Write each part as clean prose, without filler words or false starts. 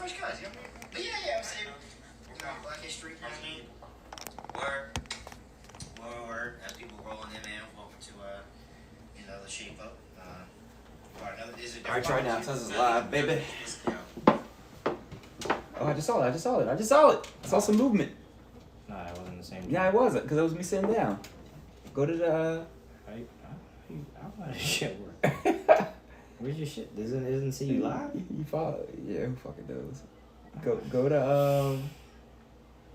Fresh Cuts, you know what I mean? But yeah, I would say, Black History, you know what I mean? Word, as people rolling in, man, welcome to, the Shape Up. Alright, try now, since it's live, baby. Oh, I just saw it. I saw some movement. No, it wasn't the same. Yeah, it wasn't, because it was me sitting down. Go to the... I don't know how this shit work. Where's your shit? Doesn't see you live? You follow... Yeah, who fucking knows? Go to,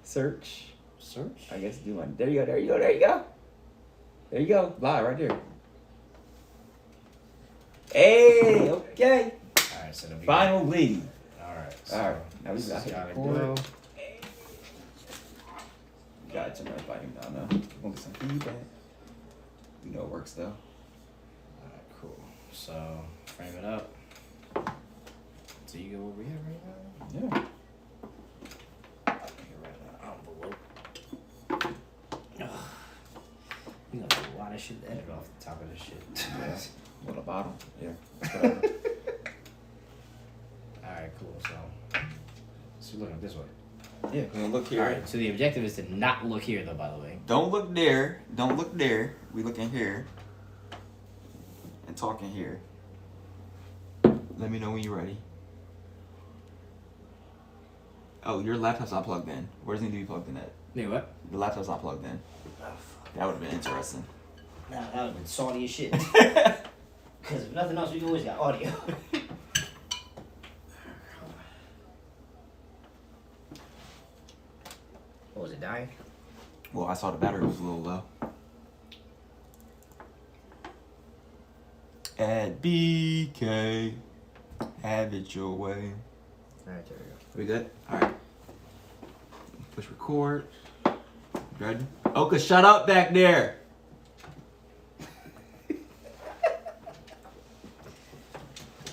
search. Search? I guess do one. There you go. Live, right there. Hey, okay. Alright, so Final lead. Alright. Now we got to go. Got it to my volume down now. We'll get some feedback. We know it works though. Alright, cool. So, frame it up. So you go over here right now? Yeah. Here right now. Envelope. Ugh. You got a lot of shit to edit off the top of this shit. Yeah. Well, the bottom. Yeah. Alright, cool. So we're looking this way. Yeah, we're gonna look here. Alright, so the objective is to not look here though, by the way. Don't look there. We look in here. And talk in here. Let me know when you're ready. Oh, your laptop's not plugged in. Where does it need to be plugged in at? Yeah, what? The laptop's not plugged in. Oh, fuck. That would have been interesting. Nah, that would have been salty as shit. Because if nothing else, we always got audio. What was it, dying? Well, I saw the battery was a little low. At BK, have it your way. Alright, there we go. We good? Alright. Push record. Ready? Oka, shut up back there!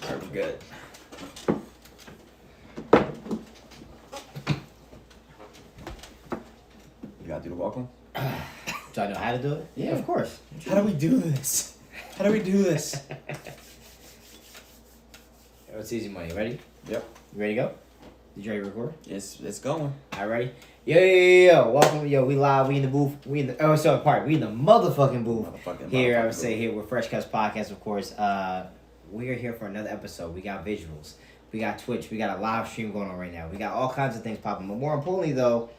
Alright, we're good. You gotta do the welcome? Do I know how to do it? Yeah, of course. How do we do this? It's easy money. Ready? Yep. You ready to go? Did you ready to record? It's going. Alright, ready? Yo. Welcome. Yo, we live. We in the booth. We in the motherfucking booth. Here, I would say here with Fresh Cuts Podcast, of course. We are here for another episode. We got visuals. We got Twitch. We got a live stream going on right now. We got all kinds of things popping. But more importantly, though,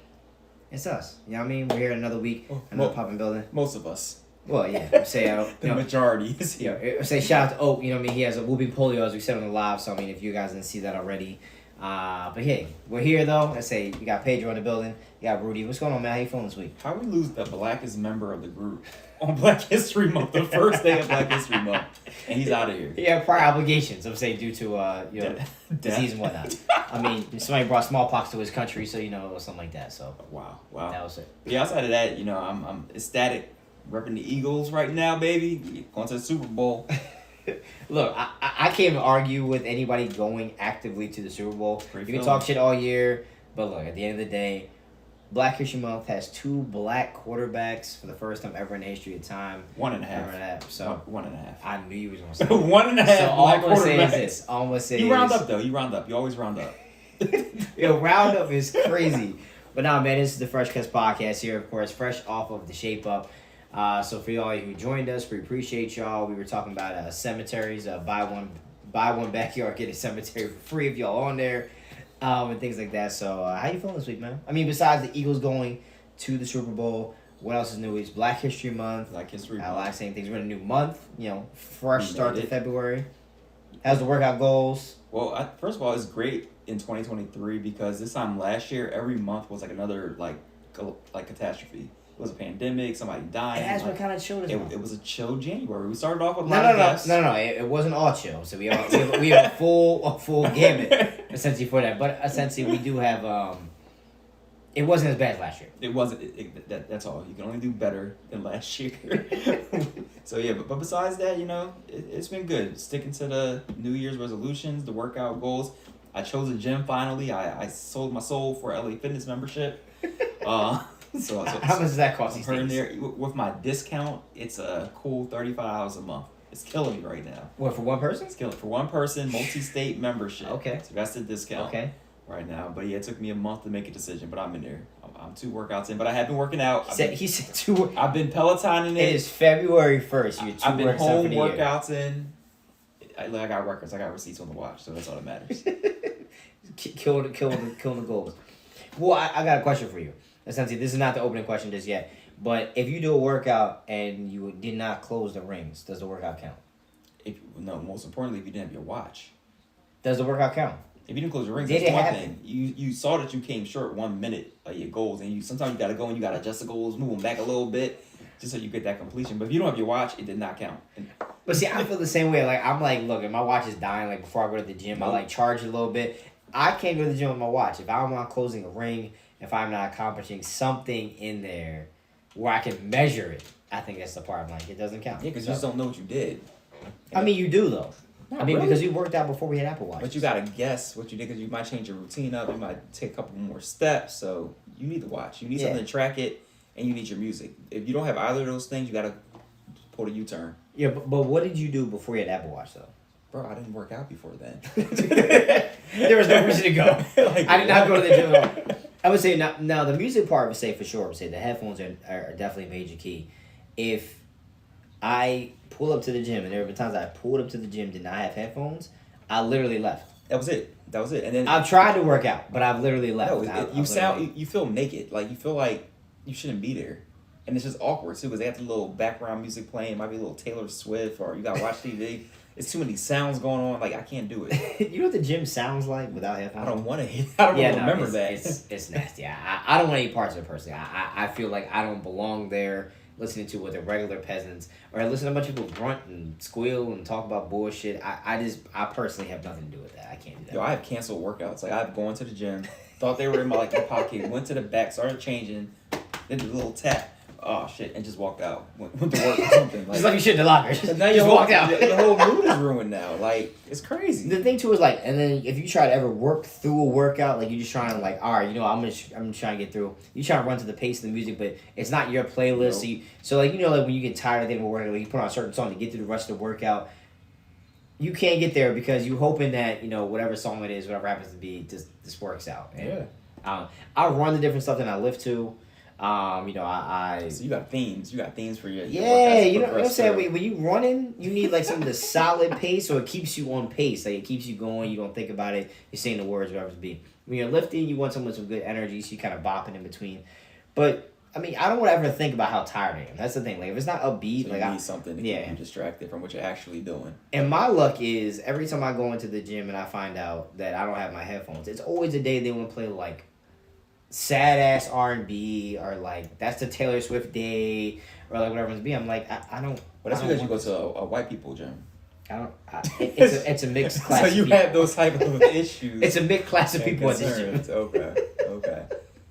it's us. You know what I mean? We're here another week, another popping building. Most of us. Well, yeah. Say the majority is here. Yeah. Say shout out to Oak. You know what I mean? He has a whooping polio, as we said on the live. So I mean, if you guys didn't see that already, but hey, we're here though. I say you got Pedro in the building. You got Rudy. What's going on, man? How you feeling this week? How we lose the blackest member of the group on Black History Month, the first day of Black History Month, and he's out of here. He had prior obligations. I'm saying due to disease and whatnot. I mean, somebody brought smallpox to his country, so something like that. So wow, that was it. Yeah, outside of that, I'm ecstatic, repping the Eagles right now, baby. Going to the Super Bowl. Look, I can't even argue with anybody going actively to the Super Bowl. Great you can feeling. talk shit all year, but look, at the end of the day, Black History Month has 2 black quarterbacks for the first time ever in the history of time. 1.5. So 1.5. I knew you was gonna say 1.5. So all I'm gonna say is quarterbacks. this. All I'm gonna say You round up though. You round up. You always round up. Yo, roundup is crazy. But nah, man, this is the Fresh Cuts Podcast here, of course, fresh off of the Shape Up. So for y'all who joined us, we appreciate y'all. We were talking about cemeteries, buy one backyard, get a cemetery for free if y'all on there, and things like that. So how you feeling this week, man? I mean, besides the Eagles going to the Super Bowl, what else is new? It's Black History Month. Black History A lot Month. of same things. We're in a new month. Fresh We start made to it. February. How's the workout goals? Well, first of all, it's great in 2023 because this time last year, every month was like another like catastrophe. It was a pandemic, somebody dying. And that's what kind of chill this month. It was a chill January. We started off with a No. lot of guests. It wasn't all chill. So we have a full gamut essentially for that. But essentially, we do have. It wasn't as bad as last year. It wasn't. That's all. You can only do better than last year. So yeah, but besides that, it's been good. Sticking to the New Year's resolutions, the workout goals. I chose a gym finally. I sold my soul for LA Fitness membership. So how much does that cost these days? There, with my discount, it's a cool $35 a month. It's killing me right now. What, for one person? It's killing for one person, multi-state membership. Okay. So that's the discount. Okay. right now. But yeah, it took me a month to make a decision, but I'm in there. I'm 2 workouts in, but I have been working out. He said 2. I've been Pelotoning it. It is February 1st. You're 2 I've been workouts home in for the year. workouts in. I got records. I got receipts on the watch, so that's all that matters. Killing the goals. Well, I got a question for you. Essentially, this is not the opening question just yet. But if you do a workout and you did not close the rings, does the workout count? Most importantly, if you didn't have your watch. Does the workout count? If you didn't close your rings, Did that's it one happen? thing. You saw that you came short 1 minute of your goals, and sometimes you got to go and you got to adjust the goals, move them back a little bit, just so you get that completion. But if you don't have your watch, it did not count. But see, I feel the same way. Like, I'm like, look, if my watch is dying, like, before I go to the gym, I, like, charge it a little bit. I can't go to the gym with my watch. If I'm not closing a ring, if I'm not accomplishing something in there where I can measure it, I think that's the part I'm like, it doesn't count. Yeah, because you just don't know what you did. I mean, you do, though. Not I mean, really. because we worked out before we had Apple Watch. But you got to guess what you did, because you might change your routine up. You might take a couple more steps. So you need the watch. You need something to track it, and you need your music. If you don't have either of those things, you got to pull the U-turn. Yeah, but what did you do before you had Apple Watch, though? Bro, I didn't work out before then. There was no reason to go. Like, I did not go to the gym at all. I would say, now the music part, I would say for sure, I would say the headphones are definitely a major key. If I pull up to the gym, and there have been times I pulled up to the gym, did not have headphones, I literally left. That was it. And then I've tried to work out, but I've literally left. No, you feel naked. Like, you feel like you shouldn't be there. And it's just awkward, too, because they have the little background music playing. It might be a little Taylor Swift, or you got to watch TV. It's too many sounds going on. Like, I can't do it. You know what the gym sounds like without headphones? I don't want to. I don't remember that. It's nasty. I don't want any parts of it personally. I feel like I don't belong there listening to what the regular peasants, or listen to a bunch of people grunt and squeal and talk about bullshit. I personally have nothing to do with that. I can't do that. Yo, I have canceled workouts. Like, I've gone to the gym, thought they were in my pocket, went to the back, started changing, did the little tap. Oh shit! And just walked out. Went to work or something. Like, just like you shit in the locker. Now Just walked out. The whole mood is ruined now. Like, it's crazy. The thing too is like, and then if you try to ever work through a workout, like you're just trying to like, all right, I'm trying to get through. You try to run to the pace of the music, but it's not your playlist. Nope. So like like when you get tired of the end of a workout, like you put on a certain song to get through the rest of the workout. You can't get there because you're hoping that whatever song it is, whatever happens to be, this works out. And, I run the different stuff that I lift to. I So you got themes. You got themes for your workouts. You know what I'm saying? When you running, you need like some of the solid pace, so it keeps you on pace. Like it keeps you going. You don't think about it. You're saying the words, whatever it be. When you're lifting, you want someone with some good energy, so you kind of bopping in between. But I mean, I don't want to ever think about how tired I am. That's the thing. Like if it's not upbeat, so like you need something to keep you distracted from what you're actually doing. And my luck is every time I go into the gym and I find out that I don't have my headphones, it's always a day they want to play like sad ass R&B, or like that's the Taylor Swift day, or like whatever it's be. I'm like, I don't. But that's because you go to a white people gym. It's a mixed class. So you have those type of issues. It's a mixed class of people at this gym. Okay.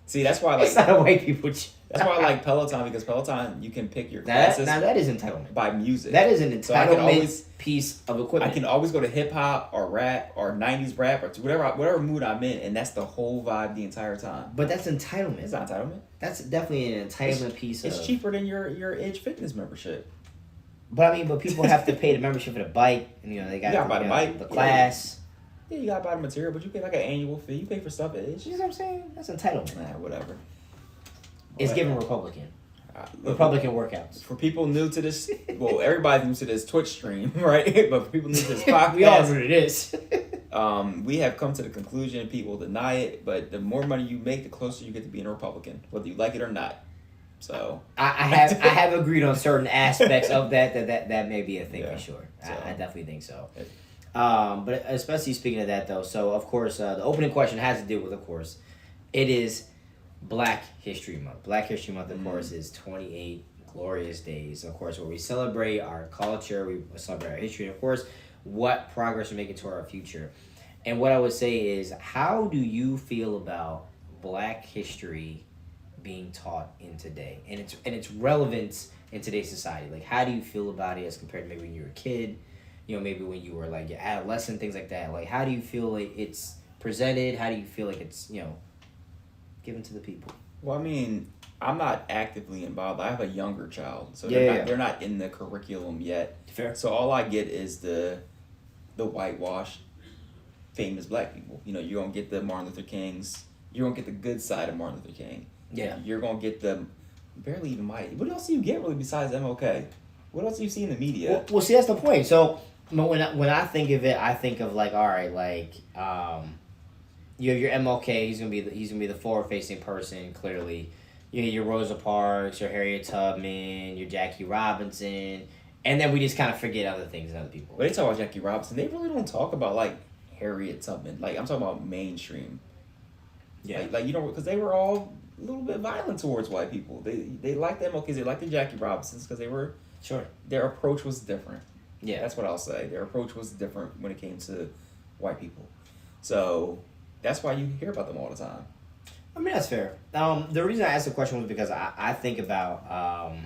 See, that's why I like. It's not a white people gym. That's why I like Peloton, because Peloton you can pick your Now classes. that is entitlement. By music. That is an entitlement So piece of equipment. I can always go to hip hop or rap or 90s rap or to whatever mood I'm in, and that's the whole vibe the entire time. But that's entitlement. It's not entitlement. That's definitely an entitlement piece of. It's cheaper than your Edge Fitness membership. But I mean, people have to pay the membership for the bike, and they got to buy the bike, the class. Yeah, you gotta buy the material, but you pay like an annual fee. You pay for stuff at Edge. You know what I'm saying? That's entitlement. Whatever. It's giving Republican. Republican workouts. For people new to this, well, everybody's new to this Twitch stream, right? But for people new to this podcast, we all know what it is. We have come to the conclusion people deny it, but the more money you make, the closer you get to being a Republican, whether you like it or not. So I have agreed on certain aspects of that may be a thing for sure. So, I definitely think so. But especially speaking of that though, so of course the opening question has to do with, of course, it is Black History Month. Black History Month, of course, is 28 glorious days, of course, where we celebrate our culture, we celebrate our history, and of course, what progress we're making toward our future. And what I would say is, how do you feel about Black history being taught in today, and its relevance in today's society? Like, how do you feel about it as compared to maybe when you were a kid, maybe when you were like your adolescent, things like that? Like, how do you feel like it's presented? How do you feel like it's given to the people? Well, I mean, I'm not actively involved. I have a younger child, so they're not in the curriculum yet. Fair. So all I get is the whitewash famous black people. You know, you're gonna get the Martin Luther Kings. You're gonna get the good side of Martin Luther King. Yeah. You're gonna get the barely even mighty. What else do you get really besides MLK? What else do you see in the media? Well, see, that's the point. So when I think of it, I think of like, all right, like you have your MLK. He's gonna be the forward facing person. Clearly, you know, your Rosa Parks, your Harriet Tubman, your Jackie Robinson, and then we just kind of forget other things and other people. When they talk about Jackie Robinson, they really don't talk about like Harriet Tubman. Like I'm talking about mainstream. Yeah. Like you know, because they were all a little bit violent towards white people. They liked the MLKs. They liked the Jackie Robinsons because they were. Sure. Their approach was different. Yeah. That's what I'll say. Their approach was different when it came to white people. So that's why you hear about them all the time. I mean, that's fair. The reason I asked the question was because I think about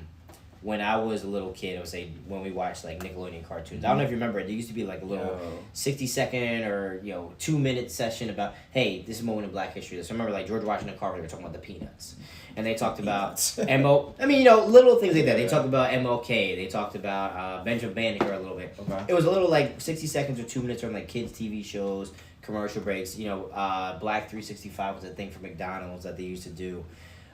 when I was a little kid, I would say when we watched like Nickelodeon cartoons. I don't know if you remember it. There used to be like a little 60-second or 2-minute session about, hey, this is a moment in Black history. So I remember like George Washington Carver, they were talking about the Peanuts. And they talked about I mean, little things like that. They talked about MLK. They talked about Benjamin Banneker a little bit. Okay. It was a little like 60 seconds or 2 minutes from like kids' TV shows, commercial breaks. Black 365 was a thing for McDonald's that they used to do.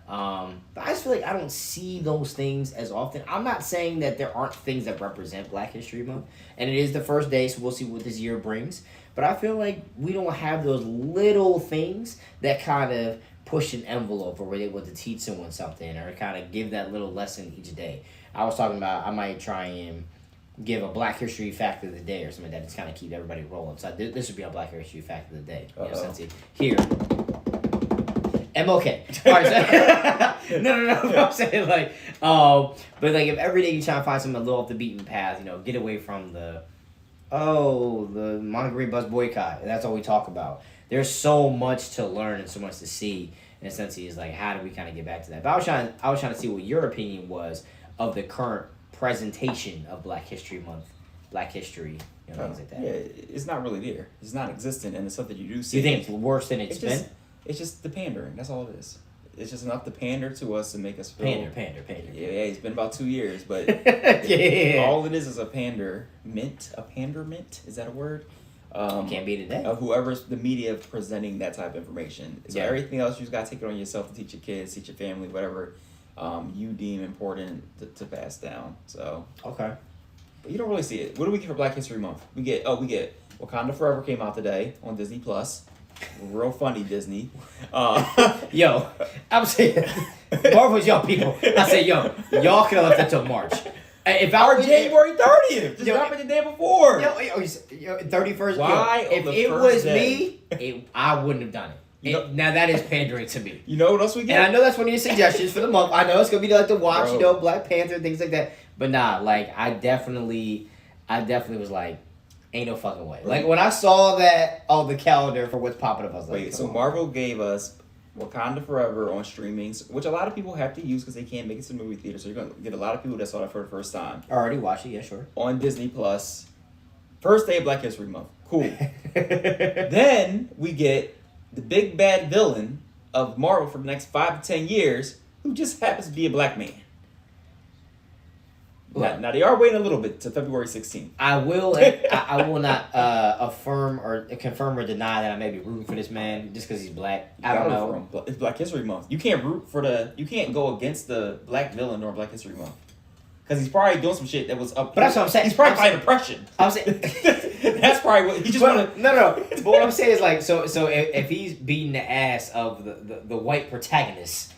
But I just feel like I don't see those things as often. I'm not saying that there aren't things that represent Black History Month, and it is the first day, so we'll see what this year brings. But I feel like we don't have those little things that kind of push an envelope, or we're able to teach someone something, or kind of give that little lesson each day. I was talking about I might try and give a Black History fact of the day or something like that, just kind of keep everybody rolling. So this would be a Black History fact of the day. Since here. MLK. All right, so, no. I'm saying like, but like if every day you try to find something a little off the beaten path, get away from the Monterey bus boycott. That's all we talk about. There's so much to learn and so much to see. In a sense, is like, how do we kind of get back to that? But I was trying to see what your opinion was of the current presentation of Black History Month, Black history, things like that. Yeah, it's not really there. It's not existent, and it's something you do see. You think it's worse than it's been? It's just the pandering. That's all it is. It's just enough to pander to us to make us feel... Pander. Yeah, it's been about 2 years, but yeah. All it is a panderment. A panderment? Is that a word? Can't be today. Whoever's the media presenting that type of information. So everything else, you just got to take it on yourself to teach your kids, teach your family, whatever you deem important to pass down. So okay. But you don't really see it. What do we get for Black History Month? We get Wakanda Forever came out today on Disney Plus. Real funny, Disney. Yo, I'm saying, Marvel's y'all people. I say, y'all could have left that till March. If I were January 30th, just drop it the day before. 31st. Why? If it was me, I wouldn't have done it. Now that is pandering to me. You know what else we get? And I know that's one of your suggestions for the month. I know it's gonna be like to watch, Black Panther, things like that. But nah, like I definitely was like, ain't no fucking way. Like when I saw that on the calendar for what's popping up, I was like, wait. So Marvel gave us Wakanda Forever on streamings, which a lot of people have to use because they can't make it to the movie theater. So you're gonna get a lot of people that saw that for the first time. Already watched it, yeah, sure. On Disney Plus, first day of Black History Month. Cool. Then we get the big bad villain of Marvel for the next 5 to 10 years, who just happens to be a black man. Now they are waiting a little bit to February 16th. I will not affirm or confirm or deny that I may be rooting for this man just because he's black. I don't know. It's Black History Month. You can't you can't go against the black villain during Black History Month. Because he's probably doing some shit that was up. But that's what I'm saying. He's probably fighting oppression. I'm saying that's probably what he just wanted. No. But what I'm saying is like, so if he's beating the ass of the white protagonist,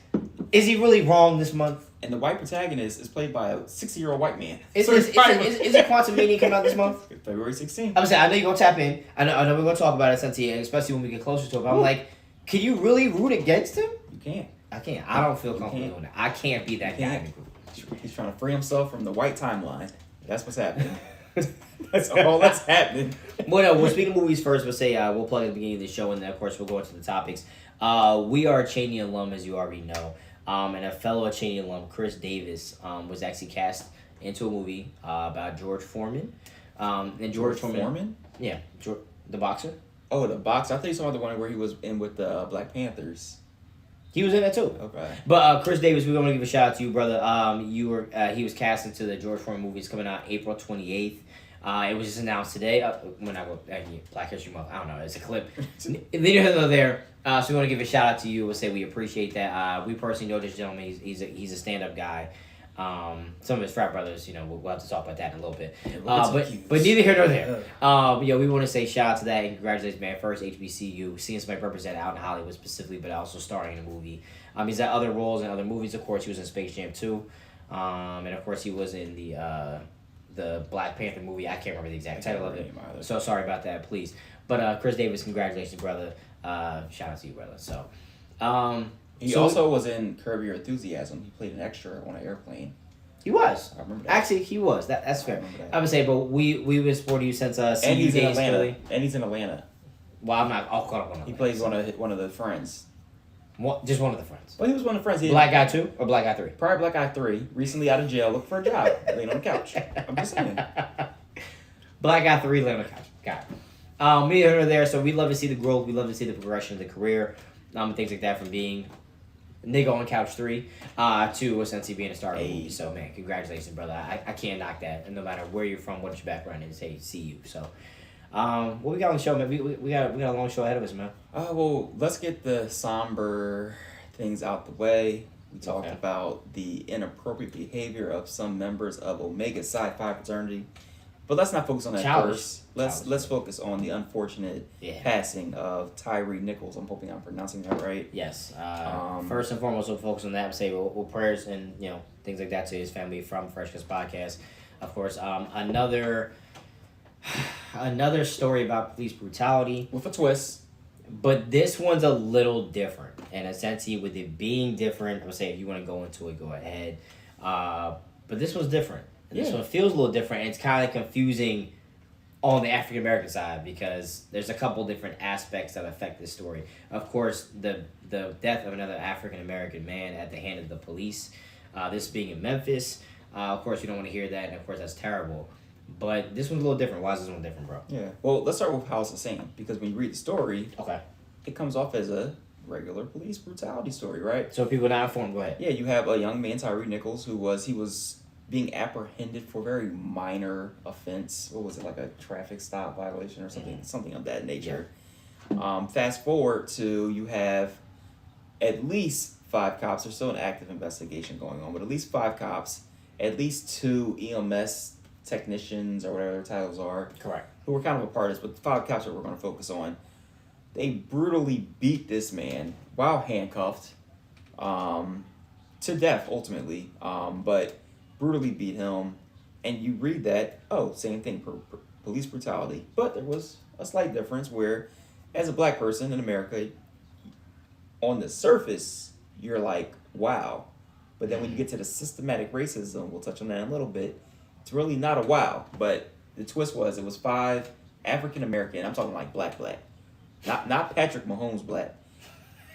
is he really wrong this month? And the white protagonist is played by a 60-year-old white man. Is it Quantum Mania coming out this month? February 16th. I'm saying, I know you're going to tap in. I know we're going to talk about it, Santi, especially when we get closer to it. But I'm like, can you really root against him? You can't. I can't. I don't feel comfortable doing that. I can't be that guy in the group. He's trying to free himself from the white timeline. That's what's happening. That's all that's happening. Well, no, we'll speak of movies first. We'll say, we'll plug at the beginning of the show, and then, of course, we'll go into the topics. We are a Cheney alum, as you already know. And a fellow Cheney alum, Chris Davis, was actually cast into a movie about George Foreman. And George Foreman? Yeah, the boxer. Oh, the boxer. I thought you saw the one where he was in with the Black Panthers. He was in that too. Okay. But Chris Davis, we want to give a shout out to you, brother. He was cast into the George Foreman movie. It's coming out April 28th. It was just announced today. When I go Black History Month, I don't know. It's a clip. Neither here nor there. So we want to give a shout out to you. We'll say we appreciate that. We personally know this gentleman. He's a stand up guy. Some of his frat brothers, we'll have to talk about that in a little bit. But neither here nor there. We want to say shout out to that and congratulations, man. First HBCU, seeing somebody represent out in Hollywood specifically, but also starring in a movie. He's had other roles in other movies. Of course, he was in Space Jam 2. And of course, he was in the Black Panther movie. I can't remember the exact title of it. So sorry about that, please. But Chris Davis, congratulations, brother. Shout out to you, brother. So, he also was in Curb Your Enthusiasm. He played an extra on an airplane. He was. I remember that. Actually, he was. That's fair. I would say, but we've been supporting you since and he's in Atlanta. Philly. And he's in Atlanta. Well, I'm not. I'll call up on. He plays one of the friends. Just one of the friends. Well, he was one of the friends. Black Guy 2 or Black Guy 3? Probably Black Guy 3. Recently out of jail, looking for a job. Laying on the couch. I'm just saying. Black Guy 3, laying on the couch. Got it. Me and her there, so we love to see the growth. We love to see the progression of the career. And things like that, from being nigga on couch 3 to essentially being a star of a movie. So, man, congratulations, brother. I can't knock that. And no matter where you're from, what your background is, hey, see you. So, what we got on the show, man? We got a long show ahead of us, man. Well, let's get the somber things out the way. We talked about the inappropriate behavior of some members of Omega Psi Phi fraternity, but let's not focus on that first. Let's focus on the unfortunate passing of Tyree Nichols. I'm hoping I'm pronouncing that right. Yes. First and foremost, we'll focus on that and say we'll prayers and things like that to his family from Fresh Cuts Podcast. Of course, another story about police brutality with a twist, but this one's a little different. And essentially, with it being different, I'm gonna say if you want to go into it, go ahead. But this one's different. And this one feels a little different, and it's kind of confusing on the African American side because there's a couple different aspects that affect this story. Of course, the death of another African American man at the hand of the police. This being in Memphis. Of course, you don't want to hear that, and of course, that's terrible. But this one's a little different. Why is this one different, bro? Yeah. Well, let's start with how it's the same. Because when you read the story, it comes off as a regular police brutality story, right? So people not informed, go ahead. Yeah, you have a young man, Tyree Nichols, he was being apprehended for a very minor offense. What was it, like a traffic stop violation or something? Something of that nature. Yeah. Fast forward to you have at least 5 cops. There's still an active investigation going on, but at least 5 cops, at least 2 EMS technicians or whatever their titles are. Correct. Who were kind of a part of this, but the 5 cops that we're going to focus on, they brutally beat this man while handcuffed to death ultimately, but brutally beat him. And you read that, same thing, police brutality. But there was a slight difference where, as a black person in America, on the surface, you're like, wow. But then when you get to the systematic racism, we'll touch on that in a little bit, it's really not a wow. But the twist was, it was 5 African American, I'm talking like black. Not Patrick Mahomes black.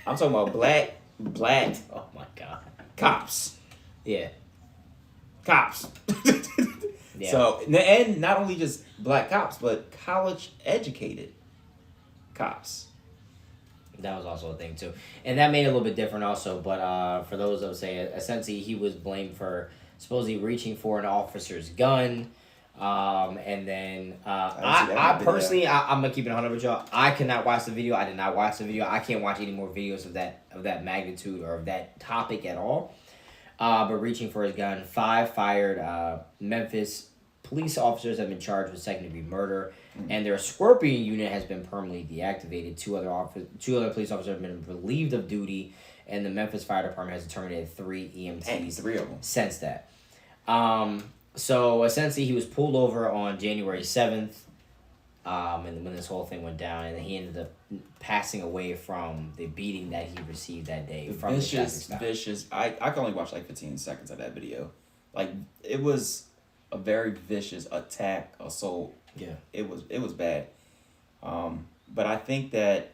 I'm talking about black. Oh my God. Cops. Yeah. Cops. Yeah. So, and not only just black cops, but college educated cops. That was also a thing too. And that made it a little bit different also. But for those that would say, essentially he was blamed for supposedly reaching for an officer's gun. And then I personally, I'm gonna keep it 100 with y'all. I cannot watch the video. I did not watch the video. I can't watch any more videos of that magnitude or of that topic at all. But reaching for his gun, 5 fired Memphis police officers have been charged with second-degree murder, and their Scorpion unit has been permanently deactivated. 2 other police officers have been relieved of duty, and the Memphis Fire Department has terminated 3 EMTs 3 of them since that. So essentially, he was pulled over on January 7th, and when this whole thing went down, and he ended up passing away from the beating that he received that day from the traffic stop. Vicious. I can only watch like 15 seconds of that video. Like, it was a very vicious attack, assault. Yeah, it was bad. But I think that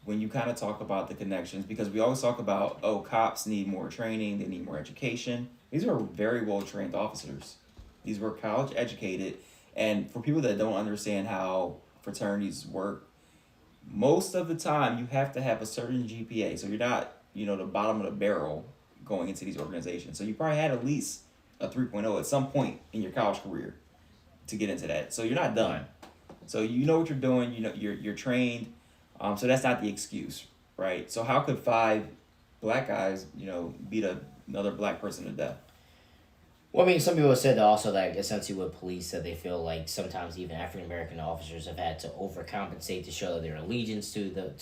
when you kind of talk about the connections, because we always talk about, cops need more training, they need more education. These were very well-trained officers. These were college-educated. And for people that don't understand how fraternities work, most of the time you have to have a certain GPA. So you're not, the bottom of the barrel going into these organizations. So you probably had at least a 3.0 at some point in your college career to get into that. So you're not done. So you know what you're doing. You know you're trained. So that's not the excuse, right? So how could 5 black guys, beat another black person to death? Well, I mean, some people have said that also that essentially with police that they feel like sometimes even African American officers have had to overcompensate to show their allegiance to the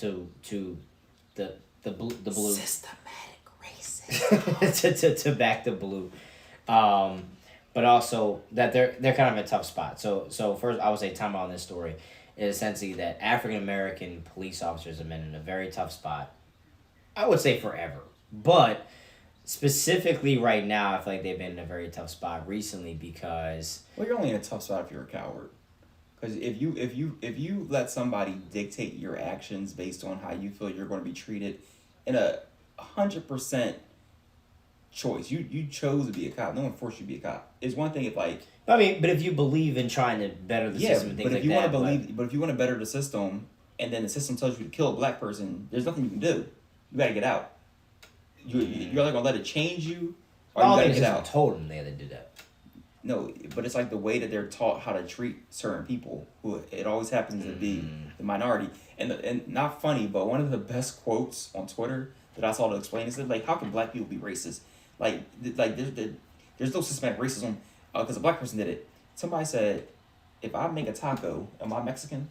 blue Systematic racism. to back the blue, but also that they're kind of in a tough spot. So first I would say time on this story is essentially that African American police officers have been in a very tough spot. I would say forever, but specifically right now, I feel like they've been in a very tough spot recently because... Well, you're only in a tough spot if you're a coward. Because if you let somebody dictate your actions based on how you feel you're going to be treated in a 100% choice, you chose to be a cop. No one forced you to be a cop. It's one thing if like... I mean, but if you believe in trying to better the system and things like that... But if you want to better the system and then the system tells you to kill a black person, there's nothing you can do. You got to get out. You're not gonna let it change you, or you gotta get out. Told them they had to do that. No, but it's like the way that they're taught how to treat certain people. Who it always happens to be the minority, and not funny, but one of the best quotes on Twitter that I saw to explain is that like, how can black people be racist? Like there's no systematic racism because a black person did it. Somebody said, if I make a taco, am I Mexican?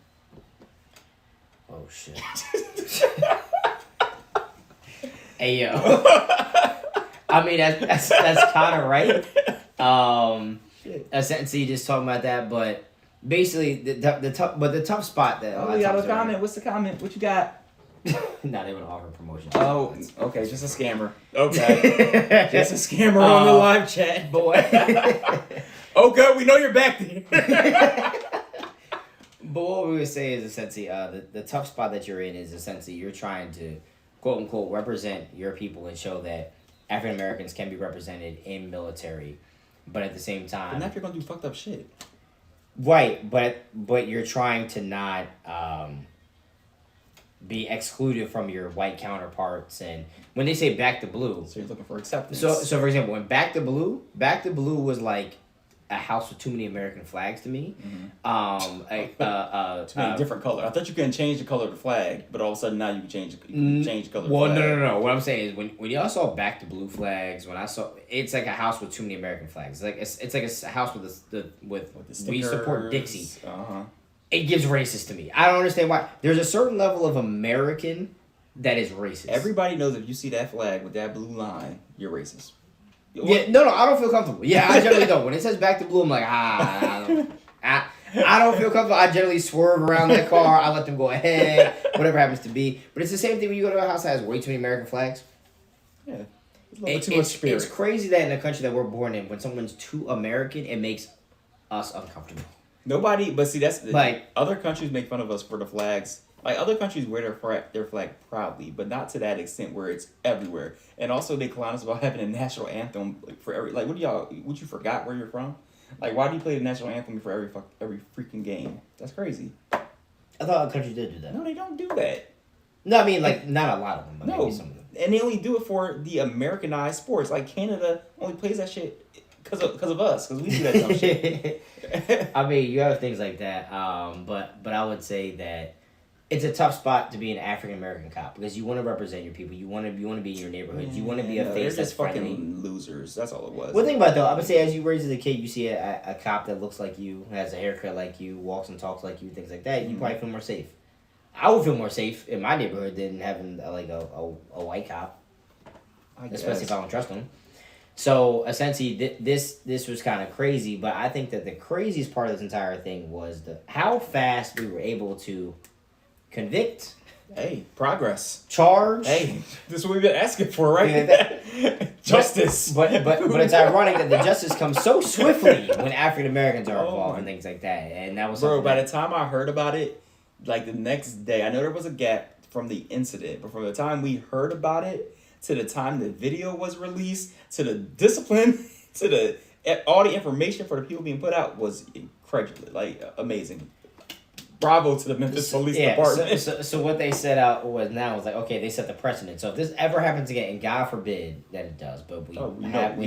Oh shit. Hey yo, I mean that's kind of right. Essentially, just talking about that, but basically the tough spot that. Oh, you got a comment? What's the comment? What you got? Nah, they would offer promotion. Oh, okay, just a scammer. Okay, just a scammer on the live chat, boy. Okay, we know you're back there. But what we would say is essentially the tough spot that you're in is essentially you're trying to quote unquote represent your people and show that African Americans can be represented in military, but at the same time, but not if you're gonna do fucked up shit, right? But you're trying to not be excluded from your white counterparts. And when they say back to blue, so you're looking for acceptance. So for example, when back to blue was like a house with too many American flags to me. Too many different colors. I thought you couldn't change the color of the flag, but all of a sudden now you can change the color of the flag. No. What I'm saying is when y'all saw back to blue flags, when I saw it's like a house with too many American flags. It's like a house with the we support Dixie. It gives racist to me. I don't understand why. There's a certain level of American that is racist. Everybody knows if you see that flag with that blue line, you're racist. Yeah, no, I don't feel comfortable. Yeah, I generally don't. When it says back to blue, I'm like, I don't feel comfortable. I generally swerve around that car. I let them go ahead, whatever happens to be. But it's the same thing when you go to a house that has way too many American flags. Yeah. Too much spirit. It's crazy that in the country that we're born in, when someone's too American, it makes us uncomfortable. Nobody, but see, that's like other countries make fun of us for the flags. Like other countries wear their flag proudly, but not to that extent where it's everywhere. And also they clown us about having a national anthem for every what you forgot where you're from? Like why do you play the national anthem for every freaking game? That's crazy. I thought other countries did do that. No, they don't do that. No, I mean like not a lot of them, but no, maybe some of them. And they only do it for the Americanized sports. Like Canada only plays that shit because of us, because we do that dumb shit. I mean, you have things like that, but I would say that it's a tough spot to be an African American cop because you want to represent your people. You want to be in your neighborhoods. You want to be a face that's friendly. They're just fucking losers. That's all it was. Well, think about it, though. I would say as you raise as a kid, you see a cop that looks like you, has a haircut like you, walks and talks like you, things like that. You probably feel more safe. I would feel more safe in my neighborhood than having a white cop, especially if I don't trust them. So essentially, this was kind of crazy. But I think that the craziest part of this entire thing was how fast we were able to convict. Hey, progress. Charge. Hey, this is what we've been asking for, right? Justice. But it's ironic that the justice comes so swiftly when African Americans are involved and things like that. And that was by the time I heard about it, like the next day, I know there was a gap from the incident, but from the time we heard about it to the time the video was released to the discipline to all the information for the people being put out was incredible, like amazing. Bravo to the Memphis Police Department. So what they set out was like, okay, they set the precedent. So if this ever happens again, and God forbid that it does, but we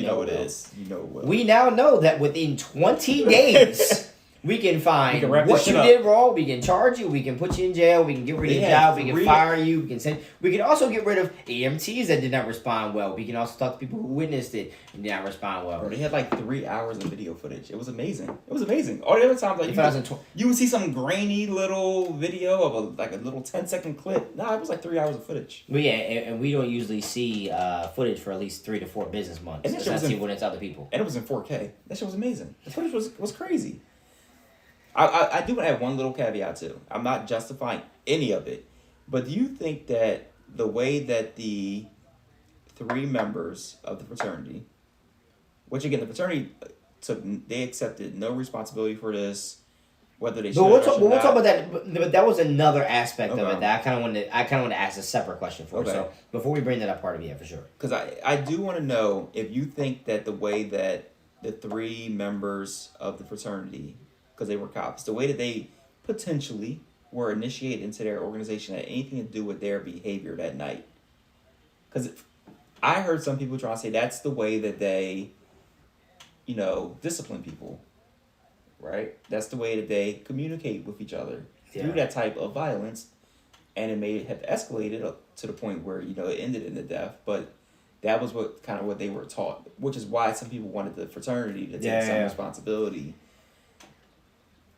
know it is. You know what? We now know that within 20 days, We can find We can wrap what this you shit up. did wrong. We can charge you. We can put you in jail. We can get rid of your job. We can fire you. We can send. We can also get rid of EMTs that did not respond well. We can also talk to people who witnessed it and did not respond well. Bro, they had like 3 hours of video footage. It was amazing. It was amazing. All the other times, like you would see some grainy little video of a little 10-second clip. Nah, it was like 3 hours of footage. But yeah, and we don't usually see footage for at least 3 to 4 business months. And that shit was when it's other people. And it was in 4K. That shit was amazing. The footage was crazy. I do want to add one little caveat too. I'm not justifying any of it, but do you think that the way that the 3 members of the fraternity, which again the fraternity they accepted no responsibility for this, whether they should. But we'll talk about that. But that was another aspect of Okay. it that I kind of wanted to ask a separate question for. Okay. So before we bring that up part of it, yeah, for sure. Because I do want to know if you think that the way that the 3 members of the fraternity, because they were cops, the way that they potentially were initiated into their organization had anything to do with their behavior that night. Because I heard some people try to say that's the way that they, discipline people, right? That's the way that they communicate with each other through that type of violence. And it may have escalated up to the point where, it ended in the death. But that was what they were taught, which is why some people wanted the fraternity to take some responsibility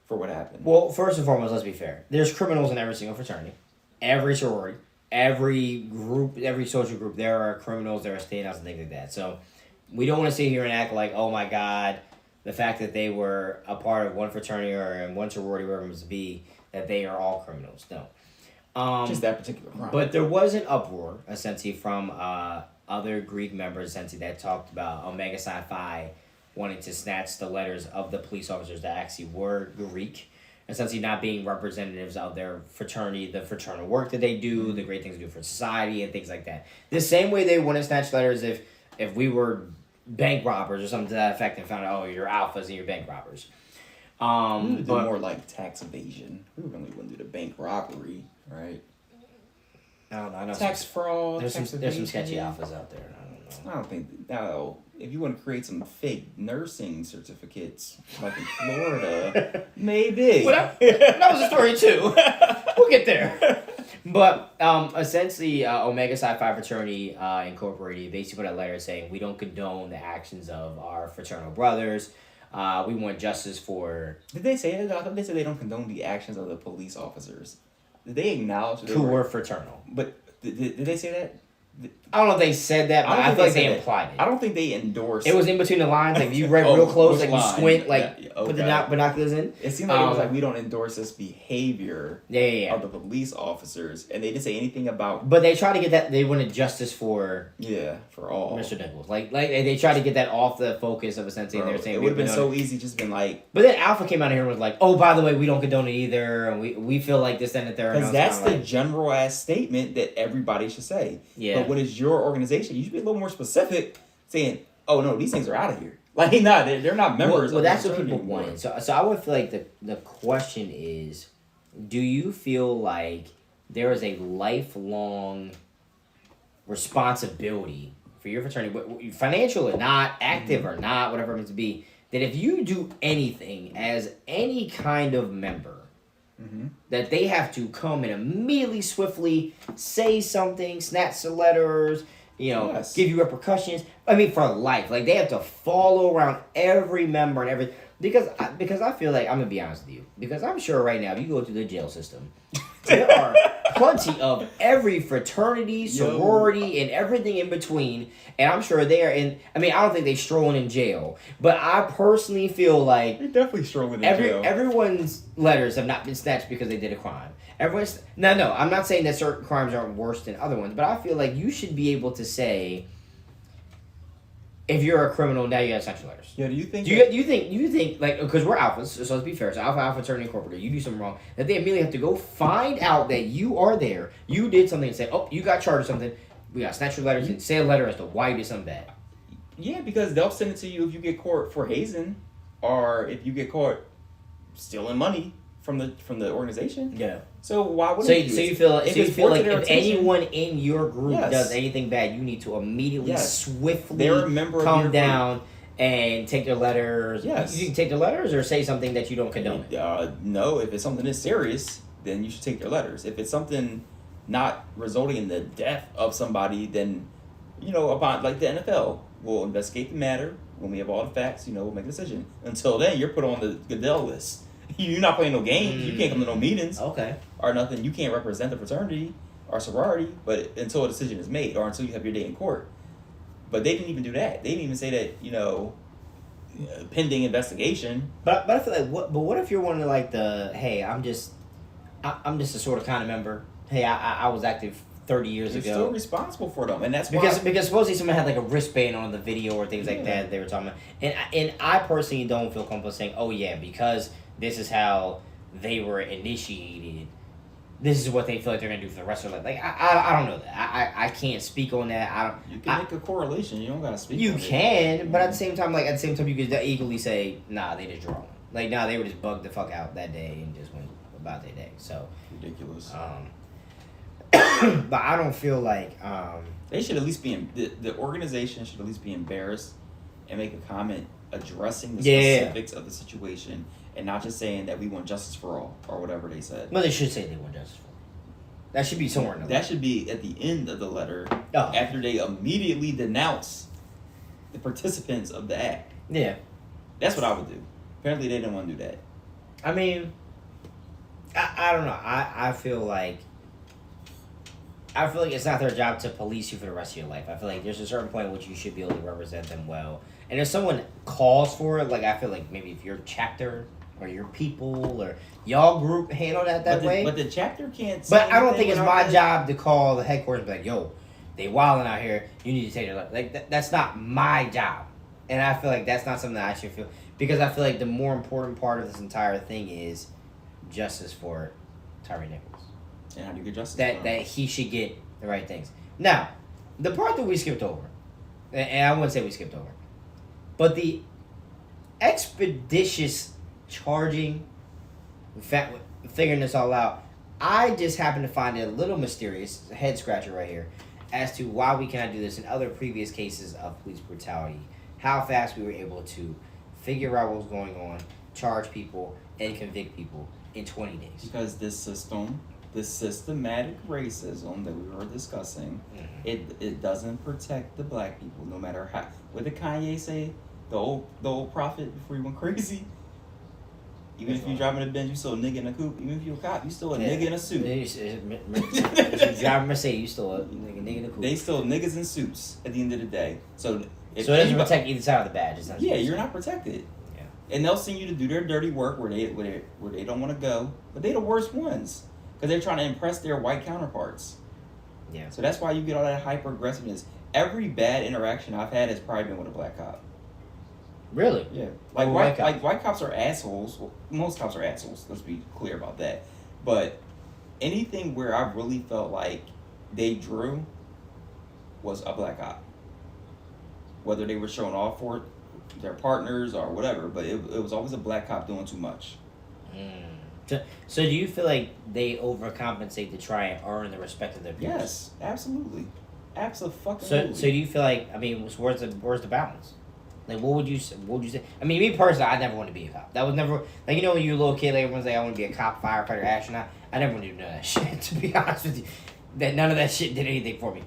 for what happened. Well, first and foremost, let's be fair. There's criminals in every single fraternity, every sorority, every group, every social group. There are criminals, there are standouts and things like that. So we don't want to sit here and act like, oh my God, the fact that they were a part of one fraternity or in one sorority, wherever it must be, that they are all criminals. No. Just that particular crime. But there was an uproar, essentially, from other Greek members, essentially, that talked about Omega Psi Phi wanting to snatch the letters of the police officers that actually were Greek, essentially not being representatives of their fraternity, the fraternal work that they do, the great things they do for society, and things like that. The same way they want to snatch letters if we were bank robbers or something to that effect and found out, oh, you're alphas and you're bank robbers. We would do more like tax evasion. We really wouldn't do the bank robbery, right? I don't know. I know tax fraud. There's some sketchy alphas out there. I don't think. No, if you want to create some fake nursing certificates, like in Florida, maybe. Well, that was a story too. We'll get there. But essentially, Omega Psi Phi Fraternity Incorporated basically put a letter saying we don't condone the actions of our fraternal brothers. We want justice for. Did they say that? I thought they said they don't condone the actions of the police officers. Did they acknowledge that who were fraternal? But did they say that? I don't know if they said that, but I feel like they implied it. I don't think they endorsed. It was in between the lines. Like if you read real close, like you squint, like put the binoculars in. It seemed like it was like we don't endorse this behavior of the police officers, and they didn't say anything about. But they tried to get that. They wanted justice for for all Mr. Nichols. Like they tried to get that off the focus of essentially. They were saying it would have been so easy, just been like. But then Alpha came out here and was like, "Oh, by the way, we don't condone it either, and we feel like this and the third." Because that's the general ass statement that everybody should say. Yeah. But when it's your organization, you should be a little more specific, saying, "Oh no, these things are out of here." Like, nah, they're not members. Well, that's what people want. So I would feel like the question is, do you feel like there is a lifelong responsibility for your fraternity, financial or not, active or not, whatever it means to be, that if you do anything as any kind of member, that they have to come and immediately, swiftly say something, snatch the letters, give you repercussions. I mean, for life. Like, they have to follow around every member and everything. Because I feel like, I'm going to be honest with you, because I'm sure right now, if you go through the jail system, there are plenty of every fraternity, sorority, and everything in between. And I'm sure they are in. I mean, I don't think they're strolling in jail, but I personally feel like they're definitely strolling in jail. Everyone's letters have not been snatched because they did a crime. No. I'm not saying that certain crimes aren't worse than other ones, but I feel like you should be able to say, if you're a criminal, now you got to snatch your letters. Yeah, do you think? You think like, because we're alphas, so let's be fair. So Alpha Fraternity Incorporated, you do something wrong, that they immediately have to go find out that you are there, you did something, and say, oh, you got charged with something. We got to snatch your letters and say a letter as to why you did something bad. Yeah, because they'll send it to you if you get caught for hazing, or if you get caught stealing money from the organization. Yeah. So why would you feel like if anyone in your group does anything bad, you need to immediately swiftly come down and take their letters. Yes. You can take their letters or say something that you don't condone. No, if it's something that's serious, then you should take their letters. If it's something not resulting in the death of somebody, then, upon like the NFL, we'll investigate the matter. When we have all the facts, we'll make a decision. Until then, you're put on the Goodell list. You're not playing no games. You can't come to no meetings. Okay. Or nothing. You can't represent the fraternity or sorority, but until a decision is made or until you have your day in court. But they didn't even do that. They didn't even say that, pending investigation. But I feel like what if you're one of like hey, I'm just a sort of kind of member. Hey, I was active 30 years ago. You're still responsible for them, and that's because why. Because supposedly someone had like a wristband on the video or things like that they were talking about, and I personally don't feel comfortable saying, oh yeah, because this is how they were initiated. This is what they feel like they're gonna do for the rest of their life. Like I don't know that. I can't speak on that. You can make a correlation. You don't gotta speak. You on can, it. but at the same time, you could equally say, nah, they just draw. Like, nah, they were just bugged the fuck out that day and just went about their day. So ridiculous. But I don't feel like they should at least be the organization should at least be embarrassed and make a comment addressing the specifics of the situation and not just saying that we want justice for all or whatever they said. Well, they should say they want justice for all. That should be somewhere in the letter. That should be at the end of the letter after they immediately denounce the participants of the act. Yeah. That's what I would do. Apparently they didn't want to do that. I mean, I don't know. I feel like it's not their job to police you for the rest of your life. I feel like there's a certain point at which you should be able to represent them well. And if someone calls for it, like I feel like maybe if your chapter or your people or y'all group handle that way. But the chapter can't. But I don't think it's my job to call the headquarters and be like, yo, they wilding out here. You need to take their life. Like that's not my job. And I feel like that's not something that I should feel. Because I feel like the more important part of this entire thing is justice for Tyree Nichols. And how do you get justice? That he should get the right things. Now, the part that we skipped over, and I wouldn't say we skipped over, but the expeditious charging, figuring this all out, I just happen to find it a little mysterious, a head scratcher right here, as to why we cannot do this in other previous cases of police brutality. How fast we were able to figure out what was going on, charge people, and convict people in 20 days. Because this systematic racism that we were discussing, it doesn't protect the black people, no matter how. What did Kanye say? The old prophet before he went crazy. Even if you driving a Benz, you still a nigga in a coupe. Even if you a cop, you still a nigga in a suit. If you drive a Mercedes, you still a nigga in a coupe. They still niggas in suits at the end of the day. So it doesn't protect either side of the badge. You're not protected. Yeah. And they'll send you to do their dirty work where they don't want to go. But they're the worst ones because they're trying to impress their white counterparts. Yeah. So that's why you get all that hyper aggressiveness. Every bad interaction I've had has probably been with a black cop. Really? Yeah. White cops are assholes. Well, most cops are assholes. Let's be clear about that. But anything where I really felt like they drew was a black cop. Whether they were showing off for their partners or whatever, but it was always a black cop doing too much. So do you feel like they overcompensate to try and earn the respect of their peers? Yes, absolutely. Absolutely. So do you feel like, I mean, where's the balance? Like, what would you say? I mean, me personally, I never wanted to be a cop. That was never, like, you know, when you're a little kid, like, everyone's like, I want to be a cop, firefighter, astronaut. I never wanted to do none of that shit, to be honest with you. None of that shit did anything for me.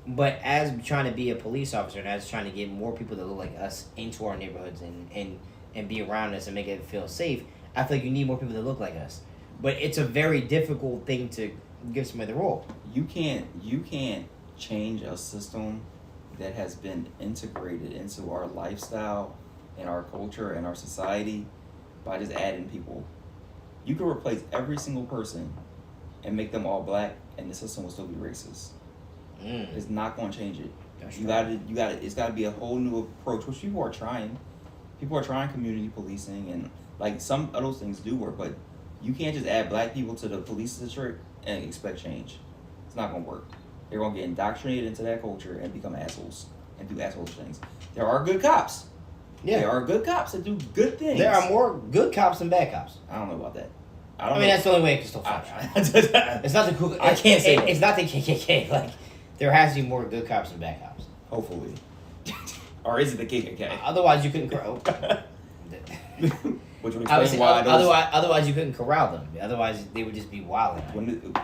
But as trying to be a police officer and as trying to get more people that look like us into our neighborhoods and be around us and make it feel safe, I feel like you need more people that look like us. But it's a very difficult thing to give somebody the role. You can't change a system that has been integrated into our lifestyle and our culture and our society by just adding people. You can replace every single person and make them all black and the system will still be racist. It's not going to change it. You got it's got to be a whole new approach, which people are trying. People are trying community policing and like some of those things do work, but you can't just add black people to the police district and expect change. It's not going to work. They're going to get indoctrinated into that culture and become assholes and do asshole things. There are good cops. Yeah. There are good cops that do good things. There are more good cops than bad cops. I don't know about that. I mean, that's the only way it can still function. It's not the cool. I can't say it's not the KKK. Like, there has to be more good cops than bad cops. Hopefully. Or is it the KKK? Otherwise, you couldn't corral. Which would I would explain say, why those... otherwise you couldn't corral them. Otherwise, they would just be wilding.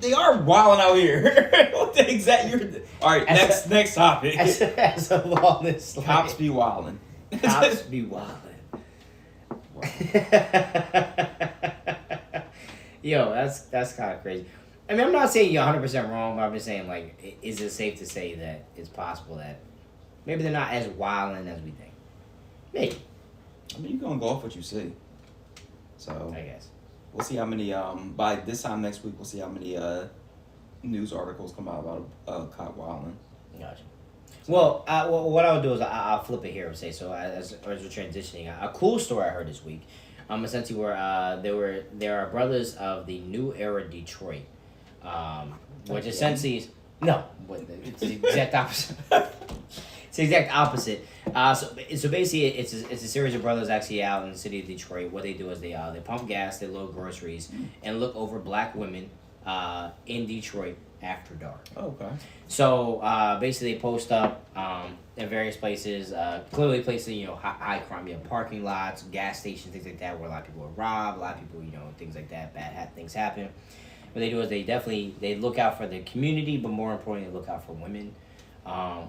They are wilding out here. What the exact... All right, next topic. As a lawless land. Cops be wilding. Cops be wilding. Yo, that's kind of crazy. I mean, I'm not saying you're 100% wrong, but I'm just saying, like, is it safe to say that it's possible that maybe they're not as wilding as we think? Maybe. I mean, you're going to go off what you see. So... I guess. We'll see how many, by this time next week, we'll see how many news articles come out about cop wilding. Gotcha. Well, what I would do is I'll flip it here and say, so as we're transitioning, a cool story I heard this week, essentially where there are brothers of the New Era Detroit, which essentially is, no, it's the exact opposite. It's the exact opposite. So basically, it's a series of brothers actually out in the city of Detroit. What they do is they pump gas, they load groceries, and look over black women in Detroit after dark. Oh, okay. So basically, they post up in various places, clearly places, high crime, parking lots, gas stations, things like that, where a lot of people are robbed, a lot of people, things like that, things happen. What they do is they look out for the community, but more importantly, they look out for women.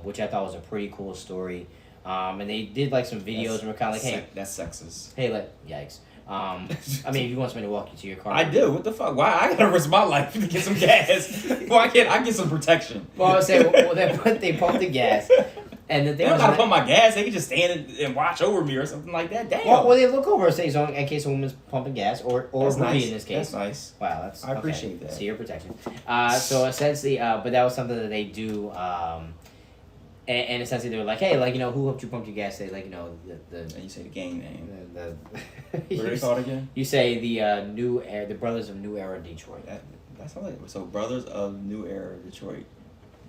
Which I thought was a pretty cool story. And they did like some videos and we're kind of like, hey, that's sexist. Hey, yikes. I mean, if you want somebody to walk you to your car, I do. What the fuck? Why I gotta risk my life to get some gas? Why can't I get some protection? Well, I was saying, they pump the gas, and the thing they don't gotta pump my gas. They can just stand and watch over me or something like that. Damn. Well, they look over and say so in case a woman's pumping gas or that's nice. in this case. That's nice. Wow, I appreciate that. See your protection. So essentially, but that was something that they do. And essentially they were like, hey, who helped you pump your gas? They the and you say the gang name. What are they called again? You say the Brothers of New Era Detroit. That sounds like so Brothers of New Era Detroit.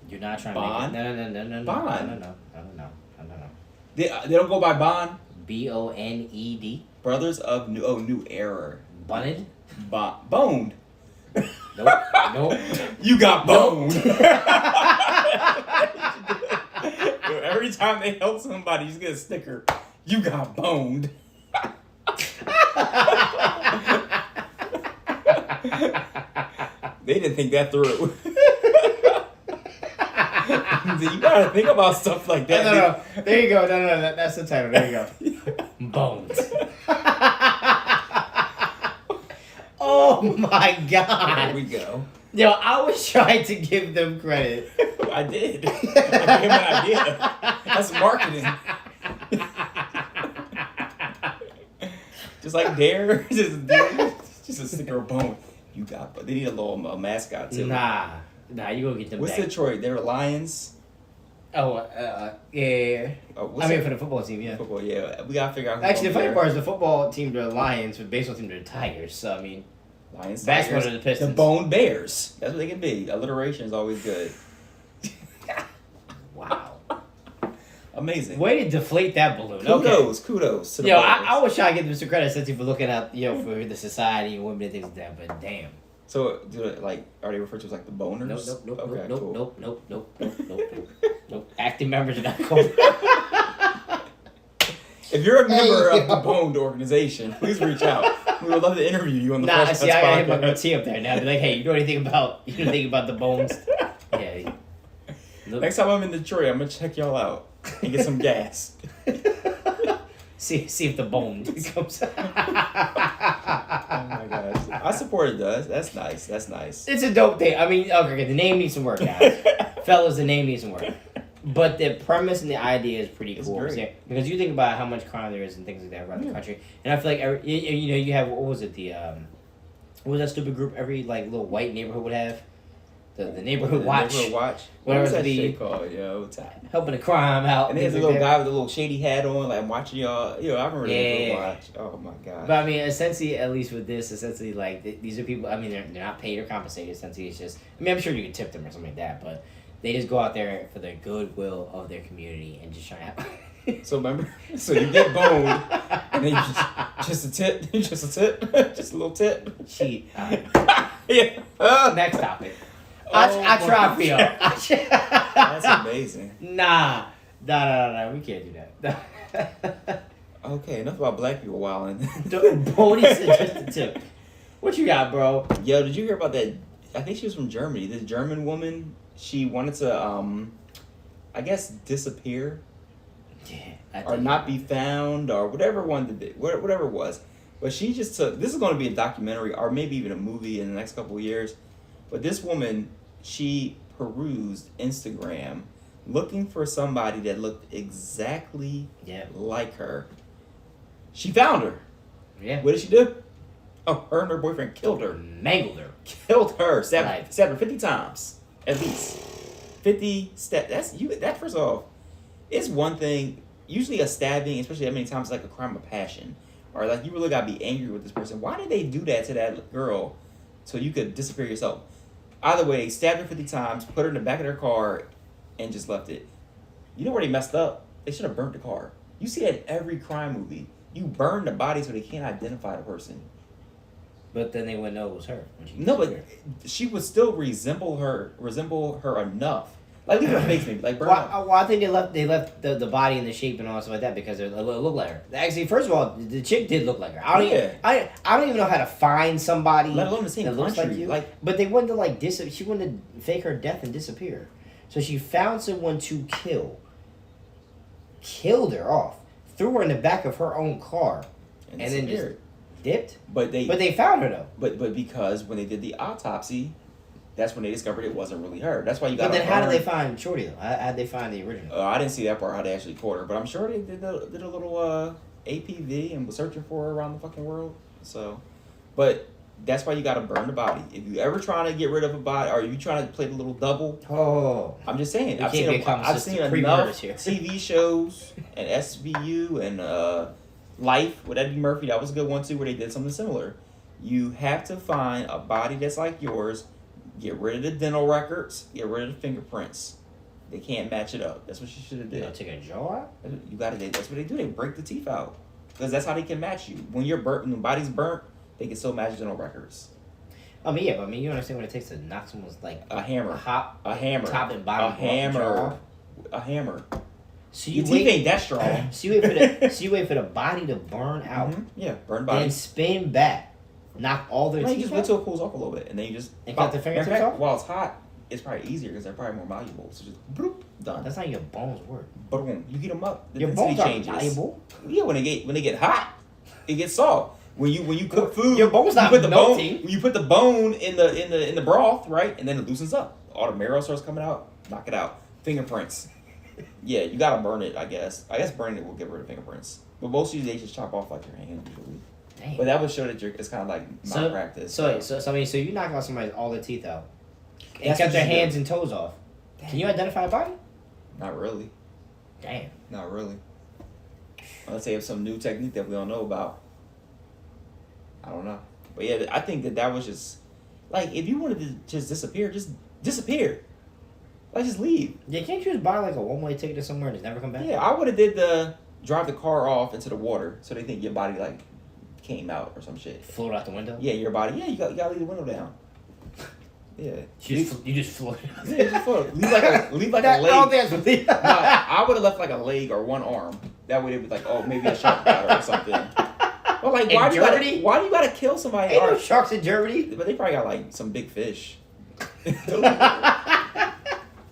You're not trying Bond? to make it. No. Bond. No. They don't go by Bond. B.O.N.E.D. Brothers of New Era. B.O.N.E.D. Boned. Nope. You got boned. Every time they help somebody, you just get a sticker. You got boned. They didn't think that through. You gotta think about stuff like that. No. There you go. No. That's the title. There you go. Bones. Oh my God. There we go. Yo, I was trying to give them credit. I did. I gave him an idea. That's marketing. Just like Dare. Just a sticker of bone. You got, but they need a little mascot too. Nah, you go get them. What's back. Detroit? They're Lions. Oh, yeah. Oh, I mean, for the football team, yeah. Football, yeah. We gotta figure out. Actually, the funny part is the football team they're Lions, but the baseball team they're Tigers. So I mean, Lions, basketball Tigers, are the Pistons. the Bone Bears. That's what they can be. Alliteration is always good. Wow. Amazing. Way to deflate that balloon. Kudos to the Bears. I was trying to give them some credit since you for looking at for the society and women and things like that, but damn. So, are they referred to as like the boners? Nope. Active members are not called. If you're a member of the Boned organization, please reach out. We would love to interview you on the Fresh Cuts I gotta hit my podcast. goatee up there now. Be like, hey, you know anything about the bones? Yeah. Next time I'm in Detroit, I'm gonna check y'all out and get some gas. See if the bone comes out. Oh my gosh. I support it, does. That's nice. It's a dope thing. I mean, okay, the name needs some work, guys. Fellas, the name needs some work. But the premise and the idea is pretty cool. Because you think about how much crime there is and things like that around the country. And I feel like, you have, what was it, what was that stupid group every, little white neighborhood would have? The neighborhood watch. Neighborhood watch. Whatever was that the shit called, yo? Helping the crime out. And there's a little guy with a little shady hat on, watching y'all. I remember the neighborhood watch. Oh my god. But I mean, essentially, at least with this, these are people. I mean, they're not paid or compensated. Essentially, it's just. I mean, I'm sure you could tip them or something like that, but they just go out there for the goodwill of their community and just try out. So remember, you get boned, and then you just a tip, just a little tip. Cheat. Yeah. Next topic. I try for y'all. That's amazing. Nah, No. We can't do that. Okay, enough about black people wilding. Bodie said just the tip. What you got, bro? Yo, did you hear about that? I think she was from Germany. This German woman, she wanted to, I guess, disappear. Yeah. Or not be found, or whatever whatever it was. But she just took, this is going to be a documentary, or maybe even a movie in the next couple of years. But this woman, she perused Instagram looking for somebody that looked exactly like her. She found her. Yeah. What did she do? Oh, her and her boyfriend killed her. Mangled her. Killed her. Stabbed her 50 times. At least. 50 stab. That first off, it's one thing. Usually a stabbing, especially that many times, is like a crime of passion. Or like you really gotta be angry with this person. Why did they do that to that girl so you could disappear yourself? Either way, stabbed her 50 times, put her in the back of their car, and just left it. You know where they messed up? They should have burnt the car. You see that in every crime movie. You burn the body so they can't identify the person. But then they wouldn't know it was her. No, but she would still resemble her enough. Like leave her face maybe. Like burn well, I think they left the body and the shape and all stuff like that because it looked like her. Actually, first of all, the chick did look like her. I don't even know how to find somebody, let alone the same that looks country. like you. Like, but they wanted to like she wanted to fake her death and disappear. So she found someone to kill. Killed her off. Threw her in the back of her own car. And then just dipped. But they found her though. But because when they did the autopsy, that's when they discovered it wasn't really her. That's why you got. But then how did they find Shorty though? How did they find the original? I didn't see that part. How they actually caught her, but I'm sure they did a little APV and was searching for her around the fucking world. So, but that's why you got to burn the body. If you ever trying to get rid of a body, or you trying to play the little double. Oh, I'm just saying. I've seen enough TV shows and SVU and Life with Eddie Murphy. That was a good one too, where they did something similar. You have to find a body that's like yours. Get rid of the dental records. Get rid of the fingerprints. They can't match it up. That's what she should have did. You take a jaw out? You gotta. That's what they do. They break the teeth out because that's how they can match you. When you're burnt, when the body's burnt, they can still match dental records. I mean, yeah, but you understand what it takes to knock someone's like a hammer, a hammer, top and bottom, a hammer. So your teeth ain't that strong. So you wait for the body to burn out. Mm-hmm. Yeah, burn body. Then spin back. Knock all their teeth just out? wait till it cools off a little bit, and then you just cut the fingertips off? While it's hot, it's probably easier because they're probably more malleable. So just bloop, done. That's how your bones work. Boom, you heat them up. The your bones are malleable. Yeah, when they get hot, it gets soft. When you cook food, your bones not melting. When you put the bone in the broth, right, and then it loosens up. All the marrow starts coming out. Knock it out. Fingerprints. Yeah, you gotta burn it. I guess burning it will get rid of fingerprints. But mostly they just chop off like your hand usually. Damn. But that would show that it's kind of like malpractice. So you knock out somebody all their teeth out, and cut their hands and toes off. Damn. Can you identify a body? Not really. Damn. Not really. Unless they have some new technique that we don't know about. I don't know. But yeah, I think that was just like if you wanted to just disappear, just disappear. Like just leave. Yeah, can't you just buy like a one-way ticket to somewhere and just never come back? Yeah, I would have did drive the car off into the water so they think your body like came out or some shit. Float out the window? Yeah, your body. Yeah, you gotta leave the window down. Yeah. You just float. Yeah, just float. Leave like a leg. I would have left like a leg or one arm. That way it would be like, oh, maybe a shark got her or something. Well, like why do you gotta kill somebody? Ain't no sharks in Germany. But they probably got like some big fish.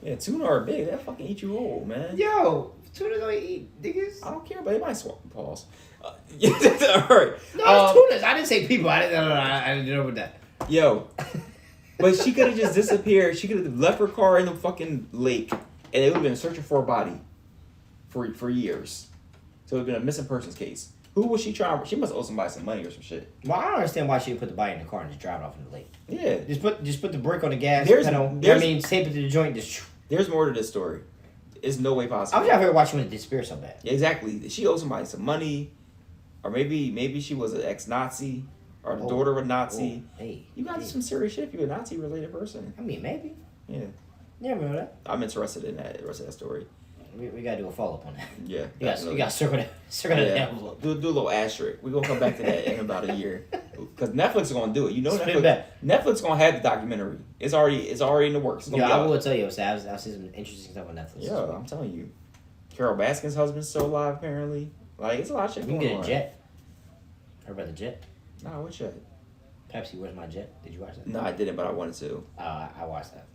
Yeah, tuna are big. They'll fucking eat you whole, man. Yo, tuna don't eat niggas. I don't care, but they might swap. Pause. All right. No, it's tunas. I didn't say people. I didn't know about that. Yo. But she could have just disappeared. She could have left her car in the fucking lake, and they would have been searching for a body for years. So it would have been a missing persons case. Who was she trying? She must owe somebody some money or some shit. Well, I don't understand why she would put the body in the car and just drive it off in the lake. Yeah. Just put the brake on the gas pedal. Tape it to the joint. There's more to this story. It's no way possible. I was out here watching when it disappeared so bad. Yeah, exactly. She owed somebody some money, or maybe she was an ex-Nazi, or the daughter of a Nazi. Hey, you got some serious shit if you're a Nazi-related person. I mean, maybe. Yeah. Never know that. I'm interested in the rest of that story. We gotta do a follow-up on that. Yeah. You got circle that envelope. Do a little asterisk. We're gonna come back to that in about a year. Because Netflix is gonna do it. You know Netflix gonna have the documentary. It's already in the works. I will tell you, I've seen some interesting stuff on Netflix. Yeah, I'm telling you. Carol Baskin's husband's still alive, apparently. Like, it's a lot of shit You can going get on. a jet. Heard about the jet? Nah, what shit? Pepsi, Where's My Jet? Did you watch that? No, I didn't, but I wanted to. I watched that.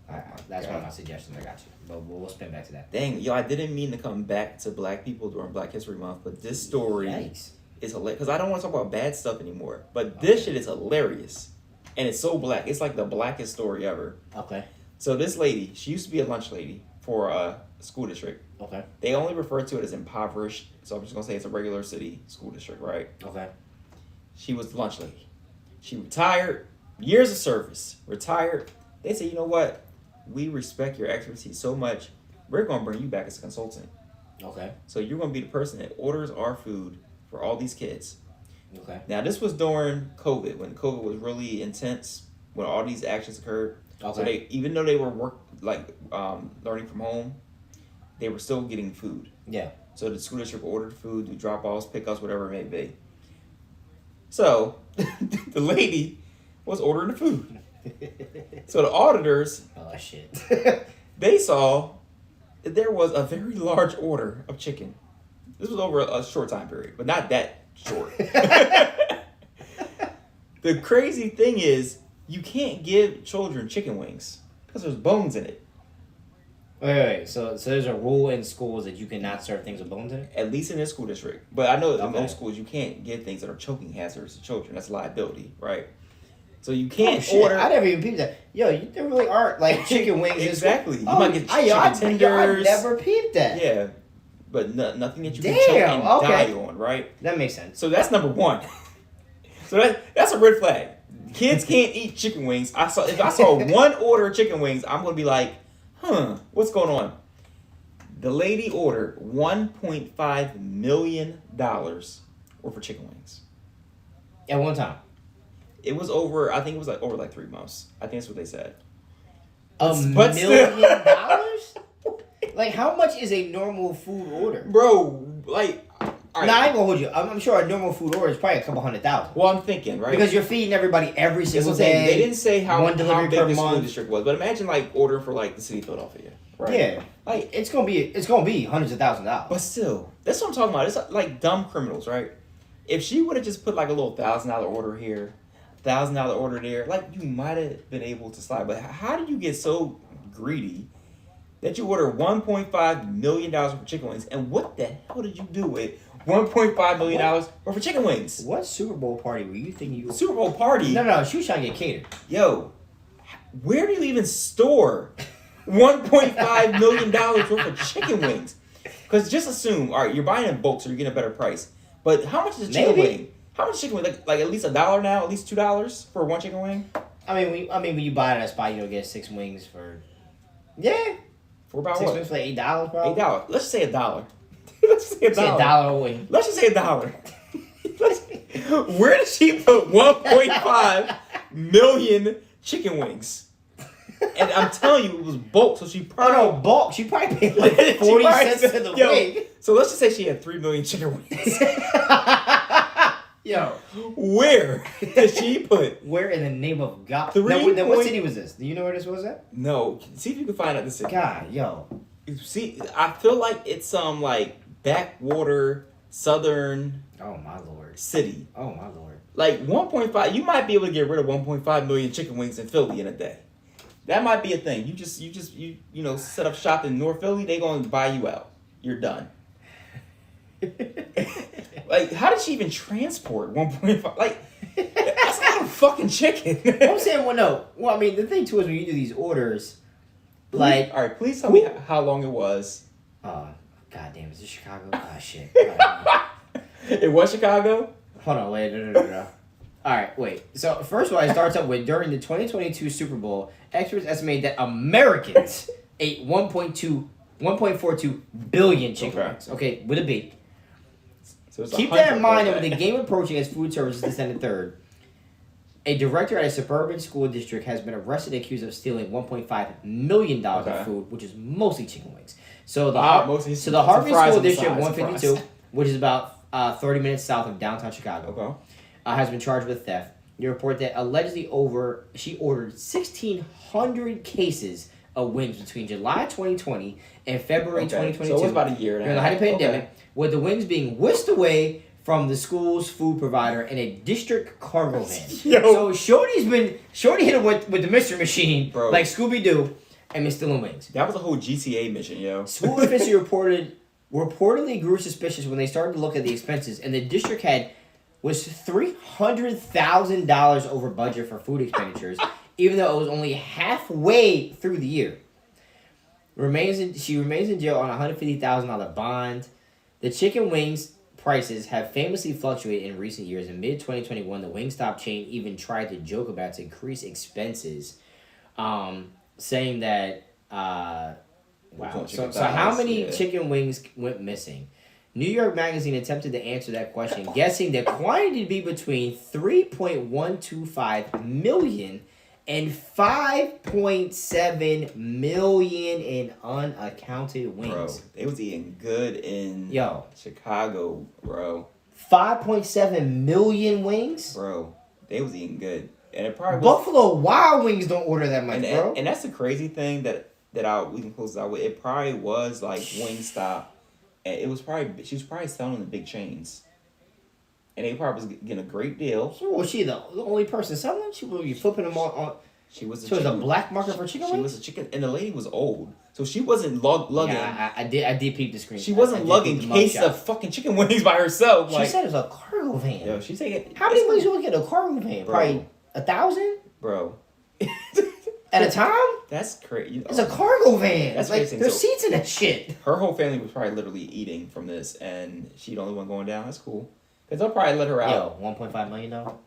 That's God. one of my suggestions. I got you. But we'll spin back to that. Dang, yo, I didn't mean to come back to black people during Black History Month, but this story Yikes. is hilarious. Because I don't want to talk about bad stuff anymore. But this shit is hilarious. And it's so black. It's like the blackest story ever. Okay. So this lady, she used to be a lunch lady for a school district. Okay. They only refer to it as impoverished. So I'm just going to say it's a regular city school district, right? Okay. She was the lunch lady. She retired, years of service, retired. They said, you know what? We respect your expertise so much. We're going to bring you back as a consultant. Okay. So you're going to be the person that orders our food for all these kids. Okay. Now, this was during COVID, when COVID was really intense, when all these actions occurred. Okay. So they, even though they were learning from home, they were still getting food. Yeah. So the school district ordered food, do drop-offs, pick-ups, whatever it may be. So the lady was ordering the food. So the auditors, Oh, shit. they saw that there was a very large order of chicken. This was over a short time period, but not that short. The crazy thing is, you can't give children chicken wings because there's bones in it. Wait. So there's a rule in schools that you cannot serve things with bones in it? At least in this school district. But I know in Okay. most schools you can't give things that are choking hazards to children. That's a liability, right? So you can't shit. order. I never even peeped that. Yo, there really aren't like chicken wings. in school. Exactly. You might get chicken I tenders. never peeped that. Yeah, but nothing that you Damn, can choke and okay. die on, right? That makes sense. So that's number one. So that's a red flag. Kids can't eat chicken wings. If I saw one order of chicken wings, I'm gonna be like, what's going on? The lady ordered $1.5 million worth of chicken wings. At one time. It was over. I think it was over 3 months. I think that's what they said. $1 But million? Like, how much is a normal food order? Bro, like, all right. Nah, I ain't gonna hold you. I'm sure a normal food order is probably a couple $100,000. Well, I'm thinking, right? Because you're feeding everybody every That's single what I'm saying. day. They didn't say how one delivery big per the school month. district was, but imagine like ordering for like the city of Philadelphia, right? Yeah, like it's gonna be hundreds of thousands of dollars. But still, that's what I'm talking about. It's like dumb criminals, right? If she would have just put like a little $1,000 order here, $1,000 order there, like you might have been able to slide. But how did you get so greedy that you order $1.5 million worth of chicken wings? And what the hell did you do with $1.5 million worth of chicken wings? What Super Bowl party were you thinking you? Super Bowl party? No, she was trying to get catered. Yo, where do you even store $1.5 million worth of chicken wings? Because just assume, all right, you're buying in bulk, so you're getting a better price. But how much is a chicken wing? How much chicken wing? Like at least $1 now, at least $2 for one chicken wing. I mean, when you buy it at a spot, get 6 wings for. Yeah. For about 6 what? wings for like $8, probably. $8. Let's just say $1. Let's just say $1. Say $1 a wing. Let's just say $1. Where did she put 1.5 million chicken wings? And I'm telling you, it was bulk, so she probably... Oh, no, bulk. She probably paid like 40 cents for the wing. So let's just say she had 3 million chicken wings. Yo. Where did she put... Where in the name of God? 3 Now, what point- city was this? Do you know where this was at? No. See if you can find out the city. God, yo. See, I feel like it's some, like, backwater, southern Oh, my Lord. city. Oh, my Lord. Like, 1.5... You might be able to get rid of 1.5 million chicken wings in Philly in a day. That might be a thing. You set up shop in North Philly, they gonna buy you out. You're done. Like, how did she even transport 1.5? Like, that's not a fucking chicken. I'm saying, well, I mean, the thing too is when you do these orders, like, all right, please tell me how long it was. God damn, is this Chicago? Ah, shit. It was Chicago? Hold on, wait, no. All right, wait. So first of all, it starts up with during the 2022 Super Bowl, experts estimate that Americans ate 1.42 billion chicken wings. Okay, with a B. So it's Keep that in 100 mind, and okay. with the game approaching as food services descended third, a director at a suburban school district has been arrested accused of stealing $1.5 million of food, which is mostly chicken wings. So the Harvey School District 152, which is about 30 minutes south of downtown Chicago, has been charged with theft. You report that allegedly she ordered 1,600 cases of wings between July 2020 and February 2022. So it was about a year and a during the half. height of the pandemic, with the wings being whisked away from the school's food provider in a district cargo van. So Shorty hit him with the mystery machine, bro, like Scooby Doo, and been stealing wings. That was a whole GTA mission, yo. School officials reportedly grew suspicious when they started to look at the expenses, and the district was $300,000 over budget for food expenditures, even though it was only halfway through the year. She remains in jail on a $150,000 bond. The chicken wings prices have famously fluctuated in recent years. In mid-2021, the Wingstop chain even tried to joke about to increase expenses, saying that, wow. So how many chicken wings went missing? New York Magazine attempted to answer that question, guessing the quantity to be between 3.125 million and 5.7 million in unaccounted wings. Bro, they was eating good in Chicago, bro. 5.7 million wings? Bro, they was eating good. And it probably Buffalo Wild Wings don't order that much, bro. And that's the crazy thing that we can close out with. It probably was like Wingstop. And it was she was probably selling the big chains. And they probably was getting a great deal. So was she the only person selling? She was flipping them on. She was. So it was a black market for chicken wings? She was a chicken, and the lady was old, so she wasn't lugging. Yeah, I did peep the screen. She wasn't lugging cases of fucking chicken wings by herself. She said it was a cargo van. Yo, she said. How many wings you look at a cargo van? Bro. Probably 1,000, bro. At a time? That's crazy. It's a cargo van. That's like crazy. there's seats in that shit. Her whole family was probably literally eating from this, and she the only one going down. That's cool. Because they'll probably let her out. Yo, $1.5 million though.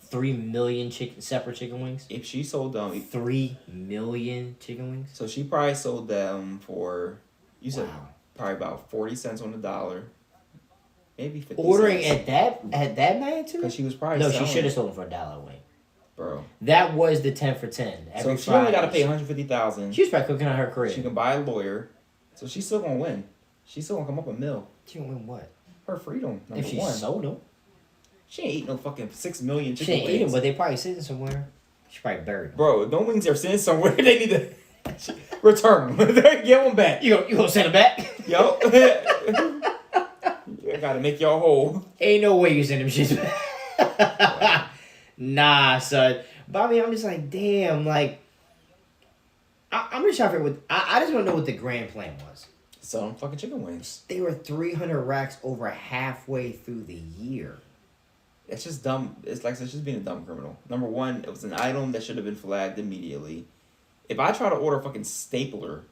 3 million separate chicken wings. If she sold them, 3 million chicken wings. So she probably sold them for, you said probably about 40 cents on the dollar, maybe 50 Ordering cents. at that magnitude. Because she was probably she should have sold them for $1 a wing. Bro, that was the 10 for 10. So she only got to pay $150,000. She was probably cooking on her career. She can buy a lawyer, so she's still gonna win. She's still gonna come up a mill. She gonna win what? Her freedom. If she sold them. She ain't eating no fucking 6 million chicken wings. She ain't eating, but they probably sitting somewhere. She probably buried them. Bro, if no wings are sitting somewhere, they need to return them. Give them back. You gonna send them back? Yo. You gotta make y'all whole. Ain't no way you send them shit back. Wow. Nah, son. But I mean, I'm just like, damn, like, I'm just trying to figure I just want to know what the grand plan was. Sell them fucking chicken wings. They were 300 racks over halfway through the year. It's just dumb. It's just being a dumb criminal. Number one, it was an item that should have been flagged immediately. If I try to order a fucking stapler,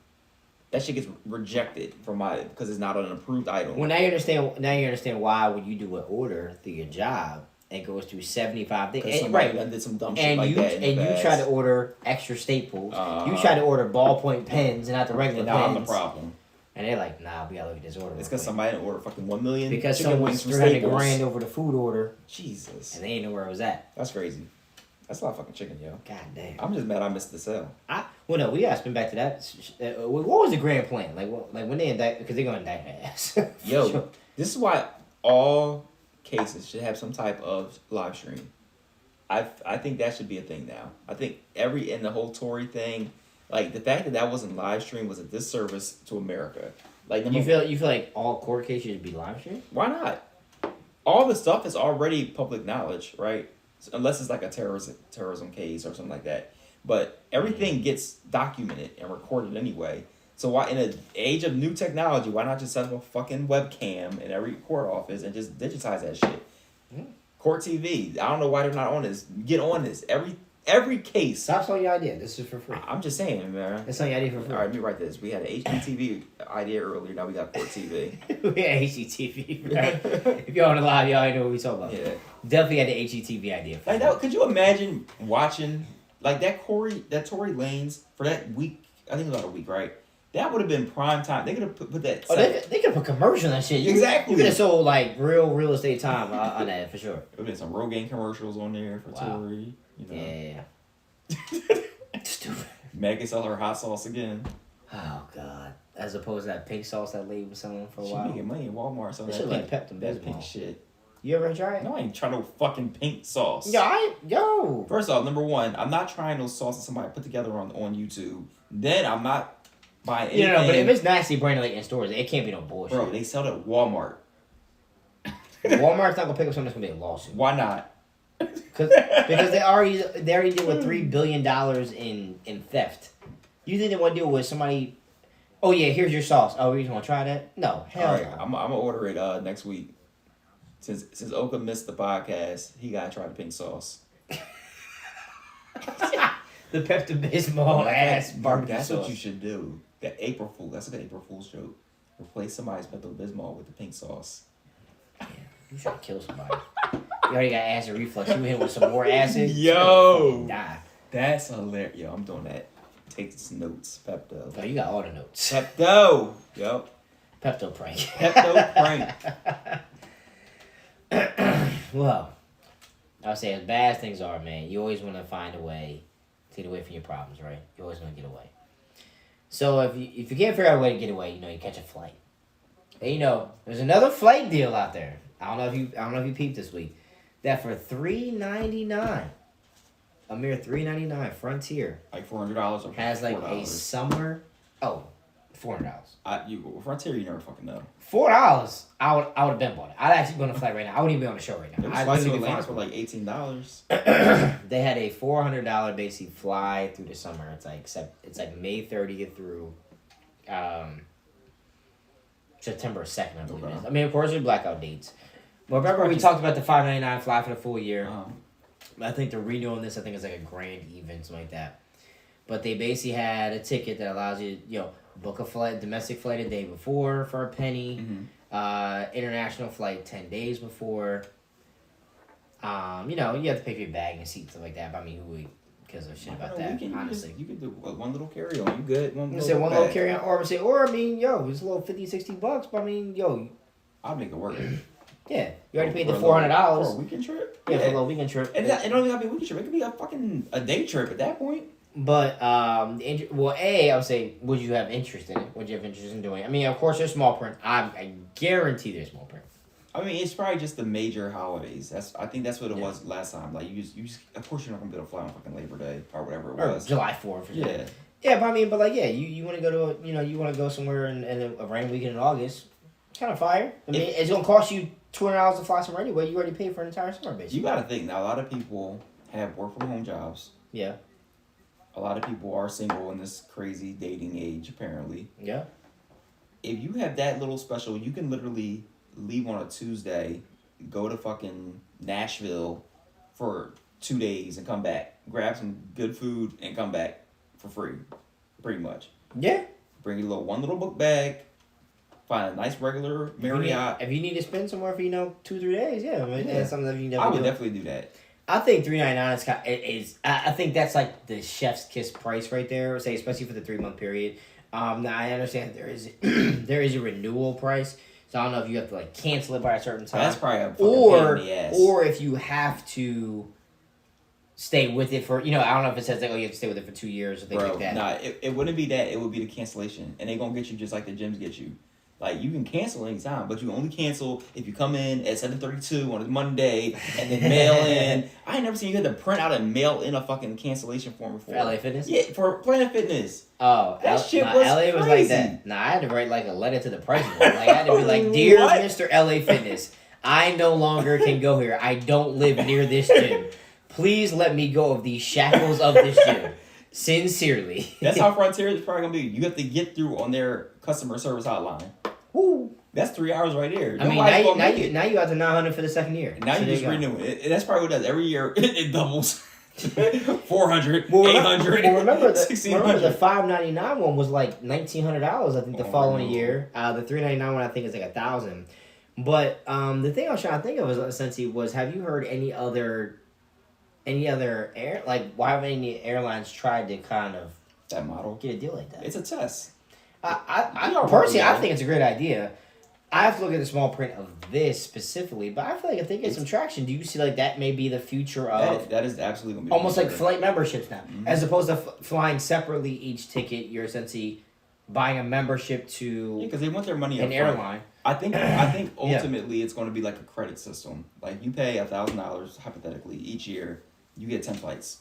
that shit gets rejected because it's not an approved item. Well, now you understand why when you do an order through your job, it goes through 75 things. Somebody did some dumb shit like that. And you try to order extra staples. You try to order ballpoint pens and not the regular pens. I'm the problem. And they're like, nah, we gotta look at this order. It's because somebody didn't order fucking 1 million because chicken wings from $300 Staples. grand over the food order. Jesus. And they didn't know where it was at. That's crazy. That's a lot of fucking chicken, yo. God damn. I'm just mad I missed the sale. Well, no, we gotta spin back to that. What was the grand plan? Like when they indict, because they're gonna indict my ass. Yo, this is why all cases should have some type of live stream. I think that should be a thing now. I think and the whole Tory thing, like the fact that wasn't live stream was a disservice to America. Like you feel like all court cases should be live streamed? Why not? All the stuff is already public knowledge, right? Unless it's like a terrorism case or something like that. But everything gets documented and recorded anyway. So why, in an age of new technology, why not just set up a fucking webcam in every court office and just digitize that shit? Court TV. I don't know why they're not on this. Get on this. Every case. Stop selling your idea. This is for free. I'm just saying, man. That's selling your idea for free. All right, let me write this. We had an HGTV idea earlier. Now we got Court TV. We had HGTV. Right? If y'all on the live, y'all already know what we talking about. Yeah. Definitely had the HGTV idea. Like that, could you imagine watching like that Tory Lanez for that week? I think it was about a week, right? That would have been prime time. They could have put that. Oh, they could have put commercial on that shit. Exactly. You could have sold like real estate time on that for sure. There would have been some Rogaine commercials on there for Tory. You know. Yeah. Stupid. Meg can sell her hot sauce again. Oh God! As opposed to that pink sauce that lady was selling for a while. She making money in Walmart. So that should like pep them that pink shit. You ever try it? No, I ain't trying no fucking pink sauce. Yo. First off, number one, I'm not trying no sauce that somebody put together on YouTube. Then I'm not buying anything. No, but if it's nasty branded like in stores, it can't be no bullshit. Bro, they sell it at Walmart. Walmart's not gonna pick up something that's gonna be a lawsuit. Why not? Because they already deal with $3 billion in theft. You think they want to deal with somebody? Oh yeah, here's your sauce. Oh, you want to try that? No, hell no. I'm gonna order it next week. Since Oka missed the podcast, he gotta try the pink sauce. The Pepto-Bismol ass barbecue That's sauce. what you should do. That April Fool. That's like an April Fool's joke. Replace somebody's Pepto-Bismol with the pink sauce. Yeah, you trying to kill somebody. You already got acid reflux. You hit with some more acid. Yo, die. That's hilarious. Yo, I'm doing that. Take some notes, Pepto. Oh, you got all the notes. Pepto. Yo. Pepto prank. Pepto prank. Well, I would say as bad as things are, man, you always want to find a way to get away from your problems, right? You always want to get away. So if you can't figure out a way to get away, you catch a flight. And there's another flight deal out there. I don't know if you peeped this week. That for $3.99, a mere $3.99, Frontier Like $400 or has like $4. a summer. Oh, $400. Frontier, you never fucking know. $4. I would have been bought it. I'd actually be on a flight right now. I wouldn't even be on the show right now. Them flights to Atlanta for like $18. They had a $400 basic fly through the summer. It's like May 30th through September 2nd, I believe it is. I mean, of course, there's blackout dates. But remember, we talked about the $5.99 fly for the full year. I think they're renewing this. I think it's like $1,000 even, something like that. But they basically had a ticket that allows you, book a flight, domestic flight a day before for a penny. Mm-hmm. International flight 10 days before. You have to pay for your bag and seat and stuff like that. But I mean, who gives a shit about that? Honestly, you can do one little carry on. You good? One little carry on, or it's a little $50-$60. But I mean, I'll make it work. Yeah, you already paid the $400 for a weekend trip. Yeah, for a little weekend trip. And it don't even have to be a weekend trip. It could be a fucking a day trip at that point. But I would say, would you have interest in it? Would you have interest in doing it? I mean, of course, there's small print. I guarantee there's small print. I mean, it's probably just the major holidays. I think that's what it was last time. Like you just of course you're not gonna be able to fly on fucking Labor Day or whatever it was. Or July 4th. Yeah. Yeah, but you want to go to you want to go somewhere in a rainy weekend in August. Kind of fire. I mean, it's gonna cost you $200 to fly somewhere anyway. You already paid for an entire summer, basically. You gotta think now. A lot of people have work from home jobs. Yeah. A lot of people are single in this crazy dating age, apparently. Yeah. If you have that little special, you can literally leave on a Tuesday, go to fucking Nashville for 2 days and come back. Grab some good food and come back for free. Pretty much. Yeah. Bring your one little book bag. Find a nice regular Marriott. If you need to spend somewhere for 2-3 days, yeah, that's something that you can I would definitely do that. I think $3.99 is I think that's like the chef's kiss price right there. Say especially for the 3-month period. Now I understand there is there is a renewal price, so I don't know if you have to like cancel it by a certain time. That's probably a fucking pain in the ass. Or if you have to stay with it for I don't know if it says like you have to stay with it for 2 years or things like that. Nah, it wouldn't be that. It would be the cancellation, and they gonna get you just like the gyms get you. Like, you can cancel anytime, but you only cancel if you come in at 7:32 on a Monday and then mail in. I ain't never seen you had to print out and mail in a fucking cancellation form before. For LA Fitness? Yeah, for Planet Fitness. Oh, that shit was LA crazy. Was like that. Nah, I had to write like a letter to the president. Like, I had to be like, "Dear Mr. LA Fitness, I no longer can go here. I don't live near this gym. Please let me go of these shackles of this gym. Sincerely." That's how Frontier is probably gonna be. You have to get through on their customer service hotline. Woo. That's 3 hours right there. I mean, now you got to 900 for the second year. Now you just renew it. That's probably what it does. Every year it doubles. 400, 800, remember the $5.99 one was like $1,900. I think the following year. The $3.99 one I think is like $1,000. But the thing I was trying to think of essentially was, have you heard any other why have any airlines tried to kind of that model get a deal like that? It's a test. I personally, I think it's a great idea. I have to look at the small print of this specifically, but I feel like if they get some traction, do you see like that may be the future of that is absolutely going to be almost like flight memberships now, as opposed to flying separately each ticket. You're essentially buying a membership to because they want their money an airline. I think ultimately it's going to be like a credit system. Like you pay $1,000 hypothetically each year, you get 10 flights.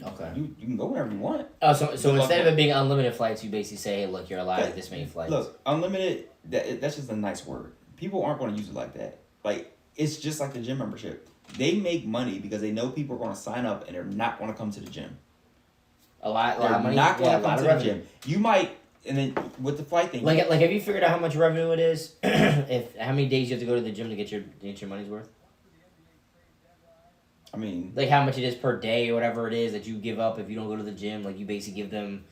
Okay. You can go wherever you want. Oh, so instead of it being unlimited flights, you basically say, hey, look, you're allowed this many flights. Look, unlimited. That's just a nice word. People aren't going to use it like that. Like it's just like the gym membership. They make money because they know people are going to sign up and they're not going to come to the gym. A lot of money. Not going to come to the gym. You might, and then with the flight thing. Like, have you figured out how much revenue it is? How many days you have to go to the gym to get your money's worth? I mean, like how much it is per day or whatever it is that you give up if you don't go to the gym. Like you basically give them,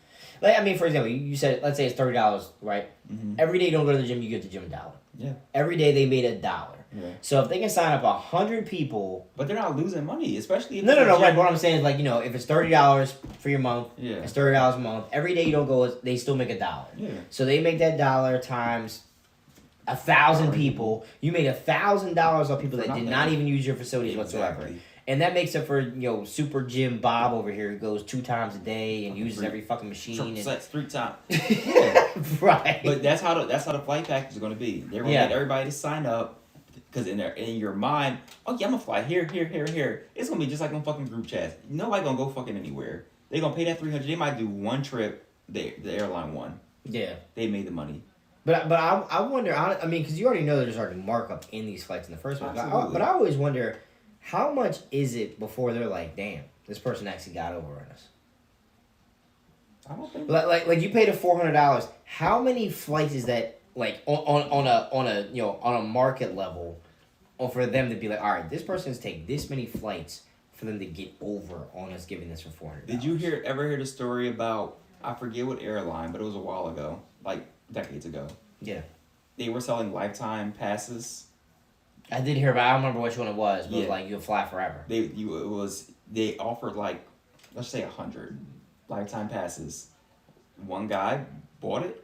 like I mean, for example, you said let's say it's $30, right? Mm-hmm. Every day you don't go to the gym, you give the gym $1. Yeah. Every day they made $1. Yeah. So if they can sign up 100 people, but they're not losing money, especially if no. Right. What I'm saying is like if it's $30 for your month, yeah, it's $30 a month. Every day you don't go, they still make $1. Yeah. So they make that $1 times 1,000 people. You made $1,000 off people that did not even use your facilities whatsoever. And that makes it for, Super Jim Bob over here who goes 2 times a day and uses every fucking machine. Sets 3 times. Yeah. Right. But that's how the flight package is going to be. They're going to get everybody to sign up because in your mind, okay, I'm going to fly here. It's going to be just like on fucking group chats. Nobody going to go fucking anywhere. They're going to pay that $300. They might do one trip. The airline won. Yeah. They made the money. But I wonder, I mean, because you already know there's already markup in these flights in the first place. But I always wonder, how much is it before they're like, damn, this person actually got over on us? I don't think like you paid $400. How many flights is that like on a market level, or for them to be like, all right, this person's take this many flights for them to get over on us giving this for $400? Did you ever hear the story about, I forget what airline, but it was a while ago, like decades ago. Yeah. They were selling lifetime passes. I did hear about. I don't remember which one it was, but it was like you'll fly forever. They offered like, let's say 100 lifetime passes. One guy bought it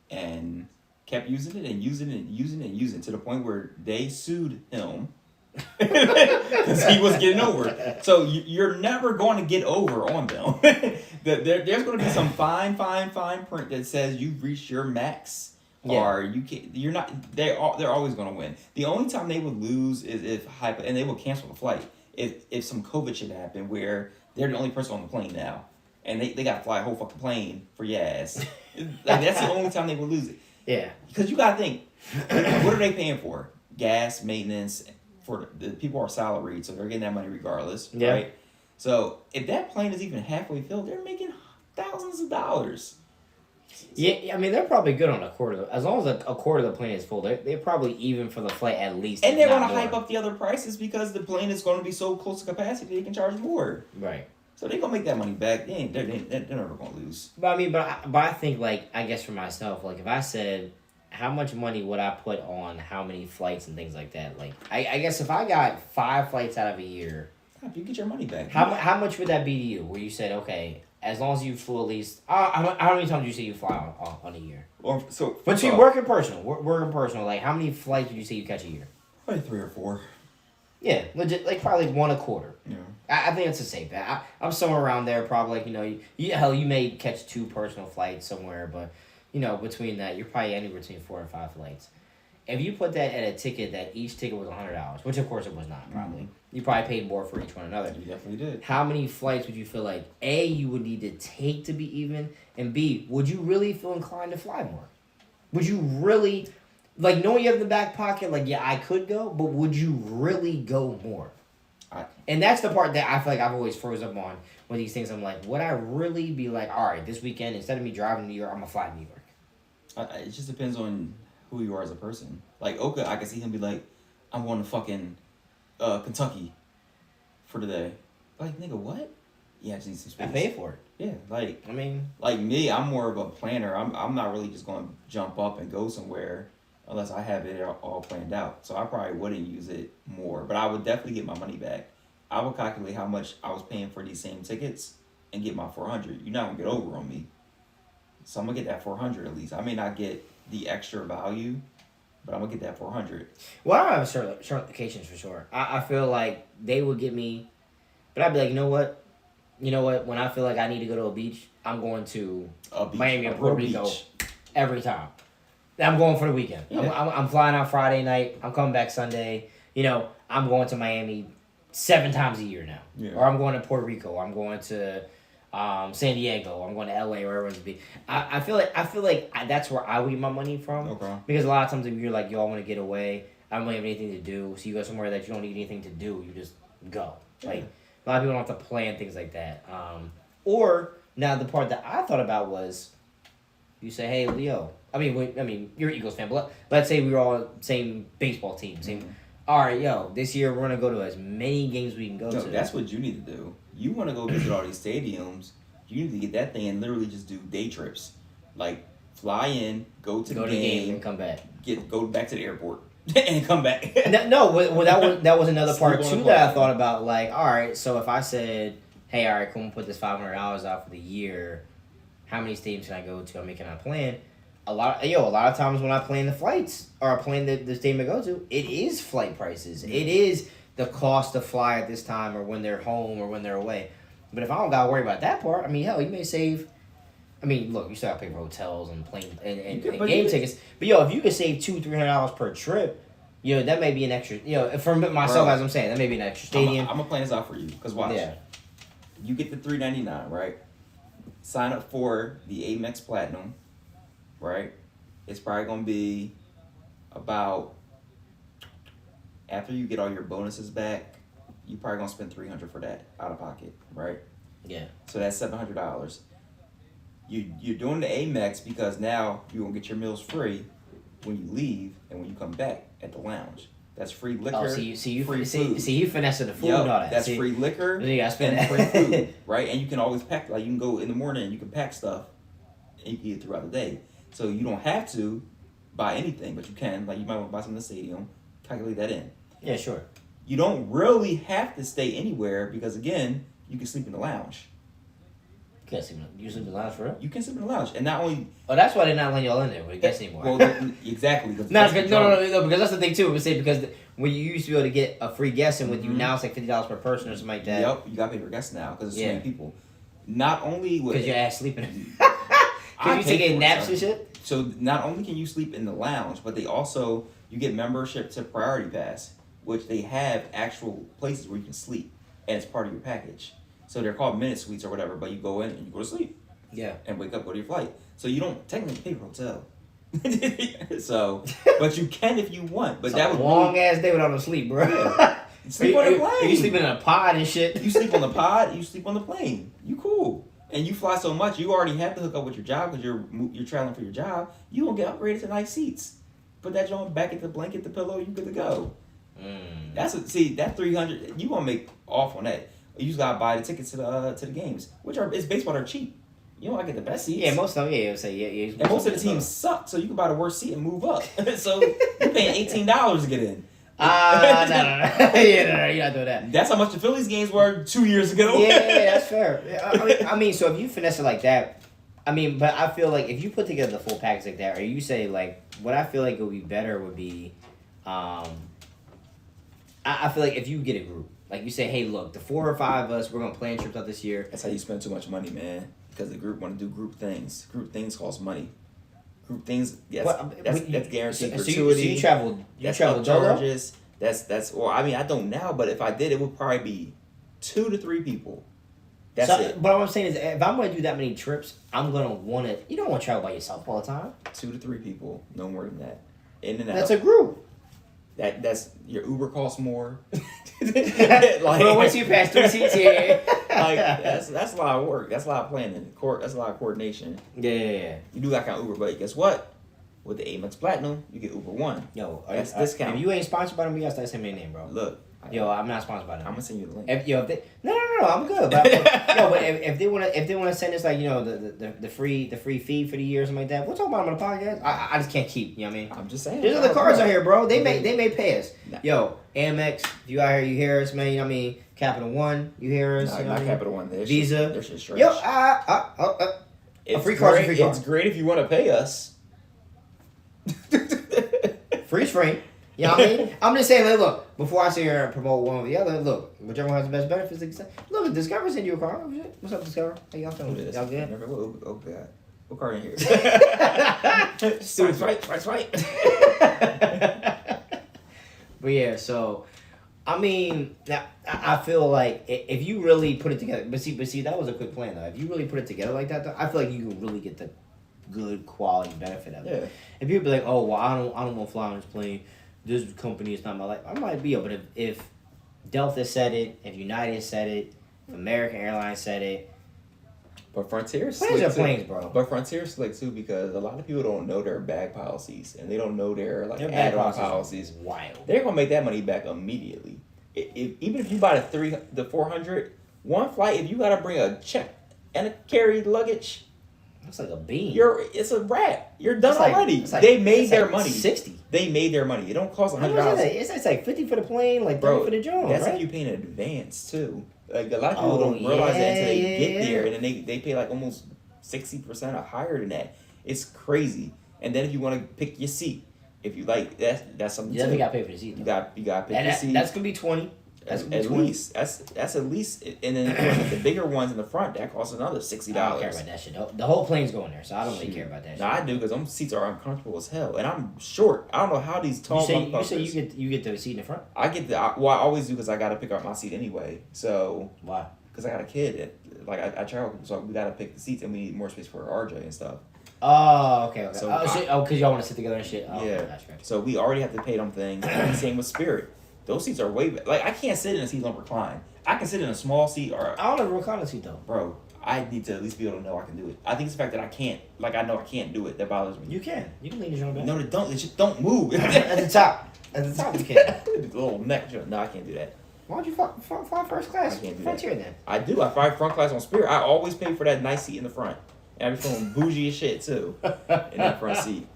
and kept using it and using it to the point where they sued him because he was getting over it. So you're never going to get over on them. There's going to be some fine print that says you've reached your max. Yeah. Or you can't. You're not. They're always going to win. The only time they would lose is if and they will cancel the flight if some COVID shit happened where they're the only person on the plane now, and they got to fly a whole fucking plane for your ass. Like that's the only time they would lose it. Yeah. Because you got to think, what are they paying for? Gas, maintenance. For the people are salaried, so they're getting that money regardless. Yeah. Right. So if that plane is even halfway filled, they're making thousands of dollars. Yeah, I mean they're probably good on a quarter. As long as a quarter of the plane is full, they're probably even for the flight at least. And they're going to hype up the other prices because the plane is going to be so close to capacity they can charge more. Right. So they're going to make that money back. They're never going to lose. But I mean, but I think like I guess for myself, like if I said how much money would I put on how many flights and things like that, like I guess if I got 5 flights out of a year, you get your money back. How much would that be to you? Where you said okay. As long as you flew at least, how many times did you say you fly on a year? Between work and personal, like how many flights would you say you catch a year? Probably 3 or 4. Yeah, legit, like probably 1 a quarter. Yeah, I think it's a safe bet. I'm somewhere around there, probably. Like you may catch 2 personal flights somewhere, but between that, you're probably anywhere between 4 and 5 flights. If you put that at a ticket that each ticket was $100, which of course it was not, probably. Mm-hmm. You probably paid more for each one another. You definitely did. How many flights would you feel like, A, you would need to take to be even, and B, would you really feel inclined to fly more? Would you really, like, knowing you have in the back pocket, like, yeah, I could go, but would you really go more? And that's the part that I feel like I've always froze up on with these things. I'm like, would I really be like, all right, this weekend, instead of me driving to New York, I'm going to fly to New York? It just depends on who you are as a person. Like, Oka, I can see him be like, I'm going to fucking Kentucky for the day. Like, nigga, what? Yeah, I just need some space. I pay for it. Yeah, like, I mean, like me, I'm more of a planner. I'm not really just going to jump up and go somewhere unless I have it all planned out. So I probably wouldn't use it more, but I would definitely get my money back. I would calculate how much I was paying for these same tickets and get my $400. You're not gonna get over on me, so I'm gonna get that $400 at least. I may not get the extra value, but I'm gonna get that $400. Well, I don't have certifications for sure. I feel like they would get me, but I'd be like, you know what? When I feel like I need to go to a beach, I'm going to Miami or Puerto Rico every time. I'm going for the weekend. Yeah. I'm flying out Friday night. I'm coming back Sunday. You know, I'm going to Miami 7 times a year now. Yeah. Or I'm going to Puerto Rico. I'm going to San Diego. I'm going to LA, wherever it's be. I feel like that's where I would get my money from. Okay. Because a lot of times if you're like, yo, I want to get away. I don't really have anything to do. So you go somewhere that you don't need anything to do. You just go. Like, a lot of people don't have to plan things like that. Or now the part that I thought about was, you say, hey, Leo. I mean, you're an Eagles fan, but let's say we were all same baseball team. Same. Mm-hmm. All right, yo, this year we're gonna go to as many games we can go to. That's what you need to do. You want to go visit all these stadiums. You need to get that thing and literally just do day trips, like fly in, go to the game, and come back. Go back to the airport and come back. No, that was another part too that I thought about. Like, all right, so if I said, hey, all right, come put this $500 out for the year, how many stadiums can I go to? Can I plan? A lot of times when I plan the flights or I plan the stadium to go to, it is flight prices. It is the cost to fly at this time or when they're home or when they're away. But if I don't gotta worry about that part, I mean, hell, you may save. I mean, look, you still gotta pay for hotels and plane and game tickets. But yo, if you could save $200-$300 per trip, you know that may be an extra. You know, for myself, as I'm saying, that may be an extra stadium. I'm gonna plan this out for you because watch. Yeah. You get the $399, right? Sign up for the Amex Platinum, right? It's probably gonna be about, after you get all your bonuses back, you probably gonna spend $300 for that out of pocket, right? Yeah. So that's $700. You're doing the Amex because now you're gonna get your meals free when you leave and when you come back at the lounge. That's free liquor. Oh, you finessing the food Yep, and all that. That's free liquor and free food, right? And you can always pack. Like you can go in the morning and you can pack stuff, and you can eat it throughout the day. So you don't have to buy anything, but you can. Like you might want to buy something in the stadium. Calculate that in. Yeah, sure. You don't really have to stay anywhere because again, you can sleep in the lounge. You sleep in the lounge for real? You can sleep in the lounge, and not only. Oh, that's why they're not letting y'all in there with guests anymore. Well, exactly. No, because that's the thing too. We say because when you used to be able to get a free guest in with you, now it's like $50 per person or something like that. Yep, you got to pay for guests now because there's so many people. Not only because your ass sleeping. Because you taking naps and shit. So not only can you sleep in the lounge, but you get membership to Priority Pass, which they have actual places where you can sleep, and it's part of your package. So they're called minute suites or whatever, but you go in and you go to sleep. Yeah. And wake up, go to your flight. So you don't technically pay for hotel. So, but you can if you want. But it's that was a long ass day without no sleep, bro. Yeah. Sleep on the plane. Are you sleeping in a pod and shit? You sleep on the pod. You sleep on the plane. You cool. And you fly so much, you already have to hook up with your job because you're traveling for your job. You gonna get upgraded to nice seats. Put that joint back at the blanket, the pillow. You good to go. That $300. You gonna make off on that. You just gotta buy the tickets to the games, which is baseball. They're cheap. You don't get the best seats. Yeah, most of them. Yeah, say yeah. And most of the teams suck, so you can buy the worst seat and move up. So you're paying $18 to get in. No. Yeah, no, you're not doing that. That's how much the Phillies games were 2 years ago. Yeah, that's fair. I mean, so if you finesse it like that, I mean, but I feel like if you put together the full package like that, or you say like, what I feel like it would be better would be, I feel like if you get a group. Like you say, hey, look, the 4 or 5 of us, we're gonna plan trips out this year. That's how you spend too much money, man. Because the group want to do group things. Group things cost money. Group things, yes, that's guaranteed gratuity. So you travel charges. That's. Well, I mean, I don't now, but if I did, it would probably be 2 to 3 people. That's it. But what I'm saying is, if I'm gonna do that many trips, I'm gonna want to. You don't want to travel by yourself all the time. 2 to 3 people, no more than that. In and out. That's a group. That's your Uber costs more. Well, once you pass 3 seats here, like that's a lot of work. That's a lot of planning. That's a lot of coordination. Yeah. You do that kind of Uber, but guess what? With the Amex Platinum, you get Uber One. Yo, that's discount. If you ain't sponsored by them, you gotta start sending me a name, bro. Look. I'm not sponsored by them. I'm gonna send you the link. If they, no, I'm good. But if they wanna send us like the free feed for the year or something like that, we'll talk about them on the podcast. I just can't keep. You know what I mean? I'm just saying. There's other cards out here, bro. They may pay us. Nah. Yo, Amex, if you out here, you hear us, man. You know what I mean? Capital One, you hear us? No, you know not Capital One. Visa. They're just trash. Yo, a free card. It's great if you want to pay us. Freeze frame. You know what I mean? I'm just saying, like, look, before I sit here and promote one or the other, look, whichever one has the best benefits. Look, Discover send you a car. What's up, Discover? How y'all feeling? Y'all good? Oh, God. What car in here? Stupid. Right. But yeah, so I mean, I feel like if you really put it together, but see, that was a quick plan though. If you really put it together like that, though, I feel like you can really get the good quality benefit of it. Yeah. And people be like, oh, well, I don't want to fly on this plane. This company is not my life. I might be, but if Delta said it, if United said it, if American Airlines said it, But Frontier's planes slick are too. planes, bro. But Frontier's slick too because a lot of people don't know their bag policies and they don't know their Their bag add-on policies policies. wild. They're gonna make that money back immediately. Even if you buy the 400, one flight, if you gotta bring a check and a carry luggage, That's like a bean. it's a wrap. You're done It's like- already. it's like- They made it's their like money. 60. They made their money. It don't cost How much is $100. that? It's like 50 for the plane, like 30 Bro, for the drone, that's right? if you pay in advance too. Like a lot of people Oh, don't realize that until they yeah, get yeah. there, and then they pay like almost 60% or higher than that. It's crazy. And then if you want to pick your seat, if you like that's something You too. definitely got to pay for the seat. You Though. got to pick your seat. That's gonna be 20. That's gonna be at 20. least that's at least, and then of course, the bigger ones in the front that cost another $60. I don't care about that shit. The whole plane's going there, so I don't really care about that No, I do because them seats are uncomfortable as hell, and I'm short. I don't know how these tall shit. You motherfuckers. say you get the seat in the front. I get the well, I always do because I got to pick up my seat anyway. So Why? because I got a kid, like I travel, so we got to pick the seats, and we need more space for RJ and stuff. Oh, okay. So because y'all want to sit together and shit. Oh, Yeah. okay, gotcha. So we already have to pay them things. And same with Spirit. Those seats are way like I can't sit in a seat don't recline. I can sit in a small seat or I don't have a recliner seat though. bro. I need to at least be able to know I can do it. I think it's the fact that I can't, like I know I can't do it that bothers me. You can lean your own back. No, they don't. They just don't move. At the top you can. Little neck joint. No, I can't do that. Why don't you fly first class? I can't do Frontier then. I do. I fly front class on Spirit. I always pay for that nice seat in the front, and I be feeling bougie as shit too in that front seat.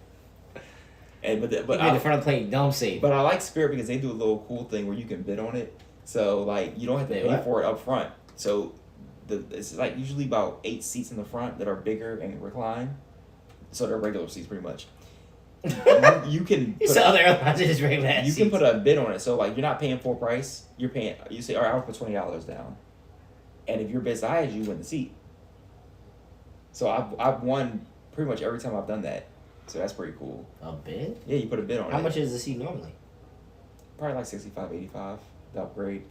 And but You be in the front of the plane, dumb safe. But I like Spirit because they do a little cool thing where you can bid on it. So like you don't have to They pay what? for it up front. So it's like usually about 8 seats in the front that are bigger and recline. So they're regular seats pretty much. You can You put said other airlines are just regular ass you can seats. put a bid on it. So like you're not paying full price. You're paying. You say, all right, I'll put $20 down, and if your bid's the highest, you win the seat. So I've won pretty much every time I've done that. So that's pretty cool. A bid? Yeah, you put a bid on it. How much is the seat normally? Probably like 65, 85. The upgrade.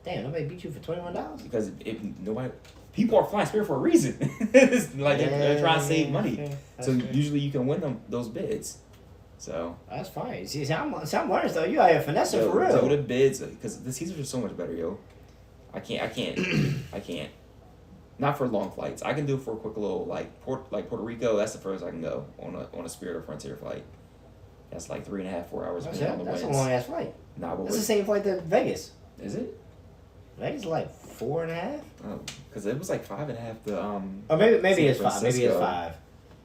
Damn, nobody beat you for $21? Because if nobody, people are flying Spirit for a reason. It's like they're trying to save money. Okay. So That's fair. usually you can win those bids. So That's fine. See, I'm learning stuff. You out here finessing yo, for real. So the bids, because the seats are just so much better, yo. I can't. Not for long flights. I can do it for a quick little like Puerto Rico. That's the furthest I can go on a Spirit or Frontier flight. That's like 3.5, 4 hours. That's depending on the a winds. long ass flight. Nah, but That's the same flight to Vegas. is it? Vegas is like 4.5. Oh, because it was like 5.5 to Or maybe San it's 5. Maybe it's Francisco. 5.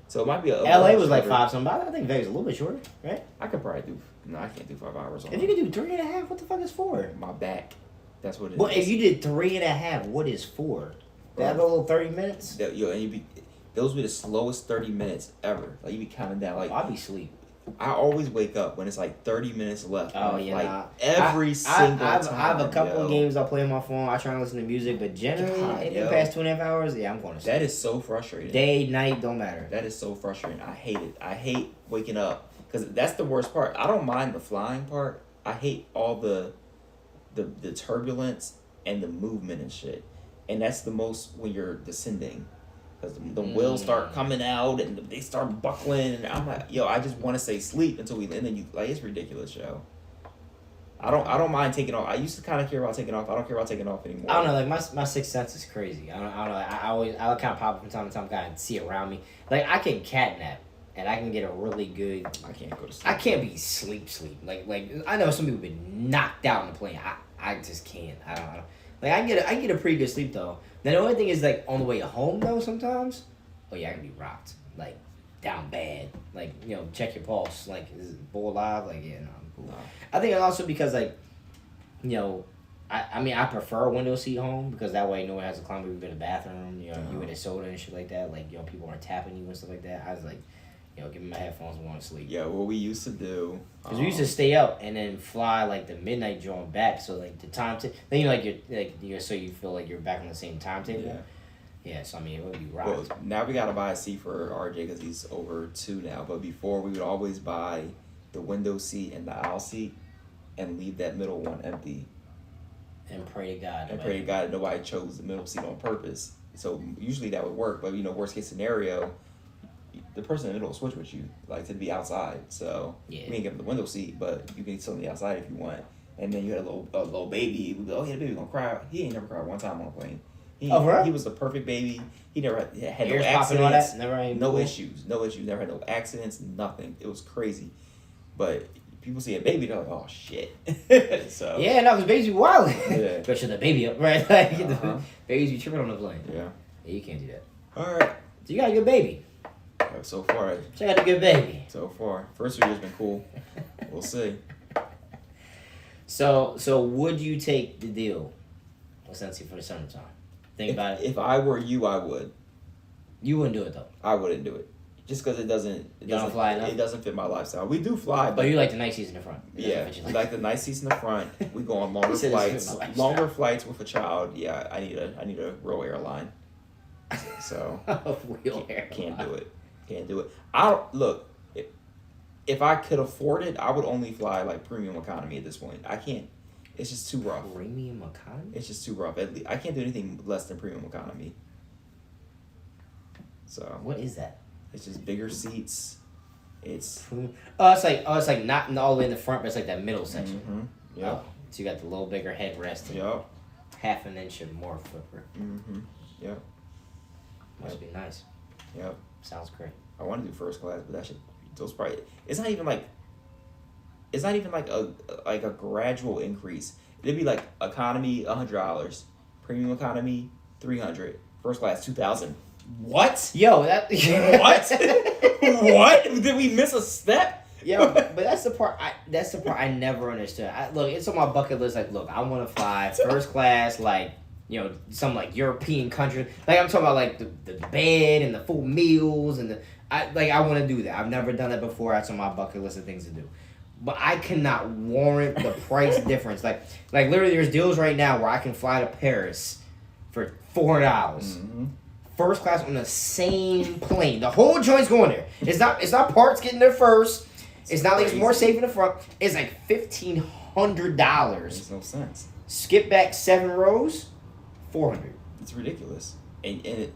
So it might be a LA was like shorter. 5 something, but I think Vegas is a little bit shorter, right? I could probably do. No, I can't do 5 hours on If you could do 3.5, what the fuck is 4? my back. That's what it is. Well, if you did 3.5, what is 4? That little 30 minutes? Those be the slowest 30 minutes ever. Like you be counting down. Like I'll be asleep. I always wake up when it's like 30 minutes left. Oh, Like, yeah, nah. every single I time. have a couple yo. of games I play on my phone. I try to listen to music, but generally, God, in yo. the past 2.5 hours, yeah, I'm going to sleep. That is so frustrating. Day, night, don't matter. That is so frustrating. I hate it. I hate waking up because that's the worst part. I don't mind the flying part. I hate all the turbulence and the movement and shit. And that's the most when you're descending. Because the wheels start coming out and they start buckling. And I'm like, yo, I just want to say sleep until we... And then you... Like, it's ridiculous, yo. I don't mind taking off. I used to kind of care about taking off. I don't care about taking off anymore. I don't know, like my sixth sense is crazy. I don't know. I kind of pop up from time to time, kind of see around me. Like I can catnap, and I can get a really good. I can't go to sleep. I can't be sleep. Like I know some people have been knocked out on the plane. I just can't. I don't know. Like I get a pretty good sleep though. Now the only thing is like on the way home though sometimes. Oh yeah, I can be rocked. Like down bad. Like check your pulse. Like is it bull alive? Like yeah, no, I'm cool. No. I think it's also because like, I mean I prefer a window seat home because that way no one has to climb up in the bathroom. You get a soda and shit like that. Like people aren't tapping you and stuff like that. I was like, give me my headphones and want to sleep. Yeah, what we used to do. Cause we used to stay up and then fly like the midnight joint back. So like the time then so you feel like you're back on the same timetable. Yeah. Yeah, so I mean, it would be rock. Well, now we gotta buy a seat for RJ because he's over 2 now. But before, we would always buy the window seat and the aisle seat, and leave that middle one empty. And pray to God. And pray to God that nobody chose the middle seat on purpose. So usually that would work, but worst case scenario, the person in the middle will switch with you, like to be outside. So Yeah. we ain't give him the window seat, but you can sit on the outside if you want. And then you had a little baby. We go, oh yeah, the baby gonna cry. He ain't never cried one time on a plane. He was the perfect baby. He never had no accidents. No issues. Never had no accidents. Nothing. It was crazy. But people see a baby, they're like, oh shit. So yeah, no, because babies be wild. Yeah. Especially the baby up, right? Like the babies be tripping on the plane. Yeah. Yeah, you can't do that. All right. So you got a good baby. So far. Check out the good baby. So far. First 3 years been cool. We'll see. So would you take the deal with Cincy for the summertime? Think about it. If I were you, I would. You wouldn't do it though. I wouldn't do it. Just because it doesn't fly enough? It doesn't fit my lifestyle. We do fly, But you like the nice seats in the front. Yeah, we like the nice seats in the front. We go on longer flights. Longer flights with a child. Yeah, I need a real airline. So can't do it. Can't do it. I don't look. If I could afford it, I would only fly like premium economy at this point. I can't. It's just too rough. Premium economy? It's just too rough. At least, I can't do anything less than premium economy. So what is that? It's just bigger seats. It's it's like not all the way in the front, but it's like that middle section. Mm-hmm. Yeah. So you got the little bigger headrest. Yep. Half an inch or more footprint. Mm-hmm. Yep. Must be nice. Yep. Sounds great. I want to do first class, but that should those probably. It's not even like a gradual increase. It'd be like economy $100, premium economy $300, first class $2,000. What? Yo, that what? What? Did we miss a step? Yo, but that's the part I never understood. Look, it's on my bucket list. Like, look, I want to fly first class, like some like European country. Like I'm talking about like the bed and the full meals and I want to do that. I've never done that before. That's on my bucket list of things to do. But I cannot warrant the price difference. Like literally, there's deals right now where I can fly to Paris for $400. Mm-hmm. First class on the same plane. The whole joint's going there. It's not parts getting there first. It's not like it's more safe in the front. It's like $1,500. Makes no sense. Skip back 7 rows, $400. It's ridiculous. And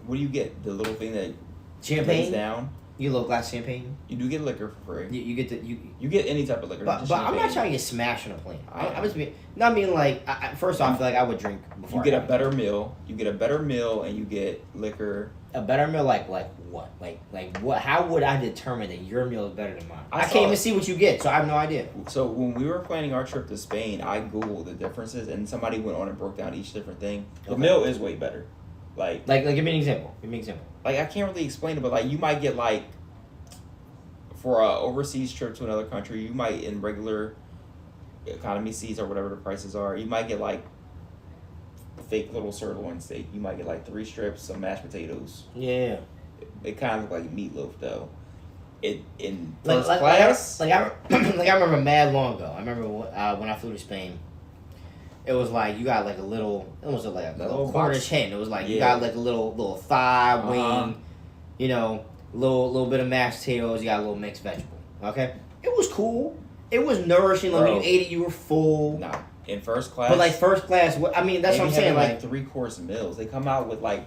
what do you get? The little thing that champagne down. You get a little glass of champagne. You do get liquor for free. You get you get any type of liquor. But I'm not trying to get smashed on a plane. I mean like first off, I feel like I would drink before. You get a better meal. You get a better meal, and you get liquor. A better meal, like what? Like what? How would I determine that your meal is better than mine? I can't even see what you get, so I have no idea. So when we were planning our trip to Spain, I googled the differences, and somebody went on and broke down each different thing. The meal is way better. Like give me an example. Like I can't really explain it, but like you might get like for a overseas trip to another country, you might in regular economy seats or whatever the prices are, you might get like fake little sirloin steak. You might get like 3 strips, some mashed potatoes. Yeah. It kind of look like meatloaf though. In first class. I remember mad long ago. I remember when I flew to Spain. It was like you got like a little. It was like a little Cornish hen. It was like you got like a little thigh wing, little bit of mashed potatoes. You got a little mixed vegetable. Okay, it was cool. It was nourishing. Like when you ate it, you were full. Nah, in first class. But like first class, that's what I'm saying. Like 3-course meals. They come out with like.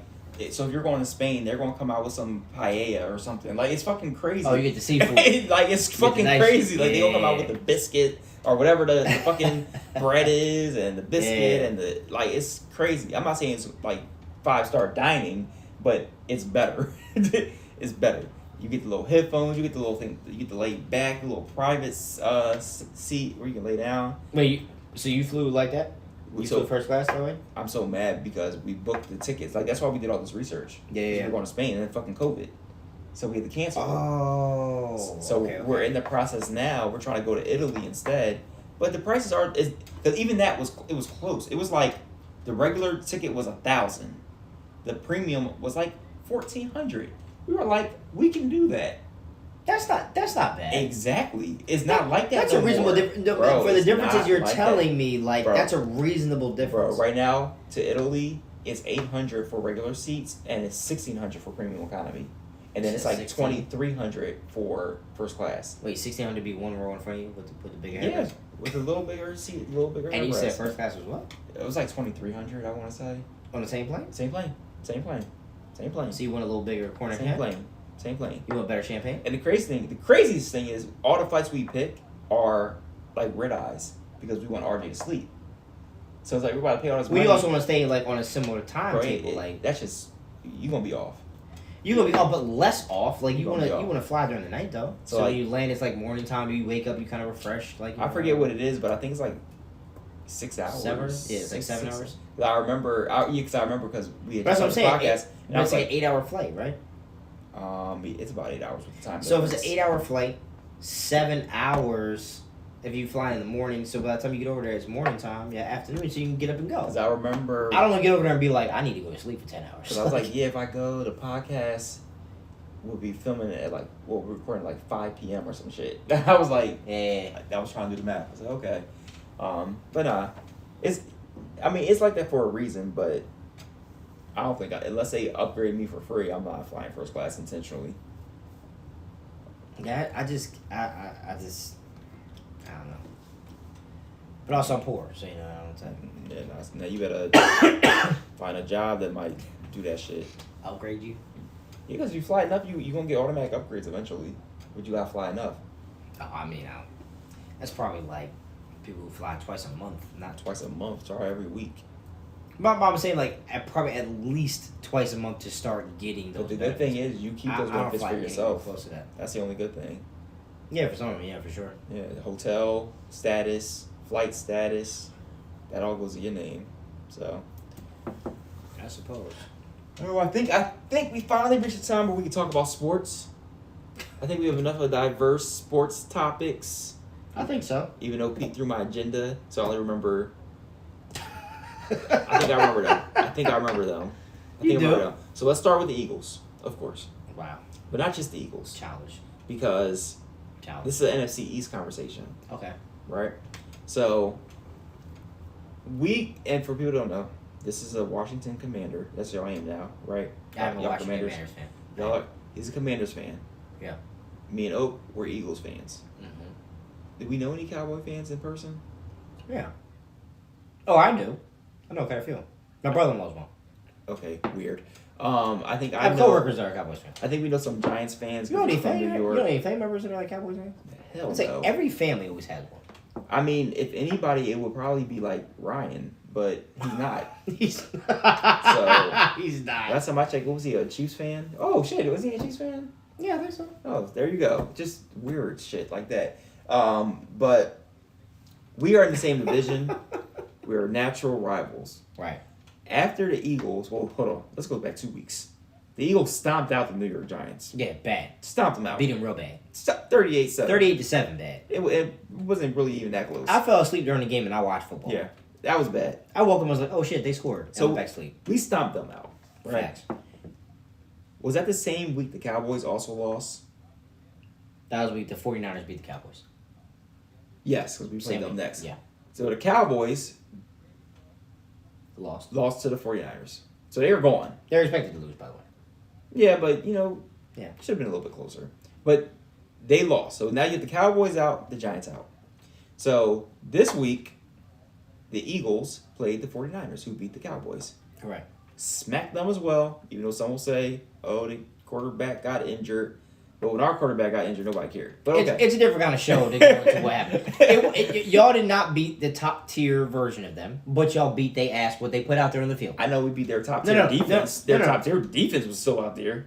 So if you're going to Spain, they're going to come out with some paella or something. Like it's fucking crazy. Oh, you get the seafood. Like it's fucking crazy. Like they don't come out with the biscuit or whatever the fucking bread is and the biscuit and the it's crazy. I'm not saying it's like 5-star dining, but it's better. It's better. You get the little headphones. You get the little thing. You get to lay back, a little private seat where you can lay down. Wait, so you flew like that? You flew first class that way? I'm so mad because we booked the tickets. Like that's why we did all this research. Yeah. We're going to Spain and then fucking COVID, so we had to cancel. Oh. So we're in the process now. We're trying to go to Italy instead, but the prices are because even that was close. It was like the regular ticket was 1,000, the premium was like 1,400. We were like, we can do that. That's not bad. Exactly. It's not like that. That's a reasonable difference. For the differences you're telling me, bro, that's a reasonable difference. Bro, right now to Italy it's $800 for regular seats and it's $1,600 for premium economy, and then it's like 16. $2,300 for first class. Wait, 1,600 be one row in front of you with the bigger Yeah, headrest? with a little bigger seat, a little bigger. And you said headrest. first class was what? It was like $2,300. I want to say. On the same plane? Same plane. So you want a little bigger corner Same plane. You want better champagne? And the craziest thing is all the flights we pick are like red eyes because we want RJ to sleep. So it's like we're about to pay all this money. We also want to stay like on a similar timetable. Right? Like That's just you gonna be off. you gonna be off, but less off. Like you gonna be off. want to fly during the night though. So, So like, you land, it's like morning time. You wake up, you kind of refreshed. Like I forget what it is, but I think it's like 6 hours. 7? Yeah, it's like 7 hours. I remember. Because we had That's just what done I'm the saying. podcast, and I was It's like like, an 8-hour flight, right? it's about 8 hours with the time. So if it's difference. an 8-hour flight, 7 hours. If you fly in the morning, so by the time you get over there, it's morning time. Yeah, afternoon, so you can get up and go. 'Cause I remember. I don't want to get over there and be like, I need to go to sleep for 10 hours. Because I was like, yeah, if I go, the podcast will be filming it at like, we're recording at like 5 p.m. or some shit. I was like, yeah. I was trying to do the math. I was like, okay. But nah, it's like that for a reason, but I don't think, unless they upgrade me for free, I'm not flying first class intentionally. Yeah, I don't know. But also, I'm poor, so you know, I don't take. Yeah, now you better find a job that might do that shit. Upgrade you? Yeah, because you fly enough, you gonna get automatic upgrades eventually. But you gotta fly enough. Oh, I mean, that's probably like people who fly twice a month, not Twice a month, sorry, every week. But I'm saying like probably at least twice a month to start getting those. But the good thing is you keep those I don't benefits fly for anywhere yourself. close to that. That's the only good thing. Yeah, for some of them, yeah, for sure. Yeah, the hotel status, flight status, that all goes to your name. So, I suppose. oh, I think we finally reached the time where we can talk about sports. I think we have enough of diverse sports topics. I think so. Even though Pete threw my agenda, so I only remember. I think I remember them. You do? So let's start with the Eagles, of course, Wow. but not just the Eagles, Childish. because Childish. this is an NFC East conversation. Okay. Right? So, and for people who don't know, this is a Washington Commander. That's who I am now, right? I'm a Y'all Washington Commanders fan. He's a Commanders fan. Yeah. Me and Oak were Eagles fans. Mm-hmm. Did we know any Cowboy fans in person? Yeah. Oh, I do. I know how I feel. My brother-in-law's one. Okay, weird. I think I I have know. coworkers that are Cowboys fans. I think we know some Giants fans. You know any from family? New You York. know any family members that are like Cowboys fans? Hell It's like no. every family always has one. I mean, if anybody, it would probably be like Ryan, but he's not. He's So, he's not. Last time I checked, what was he, a Chiefs fan? Oh shit, was he a Chiefs fan? Yeah, I think so. Oh, there you go. Just weird shit like that. But we are in the same division. We're natural rivals. Right. After the Eagles, well, hold on. Let's go back 2 weeks. The Eagles stomped out the New York Giants. Yeah, bad. Stomped them out. Beat him real bad. 38-7. 38-7 bad. It wasn't really even that close. I fell asleep during the game and I watched football. Yeah, that was bad. I woke up and was like, oh shit, they scored. So- I went back to sleep. We stomped them out. Right. Facts. Was that the same week the Cowboys also lost? That was week the 49ers beat the Cowboys. Yes, because we played Same them week. next. Yeah. So the Cowboys Lost. lost to the 49ers. So they were gone. They're expected to lose, by the way. Yeah, but, Yeah. should have been a little bit closer. But they lost. So now you have the Cowboys out, the Giants out. So this week, the Eagles played the 49ers, who beat the Cowboys. Correct. Smacked them as well, even though some will say, oh, the quarterback got injured. But when our quarterback got injured, nobody cared. But okay. It's a different kind of show than going to what happened. Y'all did not beat the top tier version of them, but y'all beat they ass what they put out there on the field. I know we beat their top tier No, defense. no, Their no. top tier defense was still out there.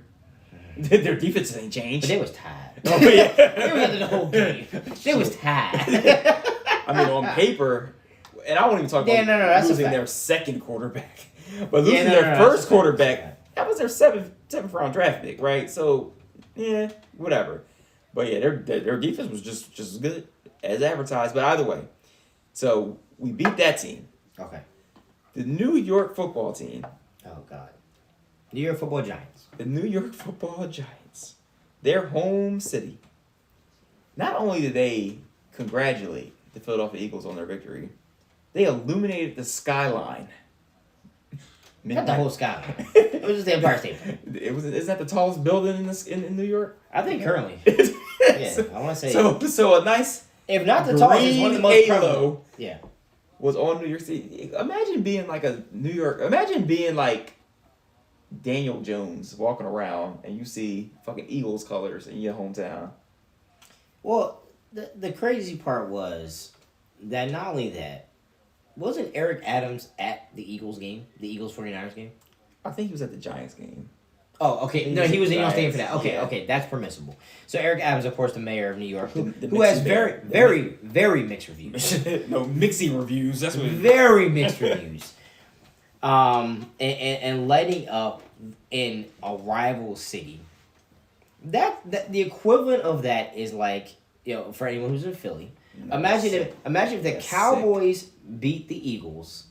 Their defense ain't changed. But they was tired. Oh, yeah. They were the whole game. They was tired. I mean, on paper, and I won't even talk Yeah, about no, that's a losing fact. their second quarterback, but losing Yeah, no, their no, first that's a fact. quarterback. That was their seventh round draft pick, right? So, yeah, whatever. But yeah, their defense was just as good as advertised. But either way, so we beat that team. Okay. The New York football team. Oh, God. New York Football Giants. The New York Football Giants, their home city. Not only did they congratulate the Philadelphia Eagles on their victory, they illuminated the skyline Not the whole skyline. It was just the Empire State Building. Isn't that the tallest building in New York? I think currently. Yeah, I want to say. So a nice. If not the tallest, it's one of the most prevalent. Yeah. Was on New York City. Imagine being like a New York. Imagine being like Daniel Jones walking around and you see fucking Eagles colors in your hometown. Well, the crazy part was that not only that, wasn't Eric Adams at the Eagles game, the Eagles 49ers game? I think he was at the Giants game. Oh, okay. No, he was in staying for that. Okay, yeah. Okay, that's permissible. So Eric Adams, of course, the mayor of New York, who the has very mixed reviews. No, mixy reviews. That's what. Very mixed reviews. And lighting up in a rival city. That the equivalent of that is like, for anyone who's in Philly. No, imagine if the Cowboys beat the Eagles,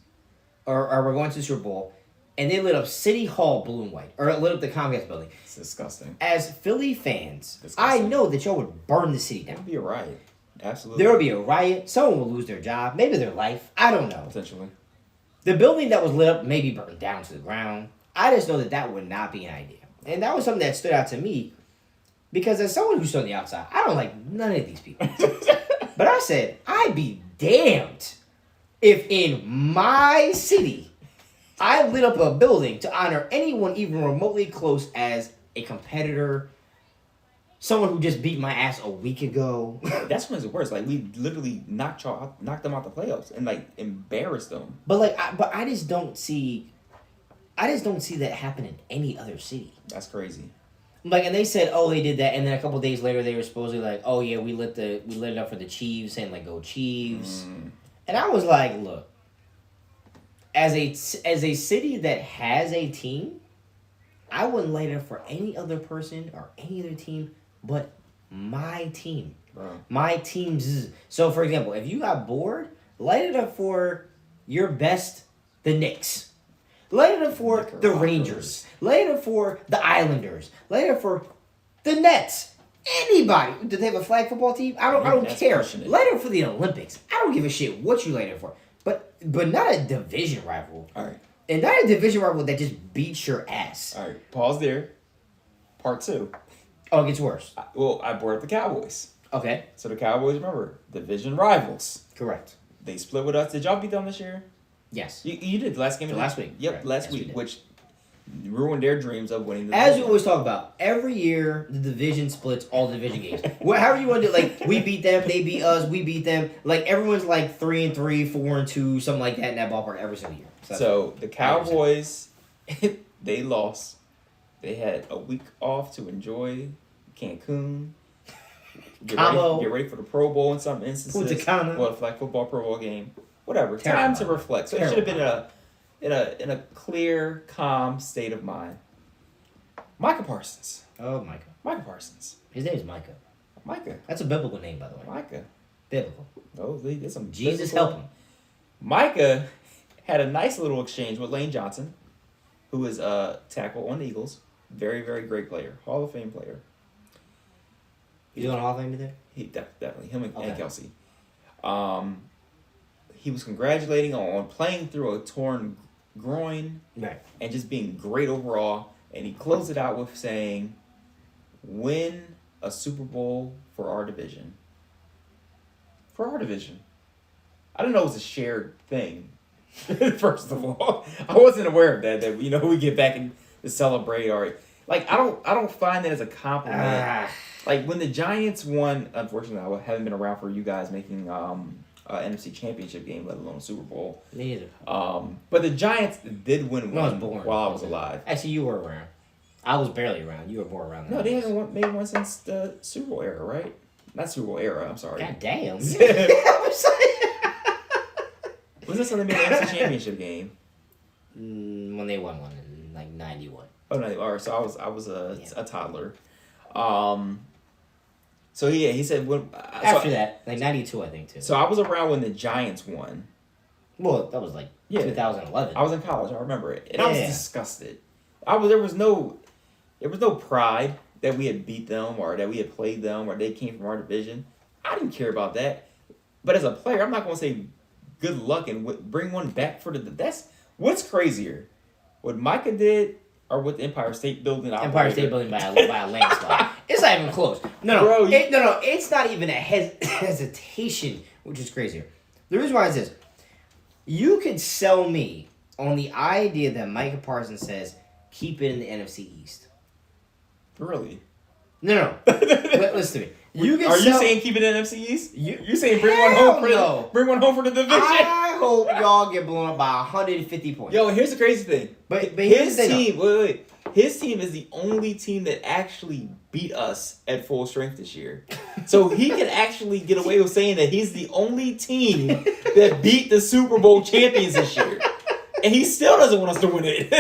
or we're going to the Super Bowl, and they lit up City Hall blue and white, or lit up the Comcast building. It's disgusting. As Philly fans, I know that y'all would burn the city down. It would be a riot. Absolutely. There would be a riot. Someone will lose their job, maybe their life. I don't know. Potentially. The building that was lit up may be burned down to the ground. I just know that would not be an idea. And that was something that stood out to me, because as someone who's on the outside, I don't like none of these people. But I said, I'd be damned if in my city I lit up a building to honor anyone even remotely close as a competitor, someone who just beat my ass a week ago. That's when it's worse. Like, we literally knocked them out the playoffs and like embarrassed them. But I just don't see that happen in any other city. That's crazy. Like, and they said, oh, they did that, and then a couple days later, they were supposedly like, oh yeah, we lit it up for the Chiefs, saying like, go Chiefs. And I was like, look, as a city that has a team, I wouldn't light it up for any other person or any other team but my team. Bro. My team's. So, for example, if you got bored, light it up for your best, the Knicks. Light it up for the Rangers. Light it up for the Islanders. Light it up for the Nets. Anybody. Do they have a flag football team? I don't care. Light it up for the Olympics. I don't give a shit what you light it for. But not a division rival. All right. And not a division rival that just beats your ass. All right. Pause there. Part 2. Oh, it gets worse. I brought up the Cowboys. Okay. So the Cowboys, remember, division rivals. Correct. They split with us. Did y'all beat them this year? Yes. You did the last game. Last week. Yep, right. last week, which ruined their dreams of winning the As division. we always talk about, every year the division splits all the division games. However you want to do it, like, we beat them, they beat us, we beat them. Like, everyone's like 3-3, 4-2, something like that in that ballpark every single year. So the Cowboys, they lost. They had a week off to enjoy Cancun. Get ready for the Pro Bowl in some instances. Well, flag football Pro Bowl game. Whatever. Time to reflect. So it should have been in a clear, calm state of mind. Micah Parsons. Oh, Micah. Micah Parsons. His name is Micah. Micah. That's a biblical name, by the way. Micah. Biblical. Oh, there's some Jesus biblical. help him. Micah had a nice little exchange with Lane Johnson, who is a tackle on the Eagles. Very, very great player. Hall of Fame player. He's doing Hall of Fame today? He definitely. Him and Kelsey. He was congratulating on playing through a torn groin, right, and just being great overall. And he closed it out with saying, "Win a Super Bowl for our division." For our division. I didn't know it was a shared thing. First of all, I wasn't aware of that. That we get back and to celebrate, or like I don't find that as a compliment. Like when the Giants won, unfortunately, I haven't been around for you guys making NFC Championship game, let alone Super Bowl. Me either. But the Giants did win one I was born while I was alive. Actually, you were around. I was barely around. You were more around. No, they haven't made one since the Super Bowl era, right? Not Super Bowl era. I'm sorry. God damn. Was this when they made the NFC Championship game? When they won one in like 91. Oh no! All right, so I was a toddler. So yeah, he said when after that, like 92, I think too. So I was around when the Giants won. Well, that was like 2011. I was in college. I remember it, and I was disgusted. There was no pride that we had beat them or that we had played them or they came from our division. I didn't care about that. But as a player, I'm not going to say good luck and bring one back for the. That's what's crazier. what Micah did or what the Empire State Building Empire State Building by a landslide. It's not even close. No, Bro, it's not even a hesitation, which is crazier. The reason why is this: you could sell me on the idea that Micah Parsons says keep it in the NFC East. Really? No. Listen to me. You saying keep it in NFC East? You saying bring one home for bring one home for the division? I hope y'all get blown up by 150 points. Yo, here's the crazy thing. But his team, wait. His team is the only team that actually beat us at full strength this year. So he can actually get away with saying that he's the only team that beat the Super Bowl champions this year. And he still doesn't want us to win it.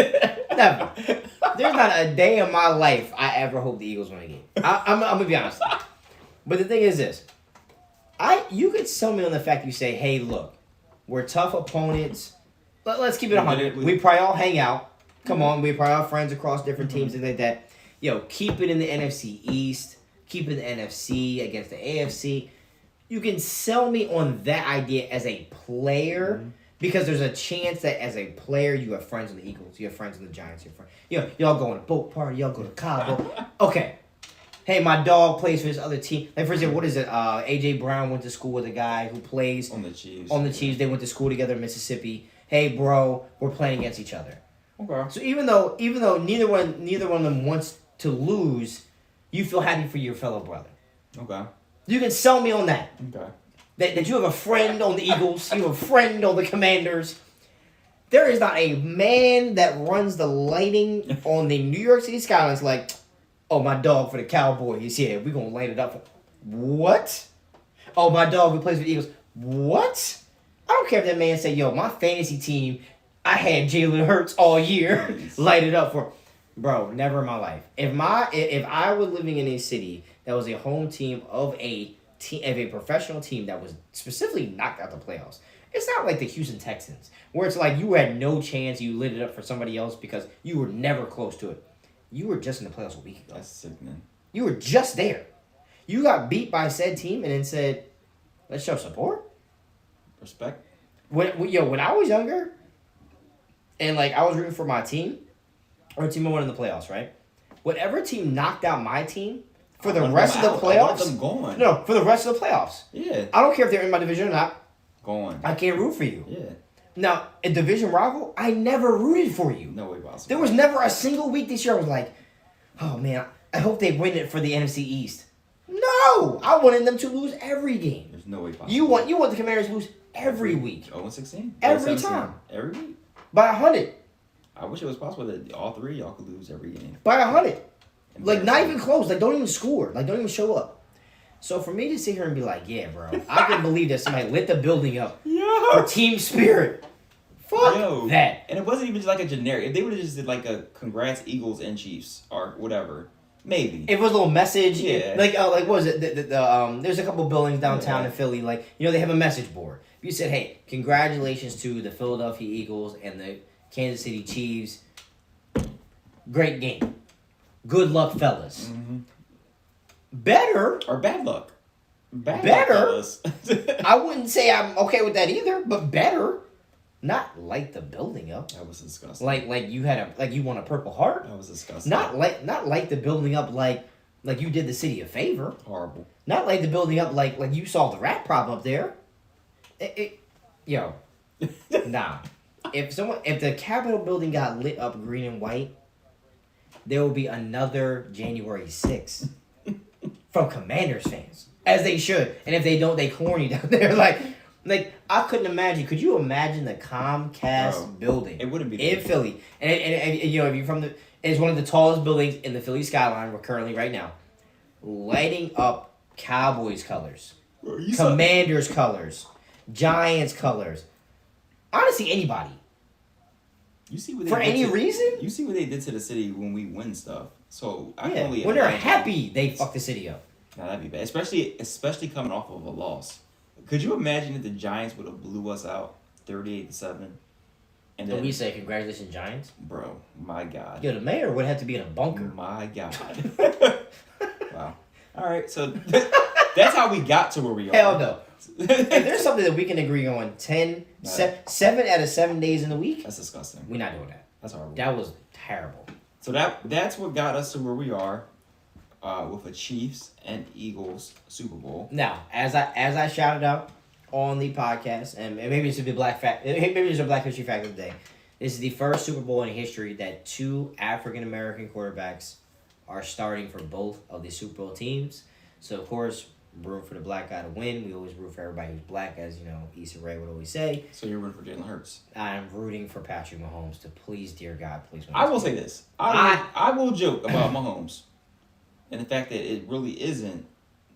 Never. There's not a day in my life I ever hope the Eagles win a game. I'm going to be honest. But the thing is this. You could sell me on the fact you say, hey, look, we're tough opponents. Let's keep it 100. We probably all hang out. Come on, we probably have friends across different teams and like that. Yo, keep it in the NFC East. Keep it in the NFC against the AFC. You can sell me on that idea as a player because there's a chance that as a player you have friends in the Eagles, you have friends in the Giants, y'all go on a boat party, y'all go to Cabo. Okay. Hey, my dog plays for this other team. Like, for example, what is it? A.J. Brown went to school with a guy who plays on the Chiefs. They went to school together in Mississippi. Hey, bro, we're playing against each other. Okay. So even though neither one of them wants to lose, you feel happy for your fellow brother. Okay. You can sell me on that. Okay. That you have a friend on the Eagles, you have a friend on the Commanders. There is not a man that runs the lighting on the New York City skylines like, oh, my dog for the Cowboys is here. We're going to light it up. What? Oh, my dog who plays for the Eagles. What? I don't care if that man say, yo, my fantasy team, I had Jalen Hurts all year. Light it up for... Bro, never in my life. If I was living in a city that was a home team of a professional team that was specifically knocked out the playoffs, it's not like the Houston Texans, where it's like you had no chance, you lit it up for somebody else because you were never close to it. You were just in the playoffs a week ago. That's sickening. You were just there. You got beat by said team and then said, let's show support. Respect. When I was younger, and like I was rooting for my team, or a team I won in the playoffs, right? Whatever team knocked out my team for the rest of the playoffs. I want them going. No, for the rest of the playoffs. Yeah. I don't care if they're in my division or not. Going. I can't root for you. Yeah. Now, a division rival, I never rooted for you. No way possible. There was never a single week this year I was like, oh man, I hope they win it for the NFC East. No! I wanted them to lose every game. There's no way possible. You want the Commanders to lose every week. 0-16? Every time. Every week? By 100. I wish it was possible that all three of y'all could lose every game. By 100. Like, not even close. Like, don't even score. Like, don't even show up. So, for me to sit here and be like, yeah, bro, I can believe that somebody lit the building up for team spirit. Fuck that. And it wasn't even just like a generic. If they would have just did like a congrats Eagles and Chiefs or whatever, maybe. It was a little message. Yeah. Like what was it? There's a couple buildings downtown in Philly. Like, they have a message board. You said, hey, congratulations to the Philadelphia Eagles and the Kansas City Chiefs. Great game. Good luck, fellas. Mm-hmm. Better. Or bad luck. Better. Luck, fellas. I wouldn't say I'm okay with that either, but better. Not light the building up. That was disgusting. Like you want a Purple Heart. That was disgusting. Not light the building up like you did the city a favor. Horrible. Not light the building up like you solved the rat problem up there. Nah. If the Capitol building got lit up green and white, there will be another January 6th from Commanders fans, as they should. And if they don't, they corny down there like. I couldn't imagine. Could you imagine the Comcast building? It wouldn't be in Philly, and if you're from it's one of the tallest buildings in the Philly skyline. We're currently right now, lighting up Cowboys colors, Commanders colors, Giants colors. Honestly, anybody. You see what they for any reason? You see what they did to the city when we win stuff. So I can only when they're happy, they fuck the city up. Nah, that'd be bad, especially coming off of a loss. Could you imagine if the Giants would have blew us out 38-7? And then we say congratulations, Giants? Bro, my God. Yo, the mayor would have to be in a bunker. My God. Wow. All right, so that's how we got to where we are. Hell no. If there's something that we can agree on, 7 out of 7 days in the week. That's disgusting. We're not doing that. That's horrible. That was terrible. So that's what got us to where we are, with a Chiefs and Eagles Super Bowl. Now, as I shouted out on the podcast, and maybe this would be maybe it's a Black History fact of the day. This is the first Super Bowl in history that 2 African American quarterbacks are starting for both of the Super Bowl teams. So of course, root for the black guy to win. We always root for everybody who's black, as you know, Issa Rae would always say. So you're rooting for Jalen Hurts. I'm rooting for Patrick Mahomes to please, dear God, please win. I will say this. I will joke about Mahomes and the fact that it really isn't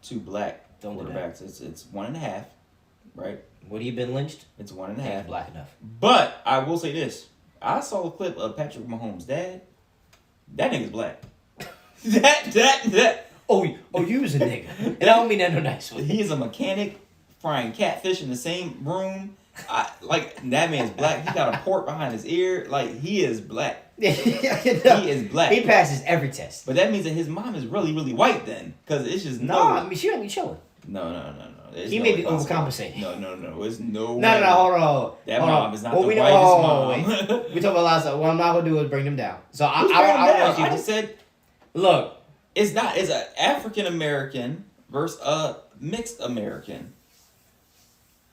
2 black quarterbacks. It's 1.5, right? Would he have been lynched? It's 1.5. Black enough. But I will say this. I saw a clip of Patrick Mahomes' dad. That nigga's black. that. Oh, you was a nigga. And I don't mean that no nice way. He is a mechanic frying catfish in the same room. That man's black. He got a port behind his ear. Like, he is black. He is black. He passes every test. But that means that his mom is really, really white then. Because it's just I mean, she don't be chilling. No. He may be overcompensating. No. It's no way. No, hold on. That mom is not the whitest mom. We talk about a lot of stuff. What I'm not going to do is bring them down. So I don't want you I to... just said... Look. It's an African American versus a mixed American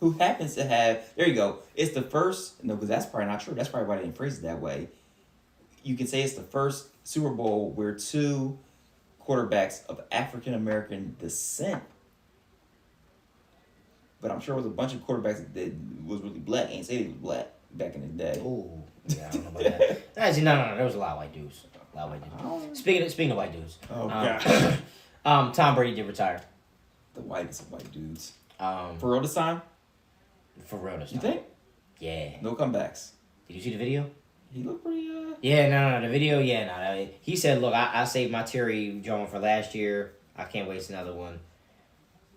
who happens to have... There you go. It's the first... No, because that's probably not true. That's probably why they didn't phrase it that way. You can say it's the first Super Bowl where 2 quarterbacks of African American descent. But I'm sure it was a bunch of quarterbacks that was really black. Ain't say they was black back in the day. Oh, yeah, I don't know about that. Actually, no. There was a lot of white dudes. Speaking of white dudes. Oh, God. Tom Brady did retire. The whitest of white dudes. For real this time? For real this time. You think? Yeah. No comebacks. Did you see the video? He looked pretty, Yeah, no. The video, no. He said, look, I saved my Terry Jones for last year. I can't waste another one.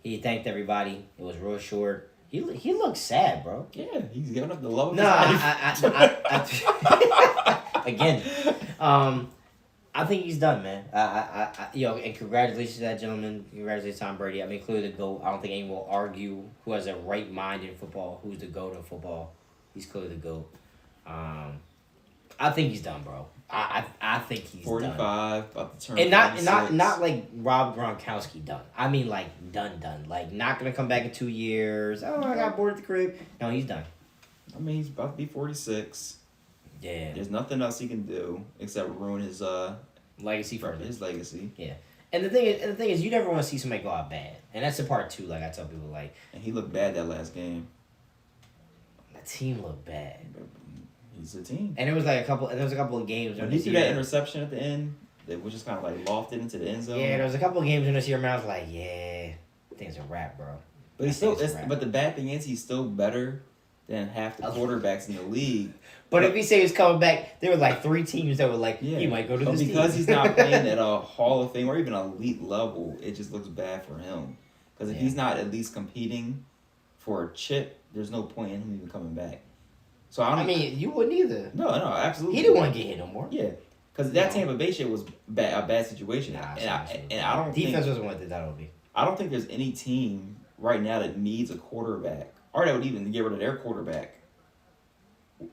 He thanked everybody. It was real short. He looks sad, bro. Yeah, he's giving up the love of his life. Again, I think he's done, man. And congratulations to that gentleman. Congratulations to Tom Brady. I mean, clearly the GOAT. I don't think anyone will argue who has a right mind in football, who's the GOAT in football. He's clearly the GOAT. I think he's done, bro. I think he's 45, done. about to turn And 46. not like Rob Gronkowski done. I mean like done. Like not gonna come back in 2 years. Oh, I got bored at the crib. No, he's done. I mean, he's about to be 46. Yeah. There's nothing else he can do except ruin his legacy further. His legacy. Yeah. And the thing is, you never want to see somebody go out bad, and that's the part too. Like I tell people, like. And he looked bad that last game. The team looked bad. He's a team. And there was a couple of games. When he threw that interception at the end, that was just kind of like lofted into the end zone. Yeah, there was a couple of games in this year where I was like, yeah, things a wrap, bro. But he's still. But the bad thing is, he's still better than half the quarterbacks in the league. But if he say he's coming back, there were like 3 teams that were like, he might go to this team. Because he's not playing at a Hall of Fame or even elite level, it just looks bad for him. Because if he's not at least competing for a chip, there's no point in him even coming back. So I mean, you wouldn't either. No, absolutely. He didn't want to get hit no more. Yeah, because that Tampa Bay shit was a bad situation. Nah, and I don't think defense wasn't what that would be. I don't think there's any team right now that needs a quarterback or that would even get rid of their quarterback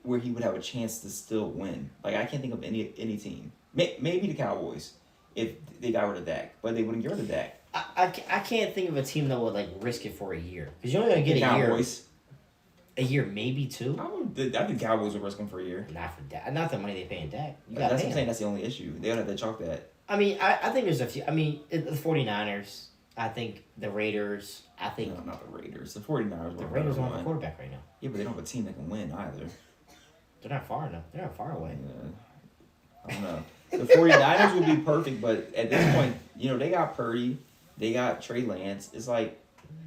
where he would have a chance to still win. Like, I can't think of any team. Maybe the Cowboys if they got rid of Dak, but they wouldn't get rid of Dak. I can't think of a team that would like risk it for a year because you're only gonna get the Cowboys. A year, maybe 2. I think Cowboys would risk them for a year. Not for Dak. Not the money they pay in Dak. That's what I'm saying. That's the only issue. They would have to chalk that. I mean, I think there's a few. I mean, the 49ers. I think the Raiders. I think no, not the Raiders. The 49ers. The Raiders don't have a quarterback right now. Yeah, but they don't have a team that can win either. They're not far enough. They're not far away. Yeah. I don't know. The 49ers would be perfect, but at this point, they got Purdy. They got Trey Lance. It's like...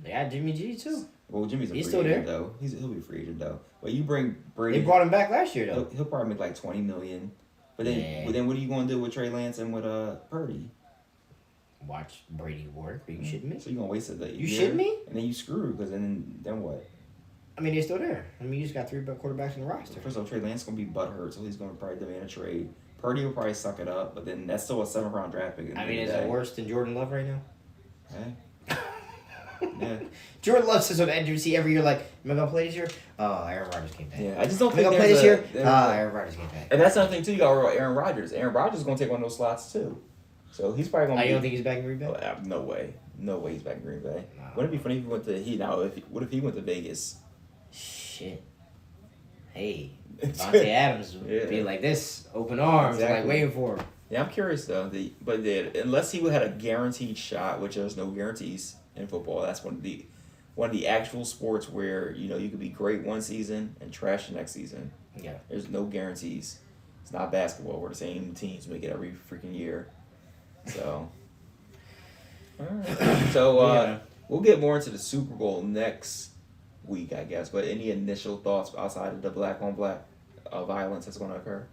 They got Jimmy G, too. Well, Jimmy's a free still agent, there. though. He'll be a free agent, though. But you bring Brady... They brought him back last year, though. He'll probably make like $20 million. But then what are you going to do with Trey Lance and with Purdy? Watch Brady work. Are you shitting me? So you're going to waste a year? You shitting me? And then you screw, because then what? I mean, they're still there. I mean, you just got 3 quarterbacks in the roster. First of all, Trey Lance is going to be butthurt, so he's going to probably demand a trade. Purdy will probably suck it up, but then that's still a 7th-round draft pick. I mean, is it worse than Jordan Love right now? Hey. Yeah. Jordan Love says on NBC every year, like, am I gonna play this year? Oh, Aaron Rodgers came back. Yeah, I just don't Am I think gonna play there's this year? a. Aaron Rodgers came back. And that's another thing too. You got to worry about Aaron Rodgers. Aaron Rodgers is going to take one of those slots too, so he's probably going to. You don't think he's back in Green Bay? Oh, no way, no way he's back in Green Bay. Nah. Wouldn't it be funny if he went to what if he went to Vegas? Shit. Hey, Devontae Adams would be like this, open arms, like Exactly. waiting for him. Yeah, I'm curious though. Unless he would had a guaranteed shot, which there's no guarantees in football. That's one of the actual sports where you could be great one season and trash the next season. Yeah. There's no guarantees. It's not basketball where the same teams make it every freaking year. So, all right. So we'll get more into the Super Bowl next week, I guess. But any initial thoughts outside of the black on black violence that's going to occur?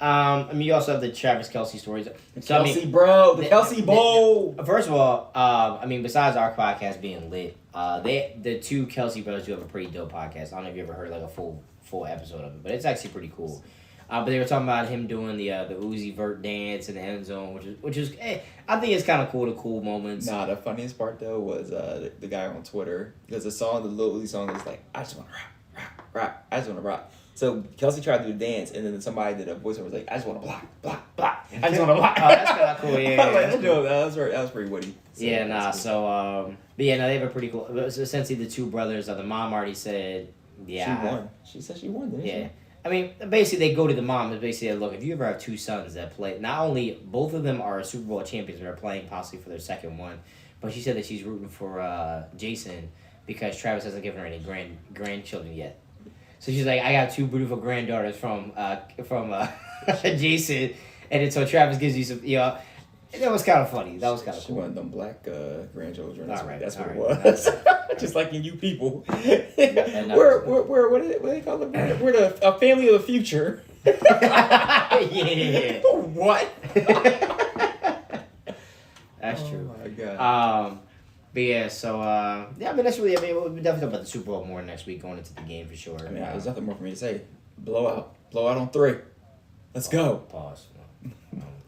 You also have the Travis Kelce stories. So, Kelce, bro, the Kelce Bowl. First of all, besides our podcast being lit, the two Kelce brothers do have a pretty dope podcast. I don't know if you ever heard like a full episode of it, but it's actually pretty cool. But they were talking about him doing the Uzi Vert dance in the end zone, which is I think it's kind of cool. The cool moments. Nah, the funniest part though was the guy on Twitter, because the Lil Uzi song is like, I just want to rock. I just want to rock. So Kelce tried to do a dance, and then somebody did a voiceover was like, I just want to block. I just want to block. Oh, that's kind of cool. Yeah, that was pretty witty. So, yeah, nah. cool. So, they have a pretty cool. It was essentially the two brothers. The mom already said, yeah, she won. She said she won, didn't she? Yeah. I mean, basically, they go to the mom and basically, look, if you ever have two sons that play, not only both of them are Super Bowl champions, but are playing possibly for their second one, but she said that she's rooting for Jason because Travis hasn't given her any grandchildren yet. So she's like, I got two beautiful granddaughters from Jason, and then so Travis gives you some, that was kind of funny. That was kind of She cool. wanted them black grandchildren. That's, Alright, that's what alright. it was. Just like in you people. And we're what do they call it? We're a family of the future. Yeah. What? That's true. Oh my god. But yeah, so that's really. We'll definitely talk about the Super Bowl more next week, going into the game for sure. I mean, there's nothing more for me to say. Blowout on 3. Let's go. Pause.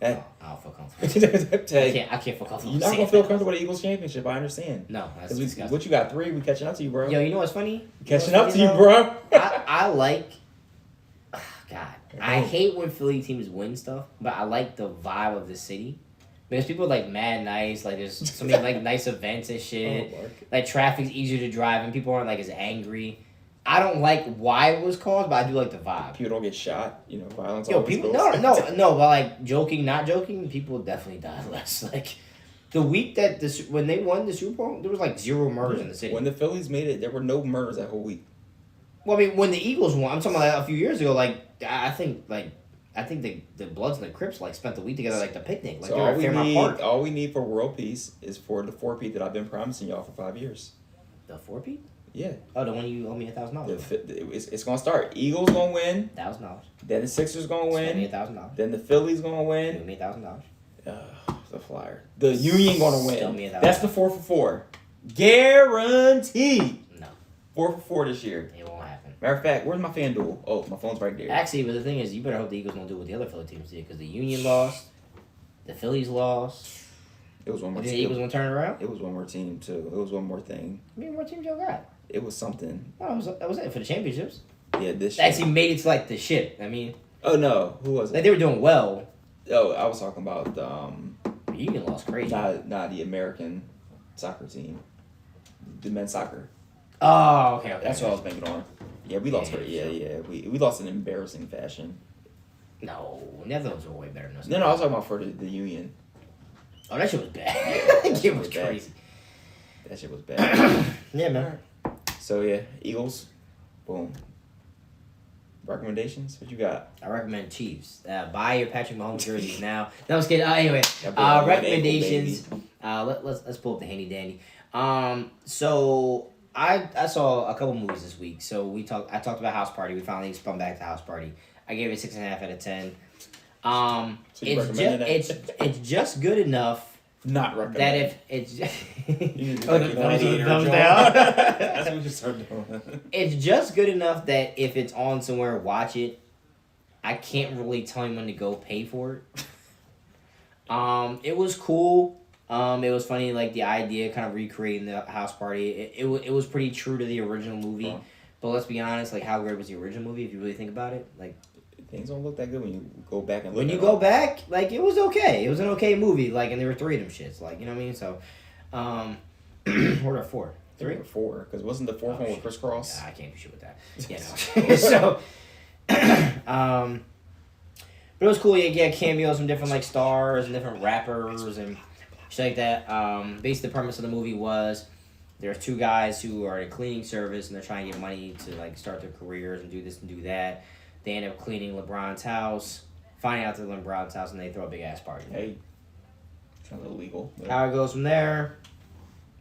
Hey. I don't feel comfortable. Hey, I can't feel comfortable. you're not gonna feel comfortable with the Eagles championship. I understand. No, that's 'Cause disgusting. what you got 3? We catching up to you, bro. Yo, you know what's funny? Catching up to you, bro. I like. God, I hate when Philly teams win stuff, but I like the vibe of the city. Because people are like mad nice, like there's so many like nice events and shit. Oh, Mark. Like traffic's easier to drive and people aren't like as angry. I don't like why it was caused, but I do like the vibe. People don't get shot. Violence. Yo, always people goes. no, but like joking, not joking, people definitely died less. Like the week that when they won the Super Bowl, there was like 0 murders in the city. When the Phillies made it, there were no murders that whole week. Well, I mean, when the Eagles won, I'm talking about like a few years ago. Like I think the Bloods and the Crips like spent the week together, like the picnic. Like So they were at Fairmount Park. all we need for world peace is for the 4-peat that I've been promising y'all for 5 years. The 4-peat? Yeah. Oh, the one you owe me $1,000. It's gonna start. Eagles gonna win. $1,000. Then the Sixers gonna Owe me win. $1,000. Then the Phillies gonna You owe win. me $1,000. The Flyer. The Union gonna Still win. me $1,000. That's the 4 for 4. Guaranteed. No, 4 for 4 this year. it won't happen. Matter of fact, where's my FanDuel? Oh, my phone's right there. Actually, but the thing is, you better hope the Eagles don't do what the other Philly teams did because the Union lost, the Phillies lost. It was one You more think the Eagles team. gonna turn it around? It was one more team too. It was one more thing. I mean, what teams y'all got? It was something. Oh, that was it for the championships. Yeah, this They year. actually made it to like the ship. I mean, Oh no, who was like it? they were doing well. Oh, I was talking about The Union lost crazy. not the American soccer team, the men's soccer. Oh, okay. That's what I was banking on. Yeah, we lost. Yeah, Yeah. We lost in embarrassing fashion. No, Netherlands were way better than us. No, I was talking about for the Union. Oh, that shit was bad. Yeah, that that shit shit was was bad. crazy. That shit was bad. Yeah, man. So yeah, Eagles. Boom. Recommendations? What you got? I recommend Chiefs. Buy your Patrick Mahomes jerseys now. No, I was kidding. Anyway, That boy on one recommendations. ankle, Let's pull up the handy dandy. So I saw a couple movies this week. So I talked about House Party. We finally spun back to House Party. I gave it 6.5 out of 10. So you recommended that? It's just good enough Not recommend. that if it's You need to Oh, do the like thumbs- your thumbs Joe. down. That's what you start doing. it's just good enough that if it's on somewhere, watch it. I can't really tell him when to go pay for it. It was cool. It was funny, like the idea, kind of recreating the house party. It was pretty true to the original movie. Oh. But let's be honest, like how great was the original movie? If you really think about it, like Things don't look that good when you go back and look when you at go it. back, like it was okay. It was an okay movie. Like, and there were 3 of them shits. Like, you know what I mean? So, what are 4? 3 or 4, because wasn't the 4th one with crisscross? Yeah, I can't do shit with that. You know. So, but it was cool. You get cameos from different like stars and different rappers and shit like that. Basically, the premise of the movie was there's 2 guys who are in a cleaning service and they're trying to get money to like start their careers and do this and do that. They end up cleaning LeBron's house, finding out they're LeBron's house, and they throw a big ass party. Hey, sounds illegal. But... How it goes from there,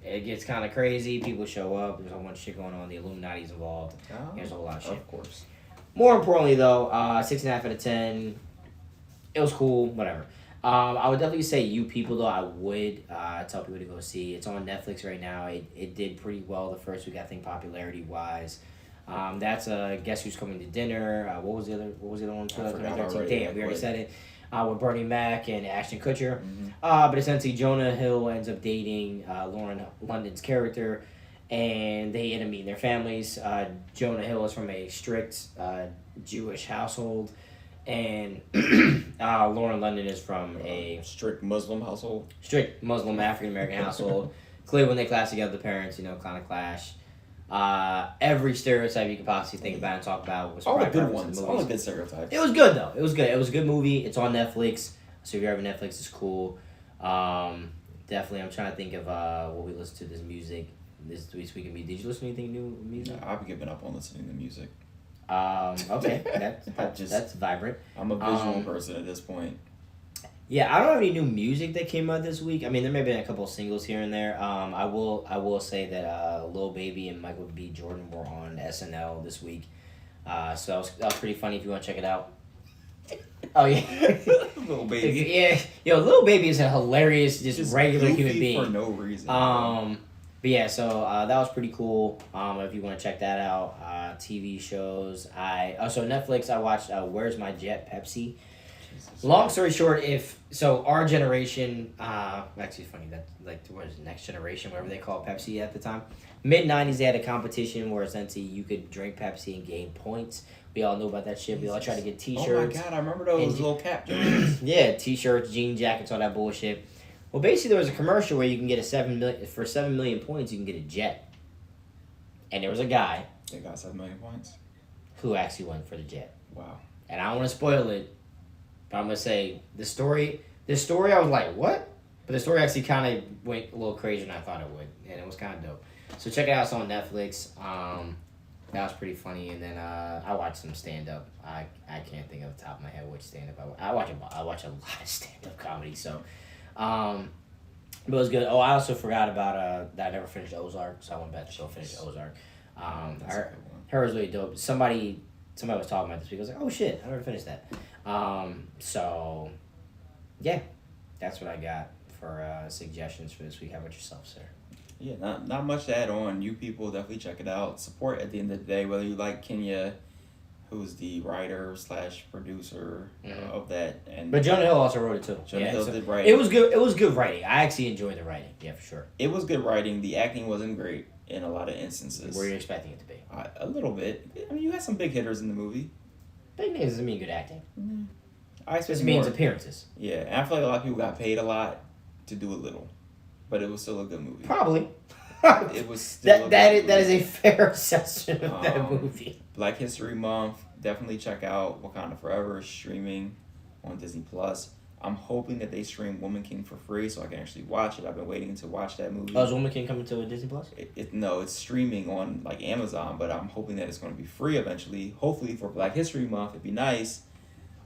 it gets kind of crazy. People show up. There's a whole bunch of shit going on. The Illuminati's involved. There's a whole lot of shit. Of course. More importantly, though, 6.5 out of 10. It was cool. Whatever. I would definitely say You People, though, I would tell people to go see. It's on Netflix right now. It did pretty well the first week, I think, popularity-wise. That's Guess Who's Coming to Dinner. What was the other one? I forgot already. Damn, we already said it. With Bernie Mac and Ashton Kutcher. Mm-hmm. But essentially, Jonah Hill ends up dating Lauren London's character, and they end up meeting their families. Jonah Hill is from a strict Jewish household, and Lauren London is from a strict Muslim household. Strict Muslim African American household. Clearly, when they clash together, the parents, kind of clash. Every stereotype you could possibly think about and talk about was all the probably good ones. All the good stereotypes. It was good though. It was good. It was a good movie. It's on Netflix, so if you have Netflix, it's cool. Definitely, I'm trying to think of what we listened to this music this week in music. Did you listen to anything new music? No, I've given up on listening to music. Okay, that's vibrant. I'm a visual person at this point. Yeah, I don't have any new music that came out this week. I mean, there may have been a couple of singles here and there. I will say that Lil Baby and Michael B. Jordan were on SNL this week. So that was pretty funny if you want to check it out. Oh, yeah. Lil Baby. Yeah, Lil Baby is a hilarious, just regular human being. For no reason. But yeah, so that was pretty cool. If you want to check that out. TV shows. So Netflix, I watched Where's My Jet, Pepsi. Long story short, our generation, actually it's funny that what is it, Next Generation, whatever they call Pepsi at the time. Mid-90s, they had a competition where essentially you could drink Pepsi and gain points. We all knew about that shit. We all tried to get T-shirts. Oh my god, I remember those little cap joints. Yeah, T-shirts, jean jackets, all that bullshit. Well, basically there was a commercial where you can get for 7 million points, you can get a jet. And there was a guy. They got 7 million points. Who actually went for the jet. Wow. And I don't want to spoil it. But I'm going to say, the story, I was like, what? But the story actually kind of went a little crazier than I thought it would. And it was kind of dope. So check it out. It's on Netflix. That was pretty funny. And then I watched some stand-up. I can't think of the top of my head which stand-up. I watch a lot of stand-up comedy. So, but it was good. Oh, I also forgot about that I never finished Ozark. So I went back to go finish Ozark. I heard it was really dope. Somebody was talking about this week. I was like, oh shit, I never finished that. So, yeah, that's what I got for suggestions for this week. How about yourself, sir? Yeah, not much to add on. You people definitely check it out. Support at the end of the day, whether you like Kenya, who's the writer / producer of that, but Jonah Hill also wrote it too. Jonah Hill did write. It was good. It was good writing. I actually enjoyed the writing. Yeah, for sure. It was good writing. The acting wasn't great in a lot of instances. Were you expecting it to be? A little bit. I mean, you had some big hitters in the movie. Big names doesn't mean good acting. Mm-hmm. I expect This means appearances. Yeah, and I feel like a lot of people got paid a lot to do a little, but it was still a good movie. Probably. It was still that is a fair assessment of that movie. Black History Month. Definitely check out Wakanda Forever streaming on Disney Plus. I'm hoping that they stream Woman King for free so I can actually watch it. I've been waiting to watch that movie. Oh, is Woman King coming to Disney Plus? No, it's streaming on like Amazon, but I'm hoping that it's going to be free eventually. Hopefully for Black History Month, it'd be nice.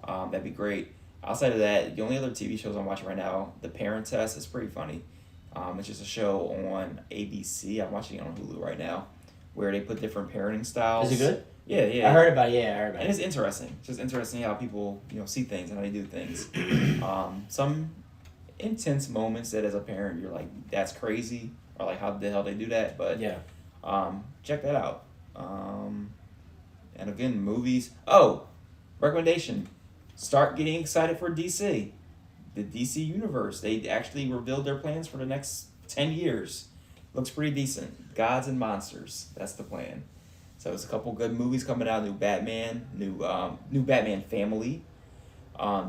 That'd be great. Outside of that, the only other TV shows I'm watching right now, The Parent Test, is pretty funny. It's just a show on ABC. I'm watching it on Hulu right now, where they put different parenting styles. Is it good? Yeah. I heard about it. And it's interesting. It's just interesting how people, see things and how they do things. Some intense moments that as a parent you're like, that's crazy, or like how the hell they do that. But yeah, check that out. And again, movies. Oh, recommendation: start getting excited for DC. the DC universe. They actually revealed their plans for the next 10 years. Looks pretty decent. Gods and monsters. That's the plan. So there's a couple good movies coming out. New Batman, new Batman Family,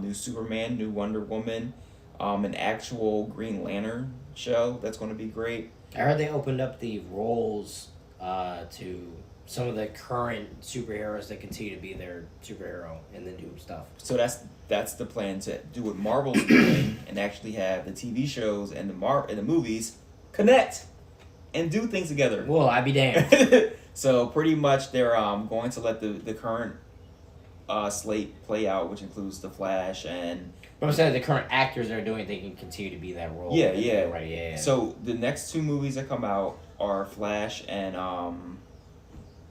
new Superman, new Wonder Woman, an actual Green Lantern show that's going to be great. I heard they opened up the roles to some of the current superheroes that continue to be their superhero in the new stuff. So that's the plan, to do what Marvel's doing and actually have the TV shows and the movies connect and do things together. Well, I'd be damned. So pretty much they're going to let the current slate play out, which includes the Flash and. But I'm saying the current actors that are doing it, they can continue to be that role. Yeah. Right. Yeah. So the next two movies that come out are Flash and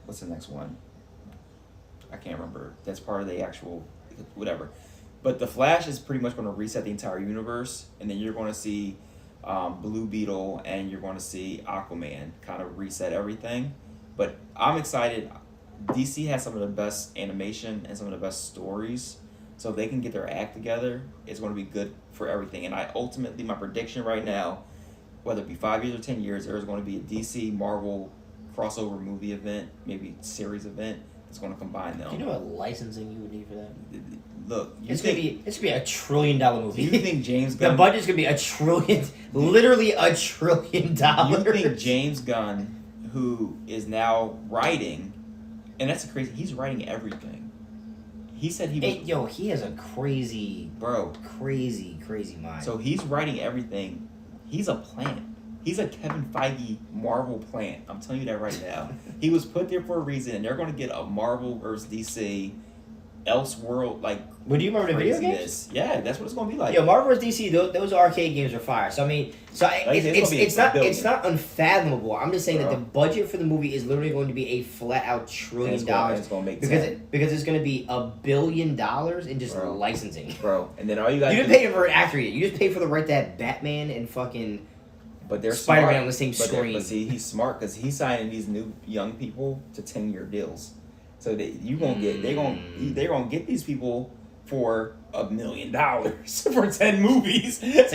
what's the next one? I can't remember. That's part of the actual whatever. But the Flash is pretty much going to reset the entire universe, and then you're going to see Blue Beetle and you're going to see Aquaman kind of reset everything. But I'm excited. DC has some of the best animation and some of the best stories. So if they can get their act together, it's going to be good for everything. And my prediction right now, whether it be 5 years or 10 years, there's going to be a DC Marvel crossover movie event, maybe series event that's going to combine them. Do you know what licensing you would need for that? Look, It's gonna be $1 trillion movie. Do you think James Gunn? The budget's gonna be $1 trillion, literally $1 trillion. You think James Gunn, who is now writing, and that's crazy. He's writing everything. He said he was. He has a crazy mind. So he's writing everything. He's a plant. He's a Kevin Feige Marvel plant. I'm telling you that right now. He was put there for a reason, and they're going to get a Marvel versus DC, Elseworld like. But do you remember the video craziness. games? Yeah, that's what it's going to be like. Yeah, Marvel vs. DC. Those arcade games are fire. So I mean, it's not unfathomable. I'm just saying that the budget for the movie is literally going to be a flat out $1 trillion. It's going to make because it's going to be $1 billion in just licensing. Bro, and then all you got. You didn't pay for an actor yet. You just paid for the right to have Batman and fucking. But they're Spider-Man on the same screen. But see, he's smart because he's signing these new young people to 10-year deals. So they're gonna get these people for $1 million for 10 movies. It's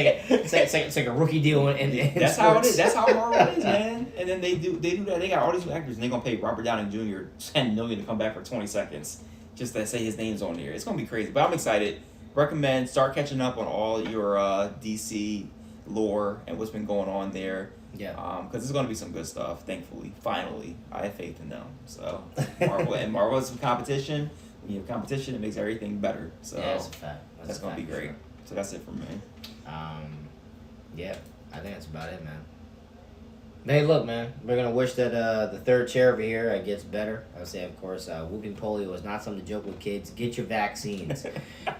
like a rookie deal, and that's sports. how it is. That's how Marvel is, man. And then they do that. They got all these new actors, and they're gonna pay Robert Downey Jr. $10 million to come back for 20 seconds just to say his name's on there. It's gonna be crazy, but I'm excited. Start catching up on all your DC lore and what's been going on there. Yeah. Because there's going to be some good stuff, thankfully. Finally. I have faith in them. So, Marvel is some competition. When you have competition, it makes everything better. So, yeah, that's a fact. That's going to be great. Sure. So, that's it for me. Yeah, I think that's about it, man. Hey, look, man. We're going to wish that the third chair over here gets better. I would say, of course, whooping polio is not something to joke with kids. Get your vaccines.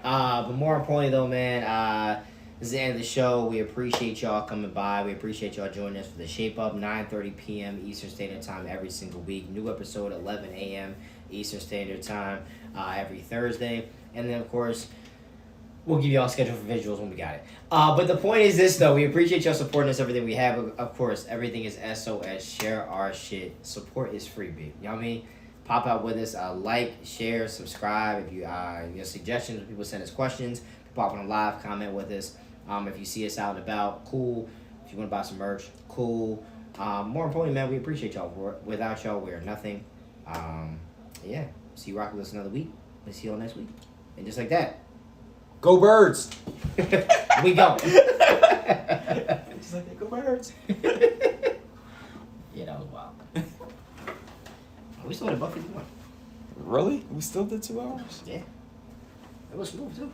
But more importantly, though, man, this is the end of the show. We appreciate y'all coming by. We appreciate y'all joining us for the Shape Up, 9:30 p.m. Eastern Standard Time every single week. New episode 11 a.m. Eastern Standard Time every Thursday. And then, of course, we'll give y'all a schedule for visuals when we got it. But the point is this, though. We appreciate y'all supporting us, everything we have. Of course, everything is SOS. Share our shit. Support is free, babe. You know what I mean? Pop out with us. Like, share, subscribe. If you your suggestions, people send us questions, pop on a live, comment with us. If you see us out and about, cool. If you want to buy some merch, cool. More importantly, man, we appreciate y'all. Without y'all, we're nothing. Yeah. See you rock with us another week. We'll see y'all next week. And just like that. Go Birds! We go. Just like that, go Birds! Yeah, that was wild. We still had a Buffy one. Really? We still did 2 hours? Yeah. It was smooth, too.